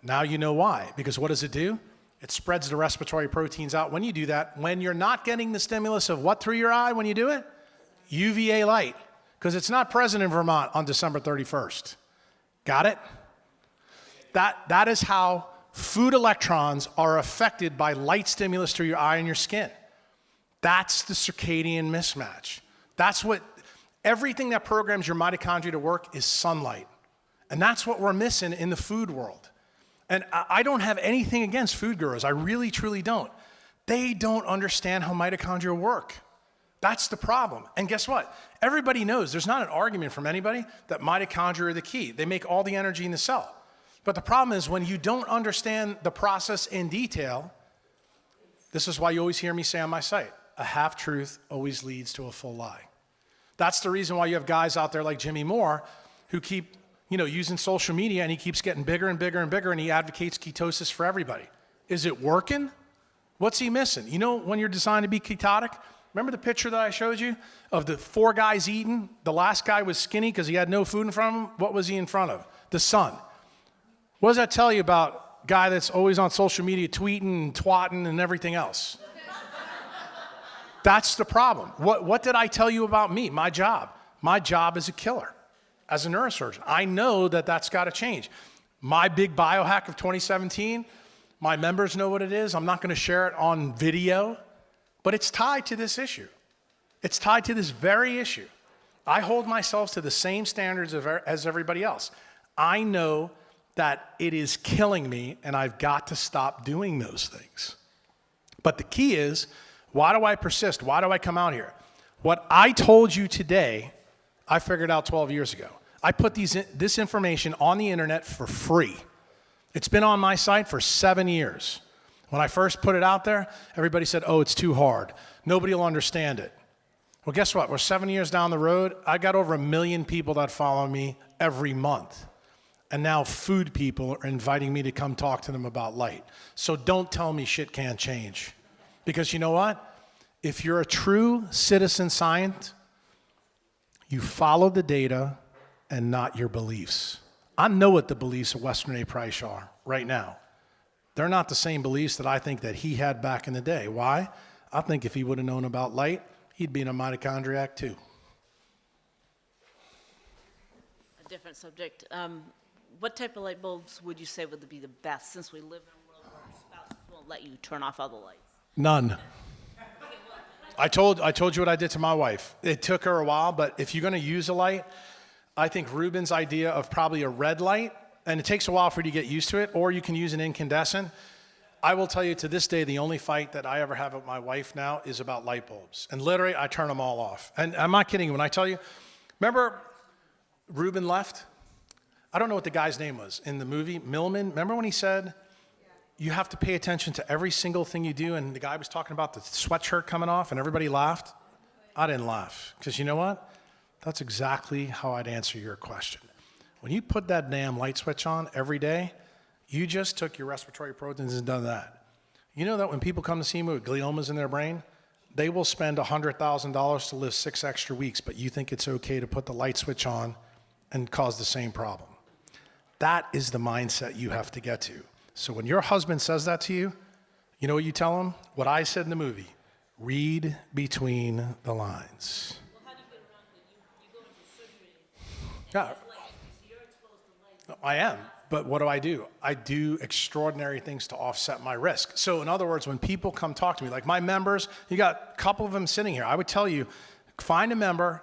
Now you know why, because what does it do? It spreads the respiratory proteins out. When you do that, when you're not getting the stimulus of what through your eye when you do it? UVA light, because it's not present in Vermont on December 31st. Got it? That is how food electrons are affected by light stimulus through your eye and your skin. That's the circadian mismatch. That's what, everything that programs your mitochondria to work is sunlight. And that's what we're missing in the food world. And I don't have anything against food gurus. I really, truly don't. They don't understand how mitochondria work. That's the problem. And guess what? Everybody knows, there's not an argument from anybody that mitochondria are the key. They make all the energy in the cell. But the problem is when you don't understand the process in detail, this is why you always hear me say on my site, a half-truth always leads to a full lie. That's the reason why you have guys out there like Jimmy Moore who keep using social media, and he keeps getting bigger and bigger and bigger, and he advocates ketosis for everybody. Is it working? What's he missing? You know, when you're designed to be ketotic, remember the picture that I showed you of the 4 guys eating? The last guy was skinny because he had no food in front of him. What was he in front of? The sun. What does that tell you about a guy that's always on social media tweeting and twatting and everything else? That's the problem. What did I tell you about me? My job. My job is a killer. As a neurosurgeon, I know that that's got to change. My big biohack of 2017, my members know what it is. I'm not going to share it on video, but it's tied to this issue. It's tied to this very issue. I hold myself to the same standards as everybody else. I know that it is killing me, and I've got to stop doing those things. But the key is, why do I persist? Why do I come out here? What I told you today, I figured out 12 years ago. I put this information on the internet for free. It's been on my site for 7 years. When I first put it out there, everybody said, oh, it's too hard. Nobody will understand it. Well, guess what? We're 7 years down the road. I got over 1 million people that follow me every month. And now food people are inviting me to come talk to them about light. So don't tell me shit can't change. Because you know what? If you're a true citizen scientist, you follow the data and not your beliefs. I know what the beliefs of Western A. Price are right now. They're not the same beliefs that I think that he had back in the day. Why? I think if he would have known about light, he'd be in a mitochondriac too. A different subject. What type of light bulbs would you say would be the best, since we live in a world where our spouses won't let you turn off all the lights? None. I told you what I did to my wife. It took her a while, but if you're going to use a light, I think Ruben's idea of probably a red light, and it takes a while for you to get used to it, or you can use an incandescent. I will tell you to this day, the only fight that I ever have with my wife now is about light bulbs. And literally, I turn them all off. And I'm not kidding when I tell you, remember Ruben left? I don't know what the guy's name was in the movie, Millman. Remember when he said, you have to pay attention to every single thing you do, and the guy was talking about the sweatshirt coming off, and everybody laughed? I didn't laugh, because you know what? That's exactly how I'd answer your question. When you put that damn light switch on every day, you just took your respiratory proteins and done that. You know that when people come to see me with gliomas in their brain, they will spend $100,000 to live 6 extra weeks, but you think it's okay to put the light switch on and cause the same problem. That is the mindset you have to get to. So when your husband says that to you, you know what you tell him? What I said in the movie, read between the lines. Well, how do you get around that? You go into surgery, and Yeah. it's light, so you're exposed to light. No, I am, but what do? I do extraordinary things to offset my risk. So in other words, when people come talk to me, like my members, you got a couple of them sitting here, I would tell you, find a member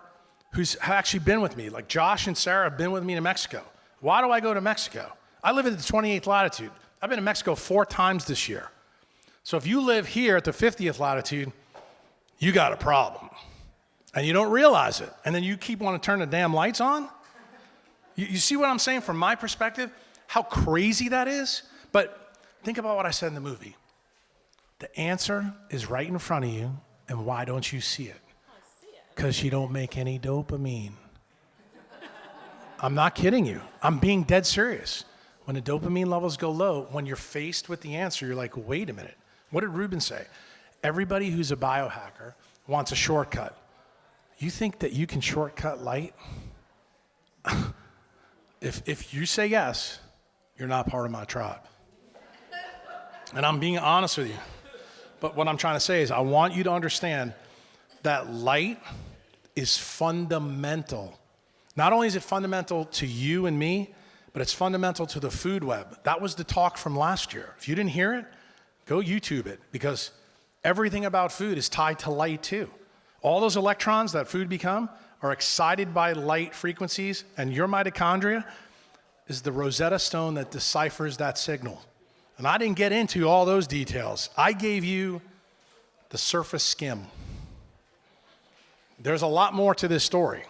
who's actually been with me, like Josh and Sarah have been with me to Mexico. Why do I go to Mexico? I live at the 28th latitude. I've been to Mexico 4 times this year. So if you live here at the 50th latitude, you got a problem. And you don't realize it. And then you keep wanting to turn the damn lights on? You see what I'm saying from my perspective? How crazy that is? But think about what I said in the movie. The answer is right in front of you, and why don't you see it? Because you don't make any dopamine. I'm not kidding you. I'm being dead serious. When the dopamine levels go low, when you're faced with the answer, you're like, wait a minute. What did Ruben say? Everybody who's a biohacker wants a shortcut. You think that you can shortcut light? If you say yes, you're not part of my tribe. And I'm being honest with you. But what I'm trying to say is I want you to understand that light is fundamental. Not only is it fundamental to you and me, but it's fundamental to the food web. That was the talk from last year. If you didn't hear it, go YouTube it, because everything about food is tied to light too. All those electrons that food become are excited by light frequencies, and your mitochondria is the Rosetta Stone that deciphers that signal. And I didn't get into all those details. I gave you the surface skim. There's a lot more to this story.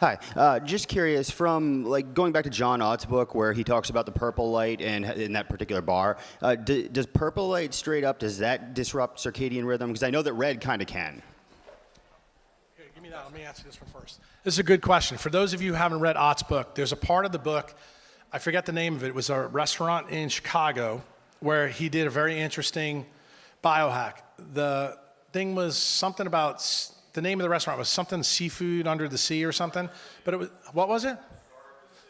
Hi, just curious, from like going back to John Ott's book where he talks about the purple light and in that particular bar, does purple light straight up, does that disrupt circadian rhythm? Because I know that red kind of can. Here, give me that. Let me answer this one first. This is a good question. For those of you who haven't read Ott's book, there's a part of the book, I forget the name of it. It was a restaurant in Chicago where he did a very interesting biohack. The thing was something about, the name of the restaurant was something seafood under the sea or something. But it was, what was it?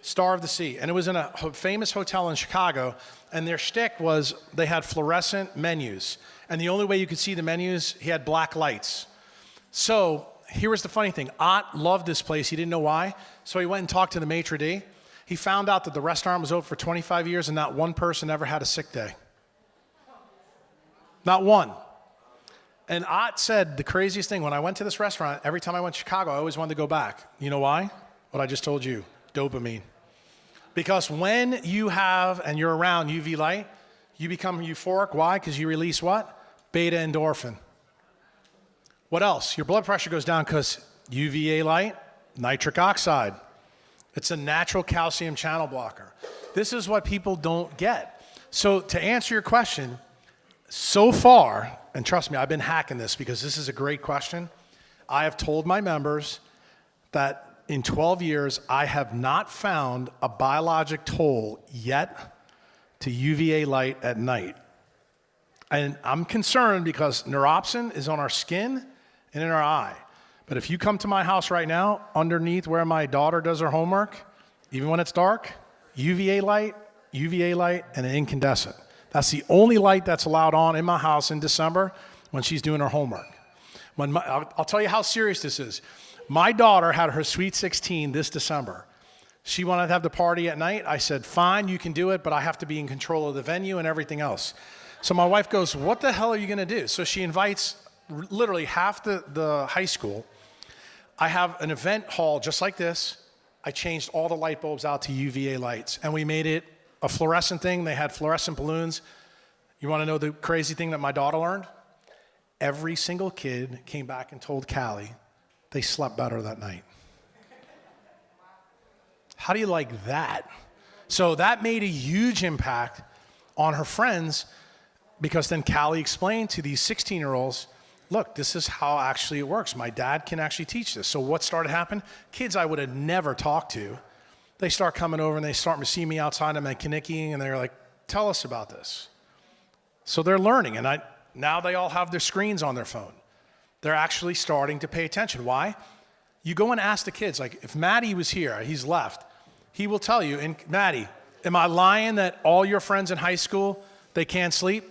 Star of the Sea. And it was in a famous hotel in Chicago. And their shtick was they had fluorescent menus. And the only way you could see the menus, he had black lights. So here was the funny thing. Ott loved this place. He didn't know why. So he went and talked to the maitre d'. He found out that the restaurant was open for 25 years and not one person ever had a sick day. Not one. And Ott said the craziest thing, when I went to this restaurant, every time I went to Chicago, I always wanted to go back. You know why? What I just told you, dopamine. Because when you have and you're around UV light, you become euphoric. Why? Because you release what? Beta endorphin. What else? Your blood pressure goes down because UVA light, nitric oxide. It's a natural calcium channel blocker. This is what people don't get. So to answer your question, so far, and trust me, I've been hacking this because this is a great question. I have told my members that in 12 years, I have not found a biologic toll yet to UVA light at night. And I'm concerned because neuropsin is on our skin and in our eye. But if you come to my house right now, underneath where my daughter does her homework, even when it's dark, UVA light, and an incandescent. That's the only light that's allowed on in my house in December when she's doing her homework. I'll tell you how serious this is. My daughter had her Sweet 16 this December. She wanted to have the party at night. I said, fine, you can do it, but I have to be in control of the venue and everything else. So my wife goes, what the hell are you going to do? So she invites literally half the high school. I have an event hall just like this. I changed all the light bulbs out to UVA lights, and we made it a fluorescent thing. They had fluorescent balloons. You want to know the crazy thing that my daughter learned? Every single kid came back and told Callie, They slept better that night. How do you like that? So that made a huge impact on her friends, because then Callie explained to these 16-year-olds, look, this is how actually it works. My dad can actually teach this. So what started happening? Kids I would have never talked to, they start coming over and they start to see me outside. I'm at Kinnicky, and they're like, tell us about this. So they're learning, and now they all have their screens on their phone. They're actually starting to pay attention. Why? You go and ask the kids, like if Maddie was here, he's left, he will tell you, and Maddie, am I lying that all your friends in high school, they can't sleep?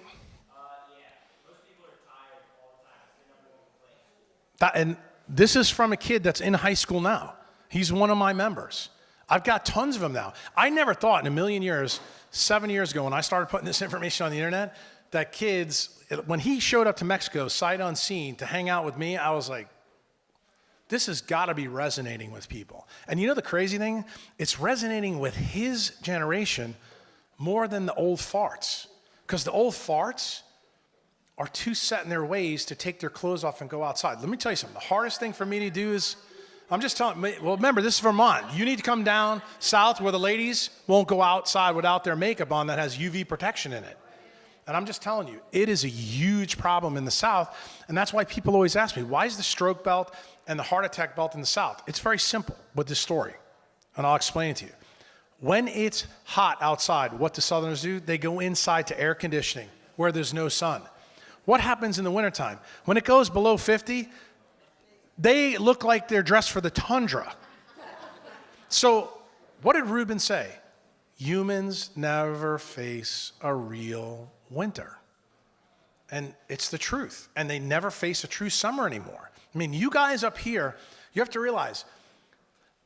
And this is from a kid that's in high school now. He's one of my members. I've got tons of them now. I never thought in a million years, 7 years ago when I started putting this information on the internet, that kids, when he showed up to Mexico sight unseen to hang out with me, I was like, this has got to be resonating with people. And you know the crazy thing? It's resonating with his generation more than the old farts. Because the old farts are too set in their ways to take their clothes off and go outside. Let me tell you something. The hardest thing for me to do is, I'm just telling, well, remember, this is Vermont. You need to come down south where the ladies won't go outside without their makeup on that has UV protection in it. And I'm just telling you, it is a huge problem in the South. And that's why people always ask me, why is the stroke belt and the heart attack belt in the South? It's very simple with this story. And I'll explain it to you. When it's hot outside, what do Southerners do? They go inside to air conditioning where there's no sun. What happens in the wintertime? When it goes below 50, they look like they're dressed for the tundra. So what did Rubin say? Humans never face a real winter. And it's the truth. And they never face a true summer anymore. I mean, you guys up here, you have to realize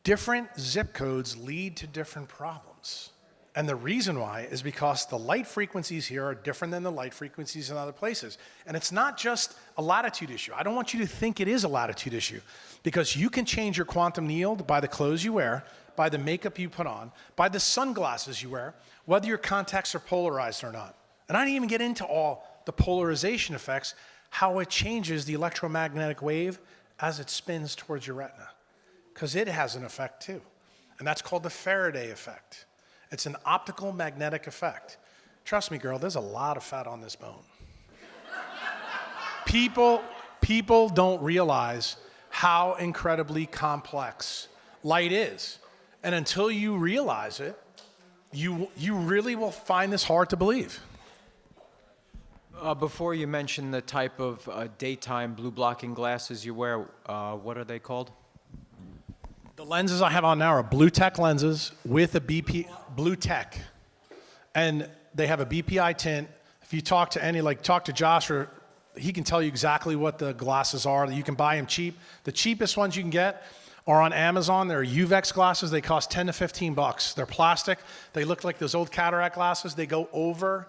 different zip codes lead to different problems. And the reason why is because the light frequencies here are different than the light frequencies in other places. And it's not just a latitude issue. I don't want you to think it is a latitude issue, because you can change your quantum yield by the clothes you wear, by the makeup you put on, by the sunglasses you wear, whether your contacts are polarized or not. And I didn't even get into all the polarization effects, how it changes the electromagnetic wave as it spins towards your retina, because it has an effect too. And that's called the Faraday effect. It's an optical magnetic effect. Trust me, girl, there's a lot of fat on this bone. People don't realize how incredibly complex light is. And until you realize it, you really will find this hard to believe. Before you mention the type of daytime blue blocking glasses you wear, what are they called? The lenses I have on now are Blue Tech lenses with a Blue Tech. And they have a BPI tint. If you talk to talk to Josh, or he can tell you exactly what the glasses are. You can buy them cheap. The cheapest ones you can get are on Amazon. They're Uvex glasses. They cost 10 to 15 bucks. They're plastic. They look like those old cataract glasses. They go over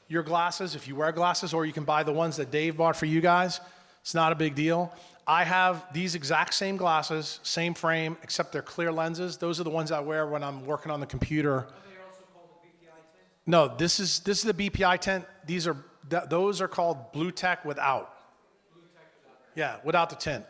your glasses if you wear glasses, or you can buy the ones that Dave bought for you guys. It's not a big deal. I have these exact same glasses, same frame, except they're clear lenses. Those are the ones I wear when I'm working on the computer. Are they also called the BPI tint? No, this is the BPI tint. Those are called Blue Tech without. Blue Tech without. Yeah, without the tint.